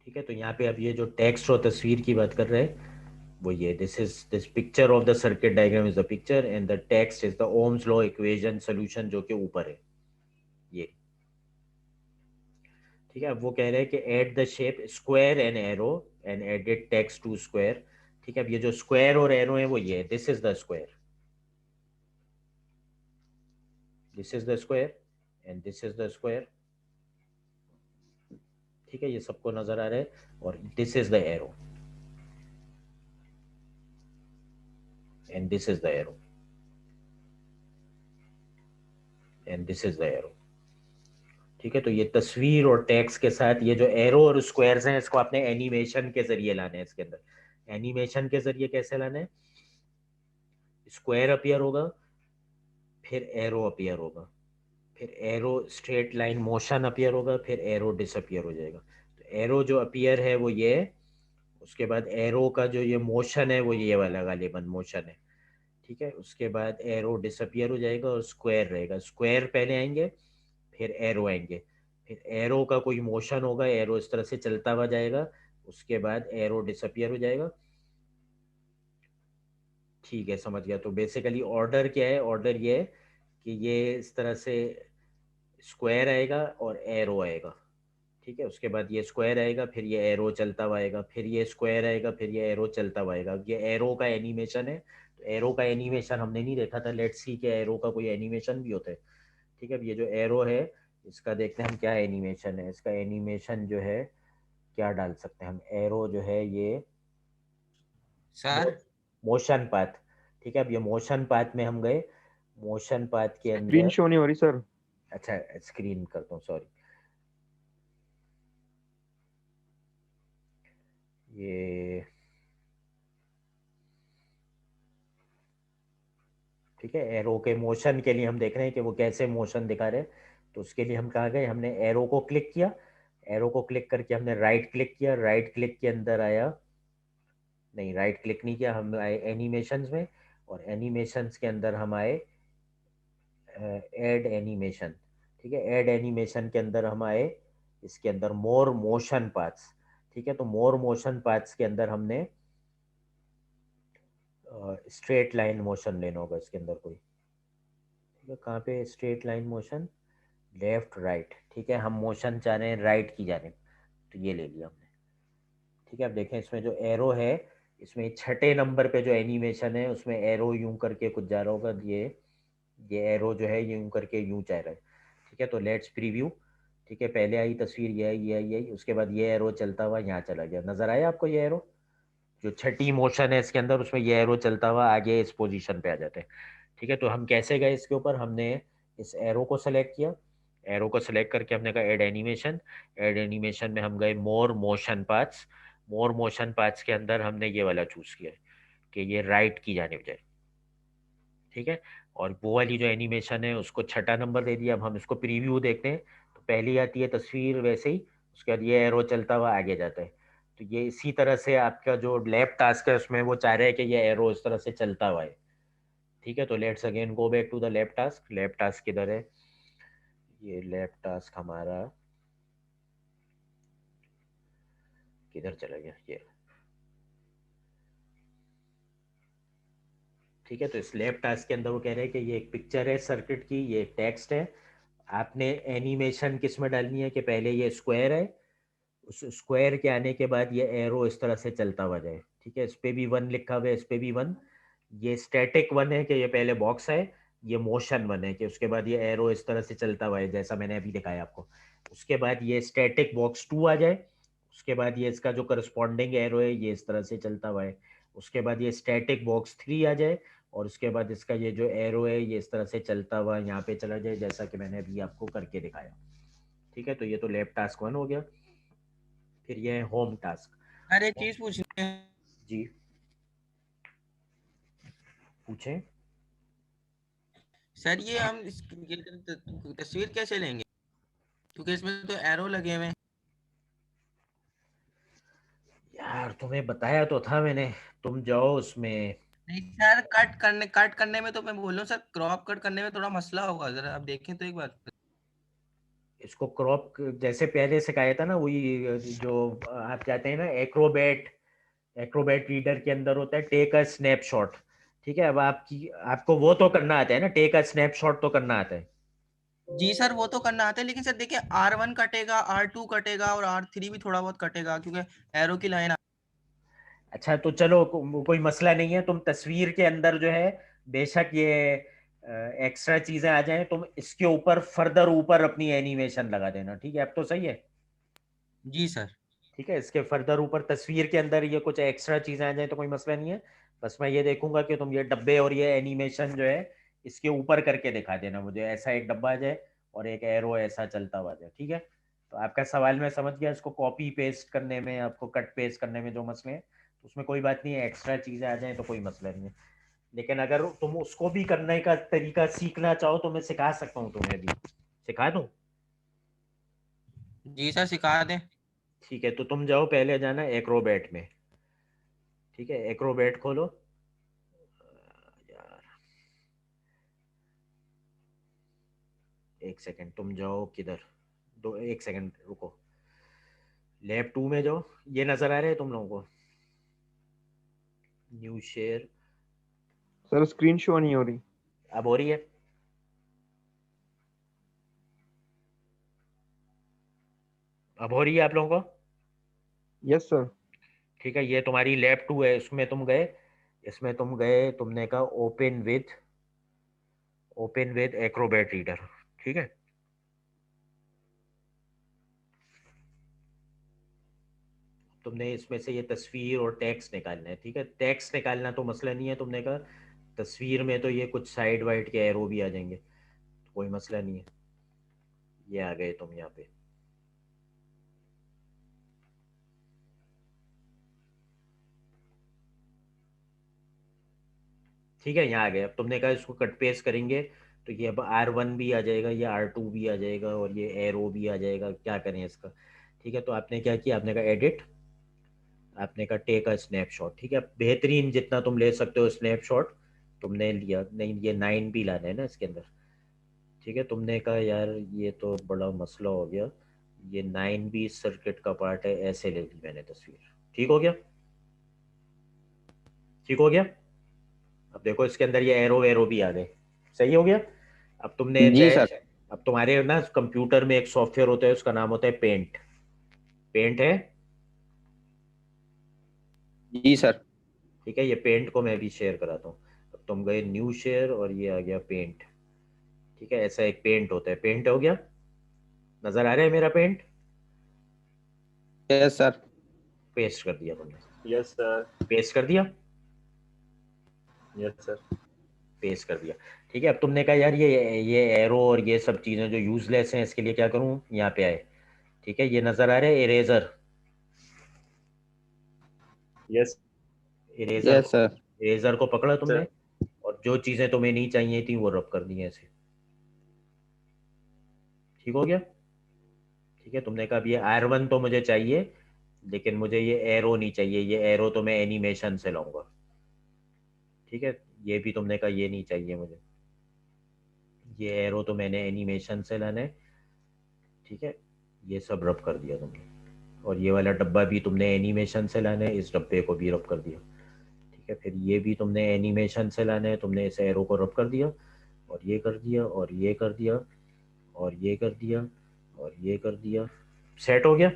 ठीक है, तो यहाँ पे अब ये जो टेक्स्ट और तस्वीर की बात कर रहे हैं वो ये, this picture of the circuit diagram is the picture and the text is the Ohm's law equation solution जो कि ऊपर है ये। ठीक है, अब वो कह रहे हैं कि add the shape square and arrow and edit text to square. ठीक है, अब ये जो स्क्वायर और एरो है वो ये है, this is the square, this is the square and this is the square. ठीक है, ये सबको नजर आ रहा है, और this is the arrow and this is the arrow and this is the arrow. ठीक है, तो ये तस्वीर और टेक्स्ट के साथ ये जो एरो और स्क्वायर्स हैं इसको आपने एनिमेशन के जरिए लाने हैं इसके अंदर। एनिमेशन के जरिए कैसे लाने हैं? स्क्वायर अपीयर होगा, फिर एरो अपीयर होगा, फिर arrow straight line motion appear होगा, फिर एरो डिसअपीयर हो जाएगा। तो एरो जो अपीयर है वो ये है, उसके बाद एरो का जो ये मोशन है वो ये वाला गालिबन मोशन है। ठीक है, उसके बाद एरो डिसअपीयर हो जाएगा और स्क्वायर रहेगा, स्क्वायर पहले आएंगे फिर एरो आएंगे, फिर एरो का कोई मोशन होगा, एरो इस तरह से चलता हुआ जाएगा, उसके बाद एरो डिसअपीयर हो जाएगा। ठीक है, समझ गया। तो बेसिकली ऑर्डर क्या है? ऑर्डर ये है कि ये इस तरह से स्क्वायर आएगा और एरो आएगा। ठीक है, उसके बाद ये स्क्वायर आएगा, फिर ये एरो चलता हुआ आएगा, फिर ये स्क्वायर आएगा, फिर ये एरो चलता हुआ आएगा। ये एरो का एनिमेशन है, तो एरो का एनिमेशन हमने नहीं देखा था, लेट्स सी कि एरो का कोई एनिमेशन भी होता है। ठीक है, अब ये जो एरो है इसका देखते हैं हम क्या एनिमेशन है। इसका एनिमेशन जो है क्या डाल सकते हैं हम? एरो जो है ये सर मोशन पाथ। ठीक है, अब ये मोशन पाथ में हम गए, मोशन पाथ के स्क्रीन अंदर, शो नहीं हो रही सर। अच्छा स्क्रीन करता हूँ, सॉरी, ये ठीक है, एरो के मोशन के लिए हम देख रहे हैं कि वो कैसे मोशन दिखा रहे हैं। तो उसके लिए हम कहाँ गए? हमने एरो को क्लिक किया, एरो को क्लिक करके हमने राइट क्लिक किया, राइट क्लिक के अंदर आया, नहीं राइट क्लिक नहीं किया, हम आए एनिमेशंस में, और एनिमेशंस के अंदर हम आए ऐड एनिमेशन। ठीक है, ऐड एनिमेशन के अंदर हम आए, इसके अंदर मोर मोशन पाथ्स। ठीक है, तो मोर मोशन पाथ्स के अंदर हमने स्ट्रेट लाइन मोशन लेना होगा इसके अंदर कोई। ठीक है, कहाँ पे straight line motion? Left right. ठीक है, हम मोशन चाह रहे हैं राइट की जाने, तो ये ले लिया हमने। ठीक है, अब देखें इसमें जो एरो है, इसमें छठे नंबर पे जो एनिमेशन है उसमें एरो यूं करके कुछ जा रहा होगा, ये एरो जो है यूं करके यूं जा रहा है। ठीक है, तो लेट्स प्रीव्यू। ठीक है, पहले आई तस्वीर ये आई, ये आई, ये आई, उसके बाद ये एरो चलता हुआ यहाँ चला गया। नजर आया आपको ये एरो? जो छठी मोशन है इसके अंदर उसमें ये एरो चलता हुआ आगे इस पोजीशन पे आ जाते हैं। ठीक है, तो हम कैसे गए इसके ऊपर? हमने इस एरो को सेलेक्ट किया, एरो को सेलेक्ट करके हमने कहा ऐड एनिमेशन, ऐड एनिमेशन में हम गए मोर मोशन पाथ्स, मोर मोशन पाथ्स के अंदर हमने ये वाला चूज किया कि ये राइट की जाने जाए। ठीक है, और वो वाली जो एनिमेशन है उसको छठा नंबर दे दिया। अब हम इसको प्रीव्यू देखते हैं, तो पहली आती है तस्वीर वैसे ही, उसके बाद ये एरो चलता हुआ आगे जाता है। तो ये इसी तरह से आपका जो लेफ्ट टास्क है उसमें वो चाह रहे हैं कि ये एरो इस तरह से चलता हुआ है। ठीक है, तो let's again go back to the left task. Left task किधर है? ये लेफ्ट टास्क हमारा किधर चला गया? ये ठीक है, तो इस लेफ्ट टास्क के अंदर वो कह रहे हैं कि ये एक पिक्चर है सर्किट की, ये टेक्स्ट है। आपने एनिमेशन किस में डालनी है कि पहले ये स्क्वायर है, उस स्क्वायर के आने के बाद ये एरो इस तरह से चलता हुआ जाए, ठीक है। इस पे भी 1 लिखा हुआ है, इस पे भी 1। ये स्टैटिक 1 है कि ये पहले बॉक्स है, ये मोशन 1 है कि उसके बाद ये एरो इस तरह से चलता हुआ है जैसा मैंने अभी दिखाया आपको। उसके बाद ये स्टैटिक बॉक्स 2 आ जाए, उसके बाद ये इसका जो करस्पॉन्डिंग एरो है ये इस तरह से चलता हुआ है। उसके बाद ये स्टैटिक बॉक्स 3 आ जाए, और उसके बाद इसका ये जो एरो है ये इस तरह से चलता हुआ यहाँ पे चला जाए जैसा कि मैंने अभी आपको करके दिखाया, ठीक है। तो ये तो लैब टास्क 1 हो गया। फिर ये है होम टास्क। सर एक चीज पूछनी है। जी पूछें। सर ये हम ये तस्वीर कैसे लेंगे, क्योंकि इसमें तो एरो लगे हुए हैं। यार तुम्हें बताया तो था मैंने, तुम जाओ उसमें। नहीं सर, कट करने में तो मैं बोल रहा हूँ सर, क्रॉप कट करने में थोड़ा मसला होगा, जरा आप देखें तो एक बार। इसको क्रॉप जैसे पहले सिखाया था ना, वही जो आप चाहते हैं ना, एक्रोबैट, एक्रोबैट रीडर के अंदर होता है टेक अ स्नैपशॉट, ठीक है। अब आपको वो तो करना आता है ना, टेक अ स्नैपशॉट तो करना आता है। जी सर, वो तो करना आता है, लेकिन सर देखिए R1 कटेगा, R2 कटेगा और R3 भी थोड़ा बहुत कटेगा, क्योंकि एरो की लाइन। अच्छा तो चलो कोई मसला नहीं है, तुम तस्वीर के अंदर जो है बेशक ये एक्स्ट्रा चीजें आ जाएं, तुम इसके ऊपर फर्दर ऊपर अपनी एनिमेशन लगा देना, ठीक है। अब तो सही है, जी सर। ठीक है। इसके फर्दर ऊपर तस्वीर के अंदर ये कुछ एक्स्ट्रा चीजें आ जाए तो कोई मसला नहीं है। बस मैं ये देखूंगा कि तुम ये डब्बे और ये एनिमेशन जो है इसके ऊपर करके दिखा देना मुझे, ऐसा एक डब्बा आ जाए और एक एरो ऐसा चलता हुआ जाए, ठीक है। तो आपका सवाल मैं समझ गया, इसको कॉपी पेस्ट करने में, आपको कट पेस्ट करने में जो मसले हैं, तो उसमें कोई बात नहीं है, एक्स्ट्रा चीजें आ जाए तो कोई मसला नहीं है। लेकिन अगर तुम उसको भी करने का तरीका सीखना चाहो तो मैं सिखा सकता हूँ तुम्हें भी, सिखा दूँ। जी सर, सिखा दें। ठीक है, तो तुम जाओ, पहले जाना एक्रोबैट में, ठीक है। एक्रोबैट खोलो। यार एक सेकंड, तुम जाओ किधर, दो एक सेकंड रुको। लैब 2 में जाओ, ये नजर आ रहे हैं तुम लोगों को, new share. Sir screen show नहीं हो रही। अब हो रही है? अब हो रही है आप लोगों को? Yes sir. ठीक है, ये तुम्हारी लैब 2 है, इसमें तुम गए, इसमें तुम गए, तुमने कहा ओपन विद एक्रोबैट रीडर, ठीक है। तुमने इसमें से ये तस्वीर और टेक्स्ट निकालना है, ठीक है। टेक्स्ट निकालना तो मसला नहीं है, तुमने कहा तस्वीर में तो ये कुछ साइड वाइड के एरो भी आ जाएंगे, तो कोई मसला नहीं है। ये आ गए तुम यहाँ पे, ठीक है, यहाँ आ गए। अब तुमने कहा इसको कट पेस्ट करेंगे तो ये अब R1 भी आ जाएगा, ये R2 भी आ जाएगा और ये एरो भी आ जाएगा, क्या करें इसका, ठीक है। तो आपने क्या किया, आपने कहा एडिट, आपने कहा टेक अ स्नैपशॉट, ठीक है। बेहतरीन जितना तुम ले सकते हो स्नैपशॉट तुमने लिया, नहीं ये 9 भी लाना है ना इसके अंदर, ठीक है। तुमने कहा यार ये तो बड़ा मसला हो गया, ये 9 भी सर्किट का पार्ट है, ऐसे ले ली मैंने तस्वीर, ठीक हो गया, ठीक हो गया। अब देखो इसके अंदर ये एरो वेरो भी आ गए, सही हो गया। अब तुमने जी सर। अब तुम्हारे ना कंप्यूटर में एक सॉफ्टवेयर होता है, उसका नाम होता है पेंट, पेंट है, जी सर। ठीक है। ये पेंट को मैं भी शेयर कराता हूँ। अब तुम गए न्यू शेयर और ये आ गया पेंट, ठीक है। ऐसा एक पेंट होता है, पेंट हो गया, नजर आ रहा है मेरा पेंट, यस सर। पेस्ट कर दिया तुमने, यस सर। पेस्ट कर दिया, यस सर। पेस्ट कर दिया, ठीक है। अब तुमने कहा यार ये एरो और ये सब चीजें जो यूजलेस हैं इसके लिए क्या करूं, यहाँ पे आए, ठीक है। ये नजर आ रहा है इरेजर, यस इरेजर यस को, सर। इरेजर को पकड़ा तुमने, सर। और जो चीजें तुम्हें नहीं चाहिए थी वो रब कर दी ऐसे, ठीक हो गया, ठीक है। तुमने कहा अब ये R1 तो मुझे चाहिए, लेकिन मुझे ये एरो नहीं चाहिए, ये एरो तो मैं एनिमेशन से लाऊंगा, ठीक है। ये भी तुमने कहा ये नहीं चाहिए मुझे, ये एरो तो मैंने एनिमेशन से लाना है, ठीक है। ये सब रब कर दिया तुमने, और ये वाला डब्बा भी तुमने एनिमेशन से लाना है, इस डब्बे को भी रब कर दिया, ठीक है। फिर ये भी तुमने एनिमेशन से लाना है, तुमने इस एरो को रब कर दिया, और ये कर दिया, और ये कर दिया, और ये कर दिया, और ये कर दिया, सेट हो गया।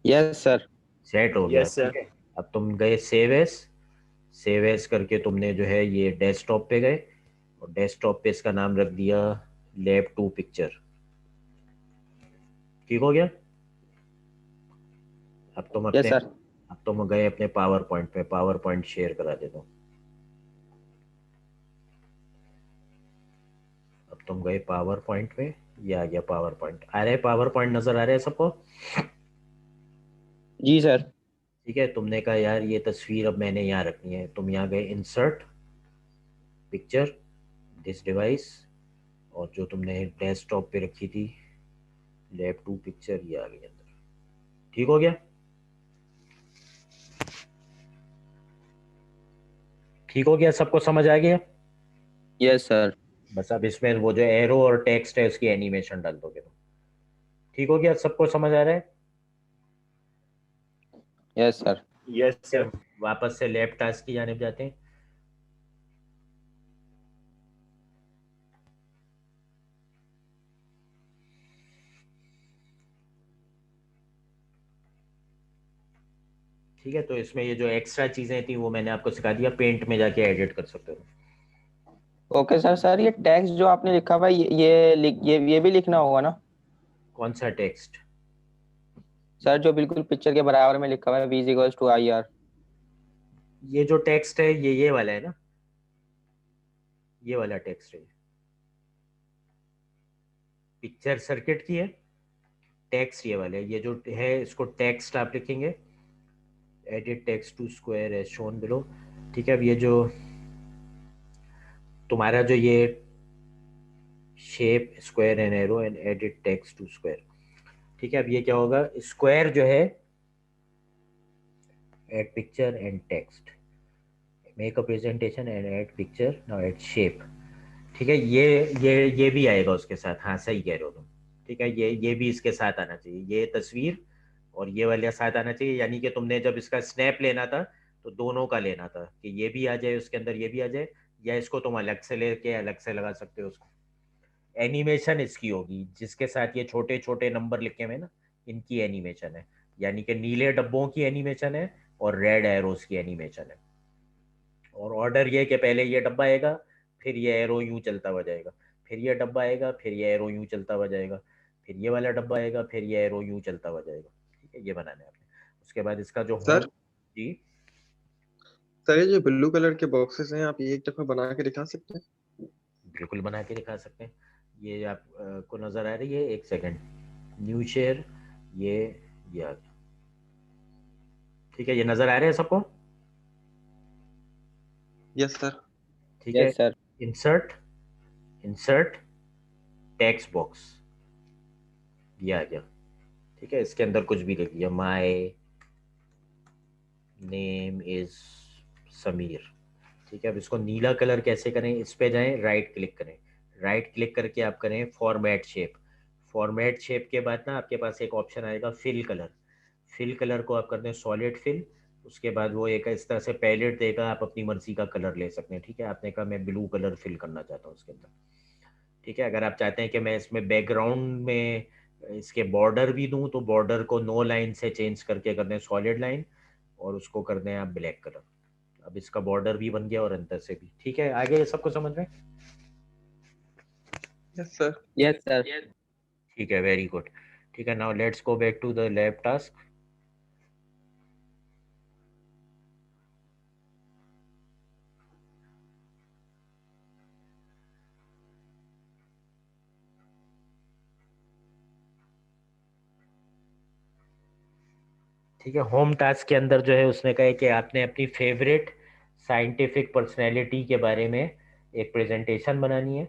Yes sir. सेट हो गया, यस सर। ठीक है। अब तुम गए सेव एस करके तुमने जो है ये डेस्कटॉप पे गए और डेस्कटॉप पे इसका नाम रख दिया लैब 2 पिक्चर। ठीक हो गया। अब तुम यस अपने सर। अब तुम गए अपने पावर पॉइंट पे, पावर पॉइंट शेयर करा देता हूँ। अब तुम गए पावर पॉइंट पे, ये आ गया पावर पॉइंट। आ रहा है पावर पॉइंट, नजर आ रहा है सबको? जी सर। ठीक है। तुमने कहा यार ये तस्वीर अब मैंने यहाँ रखनी है, तुम यहाँ गए इंसर्ट पिक्चर दिस डिवाइस, और जो तुमने डेस्कटॉप पे रखी थी लैब 2 पिक्चर, ये आ गई अंदर। ठीक हो गया। ठीक हो गया, सबको समझ आ गया? Yes sir. बस अब इसमें वो जो एरो और टेक्स्ट है उसकी एनिमेशन डाल दोगे तुम। ठीक हो गया, सबको समझ आ रहा है? Yes sir. यस फिर सर। वापस से लैब टास्क की जानिब जाते हैं। ठीक है, तो इसमें ये जो एक्स्ट्रा चीजें थी वो मैंने आपको सिखा दिया, पेंट में जाके एडिट कर सकते हो। Okay sir. सर ये टेक्स्ट जो आपने लिखा हुआ है ये भी लिखना होगा ना? कौन सा टेक्स्ट? सर जो बिल्कुल पिक्चर के बराबर में लिखा हुआ है V=IR। ये जो टेक्स्ट है ये वाला है ना, ये वाला टेक्स्ट है। पिक्चर सर्किट की है, टेक्स्ट ये वाला है। ये जो है इसको टेक्स्ट आप लिखेंगे, edit text to square as shown below. ठीक है। अब ये जो तुम्हारा जो ये shape square and arrow and edit text to square, ठीक है। अब ये क्या होगा, स्क्वायर जो है add picture and text, make a presentation and add picture, now add shape. ठीक है। ये भी आएगा उसके साथ। हाँ सही कह रहे हो तुम। ठीक है, ये भी इसके साथ आना चाहिए, ये तस्वीर और ये वाला साथ आना चाहिए। यानी कि तुमने जब इसका स्नैप लेना था तो दोनों का लेना था, कि ये भी आ जाए उसके अंदर, ये भी आ जाए, या इसको तुम अलग से लेके अलग से लगा सकते हो उसको। एनिमेशन इसकी होगी जिसके साथ ये छोटे छोटे नंबर लिखे हुए हैं ना, इनकी एनिमेशन है। यानी कि नीले डब्बों की एनिमेशन है और रेड एरोस की एनिमेशन है। और ऑर्डर ये कि पहले ये डब्बा आएगा, फिर ये एरो यूं चलता हुआ जाएगा, फिर ये डब्बा आएगा, फिर ये एरो यूं चलता हुआ जाएगा, फिर ये वाला डब्बा आएगा, फिर ये एरो यूं चलता हुआ जाएगा। ठीक है, ये बनाना है आपने। उसके बाद इसका जो होम। सर जी सर ये जो ब्लू कलर के बॉक्सेस हैं आप ये एक दफा बना के दिखा सकते हैं? बिल्कुल बना के दिखा सकते हैं। ये आप को नजर आ रही है? एक सेकंड, न्यू शेयर, ये आ गया। ठीक है, ये नजर आ रहे हैं सबको? Yes sir. ठीक है। Yes sir. Insert insert text box, ये आ गया। ठीक है, इसके अंदर कुछ भी लिख दिया, माय नेम इज समीर। ठीक है। अब इसको नीला कलर कैसे करें, इस पे जाएं, राइट क्लिक करें, राइट क्लिक करके आप करें फॉर्मेट शेप। फॉर्मेट शेप के बाद ना आपके पास एक ऑप्शन आएगा फिल कलर। फिल कलर को आप करते हैं सॉलिड फिल। उसके बाद वो एक इस तरह से पैलेट देगा, आप अपनी मर्जी का कलर ले सकते हैं। ठीक है, आपने कहा मैं ब्लू कलर फिल करना चाहता हूँ उसके अंदर। ठीक है। अगर आप चाहते हैं कि मैं इसमें बैकग्राउंड में इसके बॉर्डर भी दूं तो बॉर्डर को नो लाइन से चेंज करके कर दें सॉलिड लाइन, और उसको कर दें आप ब्लैक कलर। अब इसका बॉर्डर भी बन गया और अंदर से भी। ठीक है, आगे ये सबको समझ में? Yes sir. Yes sir. ठीक है, वेरी गुड। ठीक है, now let's go back to the lab task. ठीक है, होम टास्क के अंदर जो है उसने कहा है कि आपने अपनी फेवरेट साइंटिफिक पर्सनैलिटी के बारे में एक प्रेजेंटेशन बनानी है।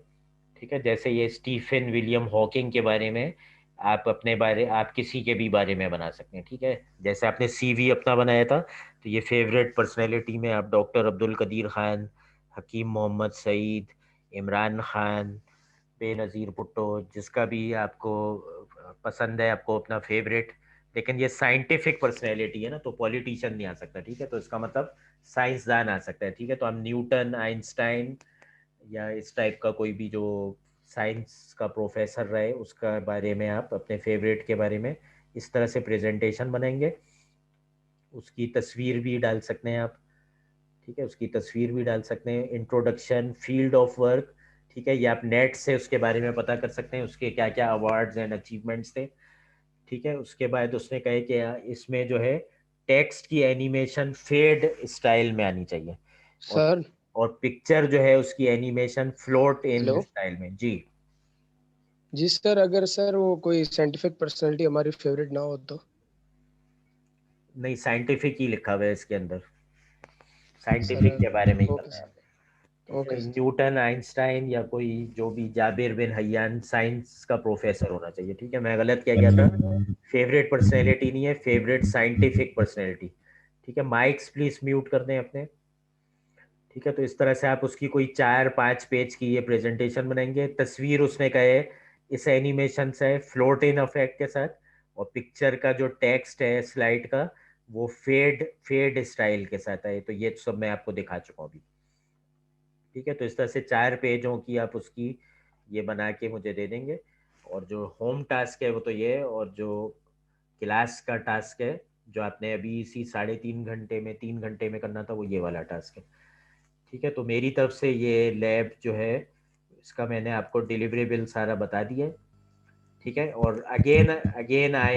ठीक है, जैसे ये स्टीफन विलियम हॉकिंग के बारे में आप अपने बारे, आप किसी के भी बारे में बना सकते हैं। ठीक है, जैसे आपने सीवी अपना बनाया था, तो ये फेवरेट पर्सनैलिटी में आप डॉक्टर अब्दुल कदीर खान, हकीम मोहम्मद सईद, इमरान खान, बेनज़ीर भुट्टो, जिसका भी आपको पसंद है, आपको अपना फेवरेट। लेकिन ये साइंटिफिक पर्सनैलिटी है ना, तो पॉलिटिशियन नहीं आ सकता। ठीक है, तो इसका मतलब साइंसदान आ सकता है। ठीक है, तो हम न्यूटन, आइंस्टाइन या इस टाइप का कोई भी जो साइंस का प्रोफेसर रहे उसका बारे में आप अपने फेवरेट के बारे में इस तरह से प्रेजेंटेशन बनाएंगे। उसकी तस्वीर भी डाल सकते हैं आप, ठीक है, उसकी तस्वीर भी डाल सकते हैं। इंट्रोडक्शन, फील्ड ऑफ वर्क, ठीक है, ये आप नेट से उसके बारे में पता कर सकते हैं, उसके क्या क्या अवार्ड्स एंड अचीवमेंट्स थे, ठीक है। उसके बाद उसने कहे कि इसमें जो है टेक्स्ट की एनिमेशन फेड स्टाइल में आनी चाहिए, सर और पिक्चर जो है उसकी animation float in hello style में। जी जी सर, अगर सर वो कोई साइंटिफिक पर्सनालिटी हमारी फेवरेट ना हो तो? नहीं, साइंटिफिक ही लिखा हुआ है इसके अंदर, साइंटिफिक सर के बारे में ही ओके करना है सर, आपने, ठीक है। Okay sir. न्यूटन, आइंस्टाइन या कोई जो भी जाबिर बिन हय्यान साइंस का प्रोफेसर होना चाहिए, ठीक है। मैं गलत क्या गया था, फेवरेट पर्सनैलिटी नहीं है, फेवरेट साइंटिफिक पर्सनैलिटी, ठीक है। माइक्स प्लीज म्यूट कर दें अपने, ठीक है। तो इस तरह से आप उसकी कोई 4-5 पेज की ये प्रेजेंटेशन बनाएंगे। तस्वीर उसने कहे इस एनिमेशन से फ्लोट इन इफेक्ट के साथ, और पिक्चर का जो टेक्स्ट है स्लाइड का वो फेड फेड स्टाइल के साथ है। तो ये सब मैं आपको दिखा चुका हूँ अभी, ठीक है। तो इस तरह से 4 पेजों की आप उसकी ये बना के मुझे दे देंगे। और जो होम टास्क है वो तो ये है, और जो क्लास का टास्क है जो आपने अभी इसी 3.5 घंटे में 3 घंटे में करना था, वो ये वाला टास्क है, ठीक है। तो मेरी तरफ से ये लैब जो है इसका मैंने आपको डिलीवरेबल सारा बता दिया है, ठीक है। और again I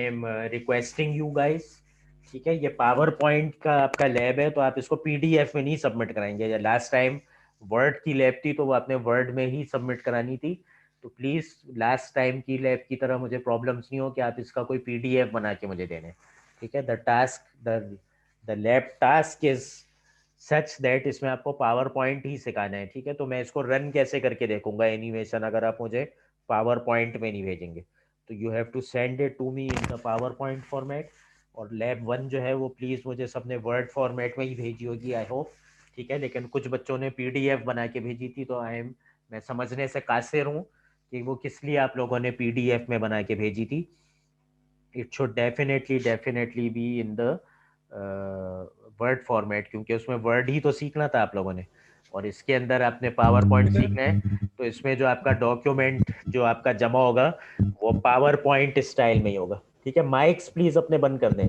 am requesting you guys, ठीक है। ये पावर पॉइंट का आपका लैब है, तो आप इसको पीडीएफ में नहीं सबमिट कराएंगे। लास्ट टाइम वर्ड की लैब थी तो वो आपने वर्ड में ही सबमिट करानी थी। तो प्लीज लास्ट टाइम की लैब की तरह मुझे प्रॉब्लम्स नहीं हो कि आप इसका कोई पीडीएफ बना के मुझे देने, ठीक है। The lab task is such that इसमें आपको पावर पॉइंट ही सिखाना है, ठीक है। तो मैं इसको रन कैसे करके देखूंगा एनिमेशन, अगर आप मुझे पावर पॉइंट में नहीं भेजेंगे। तो you have to send it to me in the PowerPoint format. और लैब 1 जो है वो प्लीज़ मुझे सबने वर्ड फॉर्मेट में ही भेजी होगी, आई होप, ठीक है। लेकिन कुछ बच्चों ने पीडीएफ बना के भेजी थी, तो मैं समझने से कासिर हूँ कि वो किस लिए आप लोगों ने पीडीएफ में बना के भेजी थी। It should definitely be in the word format, क्योंकि उसमें वर्ड ही तो सीखना था आप लोगों ने, और इसके अंदर आपने पावर पॉइंट सीखना है। तो इसमें जो आपका डॉक्यूमेंट जो आपका जमा होगा वो पावर पॉइंट स्टाइल में ही होगा, ठीक है। माइक्स प्लीज अपने बंद कर दें,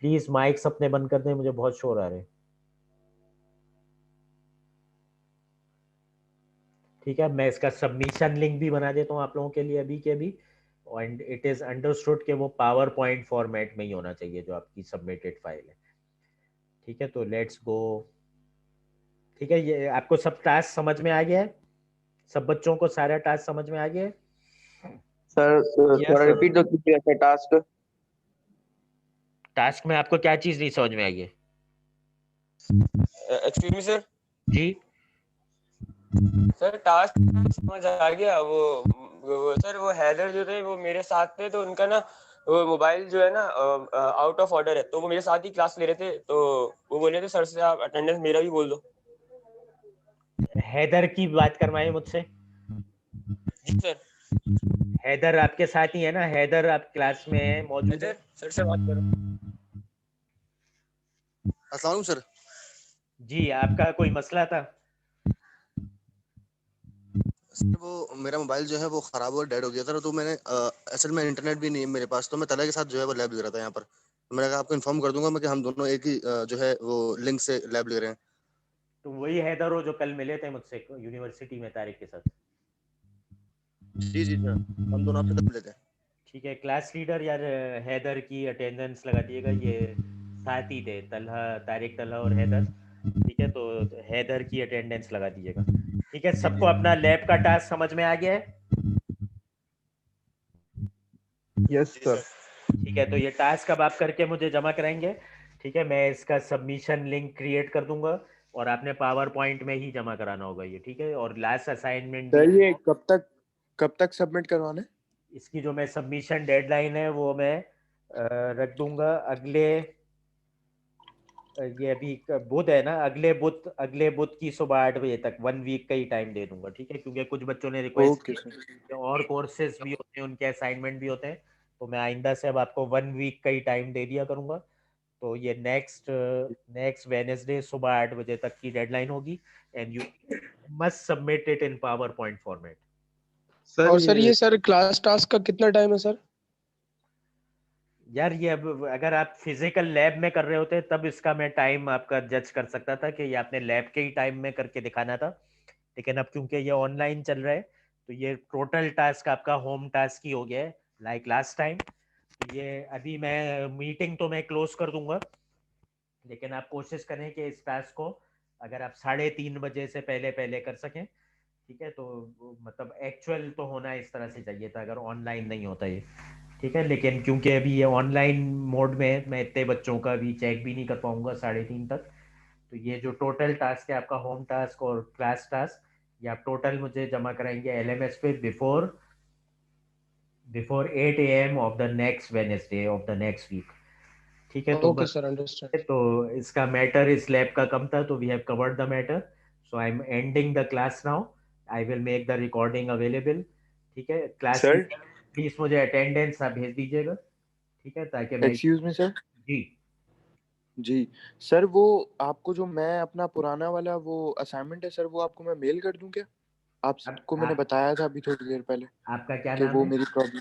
प्लीज माइक्स अपने बंद कर दें, मुझे बहुत शोर आ रहे हैं, ठीक है। मैं इसका सबमिशन लिंक भी बना देता हूँ आप लोगों के लिए अभी के अभी। एंड इट इज अंडरस्टूड कि वो पावर पॉइंट फॉर्मेट में ही होना चाहिए जो आपकी सबमिटेड फाइल है, ठीक है। तो लेट्स गो, ठीक है। ये आपको सब टास्क समझ में आ गया है, सब बच्चों को सारा टास्क समझ में आ गया है? सर थोड़ा रिपीट तो कीजिए अपना टास्क। टास्क में आपको क्या चीज नहीं समझ में आई है? Excuse me sir. जी सर टास्क समझ आ गया। वो सर वो हैदर जो थे वो मेरे साथ थे, तो उनका ना वो मोबाइल जो है ना आउट ऑफ ऑर्डर है, तो वो मेरे साथ ही क्लास ले रहे थे, तो वो बोले थे सर से आप अटेंडेंस मेरा भी बोल दो। हैदर की बात करवाएं मुझसे। जी सर। हैदर आपके साथ ही है ना? हैदर आप क्लास में मौजूद है? हैदर सर से बात करो। अस्सलाम वालेकुम सर। जी, आपका कोई मसला था? सर वो मेरा मोबाइल जो है वो खराब हुआ, डेड हो गया था, तो मैंने असल में इंटरनेट भी नहीं है मेरे पास, तो मैं तला के साथ जो है वो लैब ले रहा था यहाँ पर। तो मैंने कहा आपको इन्फॉर्म कर दूंगा मैं कि हम दोनों एक ही जो है वो लिंक से लैब ले रहे हैं। तो वही हैदर हो जो कल मिले थे मुझसे यूनिवर्सिटी में तारिक के साथ? जी जी सर, हम दोनों आपसे तब लेते हैं। ठीक है, क्लास लीडर यार हैदर की अटेंडेंस लगा दिएगा। ये साथ ही थे, तलहा, तारिक, तलहा और हैदर, ठीक है। तो हैदर की अटेंडेंस लगा दीजिएगा, ठीक है। सबको अपना लैब का टास्क समझ में आ गया है? Yes sir. ठीक है, तो ये टास्क अब आप करके मुझे जमा कराएंगे, ठीक है। मैं इसका सबमिशन लिंक क्रिएट कर दूंगा और आपने पावर पॉइंट में ही जमा कराना होगा ये, ठीक है। और लास्ट असाइनमेंट भी सर ये कब तक सबमिट करवाना है? इसकी जो मैं सबमिशन डेडलाइन है वो मैं रख दूंगा ये अभी बुध है ना, अगले बुध की सुबह 8 बजे तक, 1 वीक का ही टाइम दे दूंगा, ठीक है। क्योंकि कुछ बच्चों ने रिक्वेस्ट ओके की सर। कि और कोर्सेज भी होते हैं, उनके असाइनमेंट भी होते हैं, तो मैं आइंदा से अब आपको 1 वीक का ही टाइम दे दिया करूंगा। तो ये नेक्स्ट वेनेसडे सुबह 8 बजे तक की डेडलाइन होगी, and you must submit it in power point format. Sir और सर ये सर क्लास टास्क का कितना टाइम है सर? यार ये अब अगर आप फिजिकल लैब में कर रहे होते तब इसका मैं टाइम आपका जज कर सकता था कि ये आपने लैब के ही टाइम में करके दिखाना था, लेकिन अब क्योंकि ये ऑनलाइन चल रहा है तो ये टोटल टास्क आपका होम टास्क ही हो गया है लाइक लास्ट टाइम। ये अभी मैं मीटिंग तो मैं क्लोज कर दूंगा, लेकिन आप कोशिश करें कि इस टास्क को अगर आप 3:30 बजे से पहले पहले कर सकें, ठीक है? तो मतलब एक्चुअल तो होना इस तरह से चाहिए था अगर ऑनलाइन नहीं होता ये, ठीक है? लेकिन क्योंकि अभी ये ऑनलाइन मोड में है, मैं इतने बच्चों का भी चेक भी नहीं कर पाऊंगा 3:30 तक। तो ये जो टोटल टास्क है आपका होम टास्क और क्लास टास्क, ये आप टोटल मुझे जमा कराएंगे एलएमएस पे before 8 AM of the next Wednesday of the next week, ठीक है? तो ओके बस सर, अंडरस्टैंड। तो इसका मैटर इस लैब का कम था, तो we have covered the matter, so I am ending the class now. I will make the recording available, ठीक है? क्लास सर प्लीज मुझे अटेंडेंस आप भेज दीजिएगा, ठीक है? ताकि मैं एक्सक्यूज मी सर। जी जी सर, वो आपको जो मैं अपना पुराना वाला वो असाइनमेंट है सर, वो आपको मैं मेल कर दूं क्या? अब आपको मैंने बताया था अभी थोड़ी देर पहले आपका क्या कि नाम वो है? मेरी प्रॉब्लम।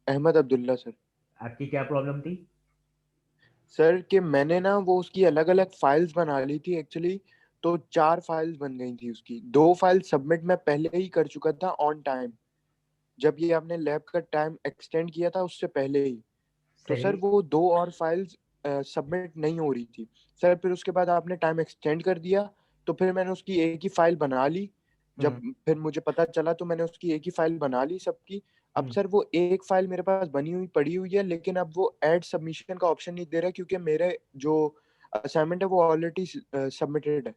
अहमद अब्दुल्ला सर। आपकी क्या प्रॉब्लम थी? सर कि मैंने ना वो उसकी अलग अलग फाइल्स बना ली थी एक्चुअली, तो 4 फाइल्स बन गई थी उसकी। 2 फाइल सबमिट मैं पहले ही कर चुका था ऑन टाइम, जब ये आपने लैब का टाइम एक्सटेंड किया था उससे पहले ही। तो सही। सर वो 2 और फाइल्स सबमिट नहीं हो रही थी सर। फिर उसके बाद आपने टाइम एक्सटेंड कर दिया, तो फिर मैंने उसकी एक ही फाइल बना ली। जब फिर मुझे पता चला तो मैंने उसकी एक ही फाइल बना ली सबकी। अब सर वो एक फाइल मेरे पास बनी हुई पड़ी हुई है, लेकिन अब वो ऐड सबमिशन का ऑप्शन नहीं दे रहा, क्योंकि मेरे जो असाइनमेंट है वो ऑलरेडी सबमिटेड है।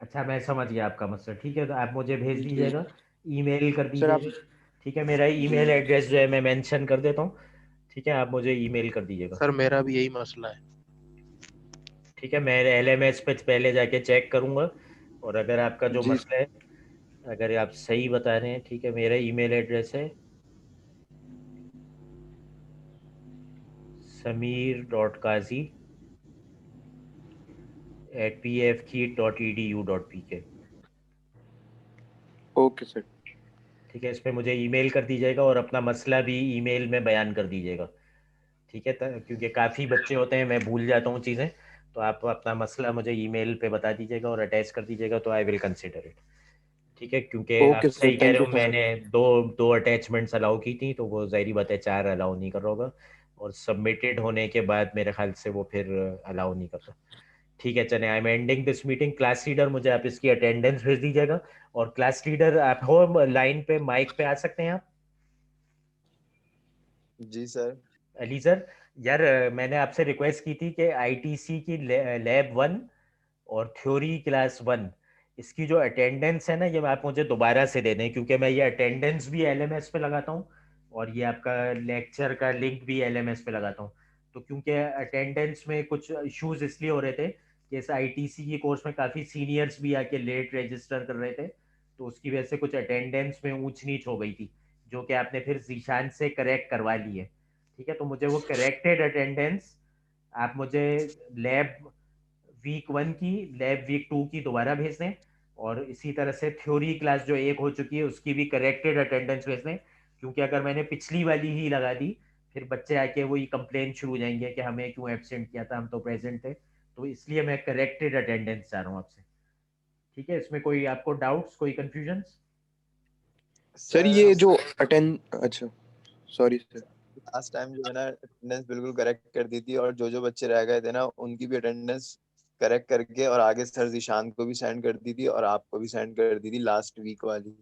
अच्छा, मैं समझ गया आपका मसला, ठीक है? तो आप मुझे भेज जी दीजिएगा, ईमेल कर सर आप। दीजिएगा, ठीक है? मेरा जी ईमेल एड्रेस जो है मैं मेंशन कर देता हूँ, ठीक है? आप मुझे ईमेल कर दीजिएगा। सर मेरा भी यही मसला है। ठीक है, मैं एलएमएस पे पहले जाके चेक करूंगा, और अगर आपका जो जी मसला है अगर आप सही बता रहे हैं, ठीक है? मेरा ईमेल एड्रेस है samir.kazi@pfkit.edu.pk, ओके सर। ठीक है? इस पे मुझे ईमेल कर दीजिएगा और अपना मसला भी ईमेल में बयान कर दीजिएगा, ठीक है? क्योंकि काफ़ी बच्चे होते हैं, मैं भूल जाता हूँ चीज़ें, तो आप अपना मसला मुझे ईमेल पे बता दीजिएगा और अटैच कर दीजिएगा, तो आई विल कंसिडर इट, ठीक है? क्योंकि आप ओके सर, सही कह थैंक रहे यू हो, फॉर। मैंने दो दो अटैचमेंट्स अलाउ की थी, तो वो ज़ाहिरी बात है 4 अलाउ नहीं कर रहा होगा, और सबमिटेड होने के बाद मेरे ख्याल से वो फिर अलाउ नहीं करता। ठीक है, चले, आई am ending this meeting. Class leader मुझे आप इसकी अटेंडेंस भेज दीजिएगा, और क्लास लीडर आप हो लाइन पे, माइक पे आ सकते हैं आप? जी सर। अली सर, यार मैंने आपसे रिक्वेस्ट की थी कि आईटीसी की लैब 1 और थ्योरी क्लास 1, इसकी जो अटेंडेंस है ना, ये आप मुझे दोबारा से दे दें, क्योंकि मैं ये अटेंडेंस भी एलएमएस पे लगाता हूँ और ये आपका लेक्चर का लिंक भी एलएमएस पे लगाता हूँ। तो क्योंकि अटेंडेंस में कुछ इश्यूज इसलिए हो रहे थे कि इस आईटीसी की कोर्स में काफ़ी सीनियर्स भी आके लेट रजिस्टर कर रहे थे, तो उसकी वजह से कुछ अटेंडेंस में ऊंच नीच हो गई थी, जो कि आपने फिर जीशान से करेक्ट करवा ली है, ठीक है? तो मुझे वो करेक्टेड अटेंडेंस आप मुझे लैब वीक 1 की, लैब वीक 2 की दोबारा भेज दें, और इसी तरह से थ्योरी क्लास जो एक हो चुकी है उसकी भी करेक्टेड अटेंडेंस भेज दें, क्योंकि अगर मैंने पिछली वाली ही लगा दी फिर बच्चे आके वही कंप्लेन शुरू हो जाएंगे कि हमें क्यों एब्सेंट किया था, हम तो प्रेजेंट थे। तो इसलिए मैं करेक्टेड अटेंडेंस चाह रहा हूँ आपसे, ठीक है? इसमें कोई आपको डाउट्स, कोई कंफ्यूजन? सर सर ये जो अटेंड, अच्छा सॉरी सर। लास्ट टाइम जो है ना अटेंडेंस बिल्कुल करेक्ट कर दी थी, और जो जो बच्चे रह गए थे ना उनकी भी अटेंडेंस करेक्ट करके और आगे सर जीशान को भी सेंड कर दी थी और आपको भी सेंड कर दी थी लास्ट वीक वाली।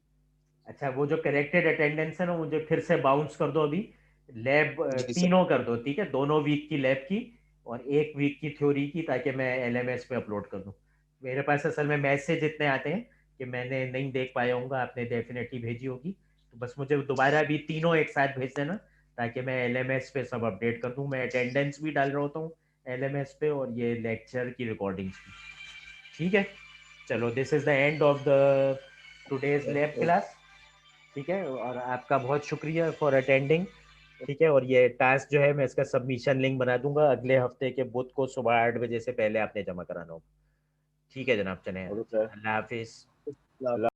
अच्छा, वो जो करेक्टेड अटेंडेंस है ना, मुझे फिर से बाउंस कर दो अभी। लैब जी सर। तीनों कर दो, ठीक है? दोनों वीक की लैब की और एक वीक की थ्योरी की, ताकि मैं एलएमएस पे अपलोड कर दूं। मेरे पास असल में मैसेज इतने आते हैं कि मैंने नहीं देख पाया हूँ, आपने डेफिनेटली भेजी होगी, तो बस मुझे दोबारा भी तीनों एक साथ भेज देना, ताकि मैं एलएमएस पे सब अपडेट कर दूं। मैं अटेंडेंस भी डाल रहा होता हूँ एलएमएस पे, और ये लेक्चर की रिकॉर्डिंग्स भी, ठीक है? चलो, this is the end of the today's lab class, ठीक है? और आपका बहुत शुक्रिया फॉर अटेंडिंग, ठीक है? और ये टास्क जो है मैं इसका सबमिशन लिंक बना दूंगा, अगले हफ्ते के बुध को सुबह 8 बजे से पहले आपने जमा कराना होगा, ठीक है जनाब? चले, ओके सर। अल्लाह हाफिज।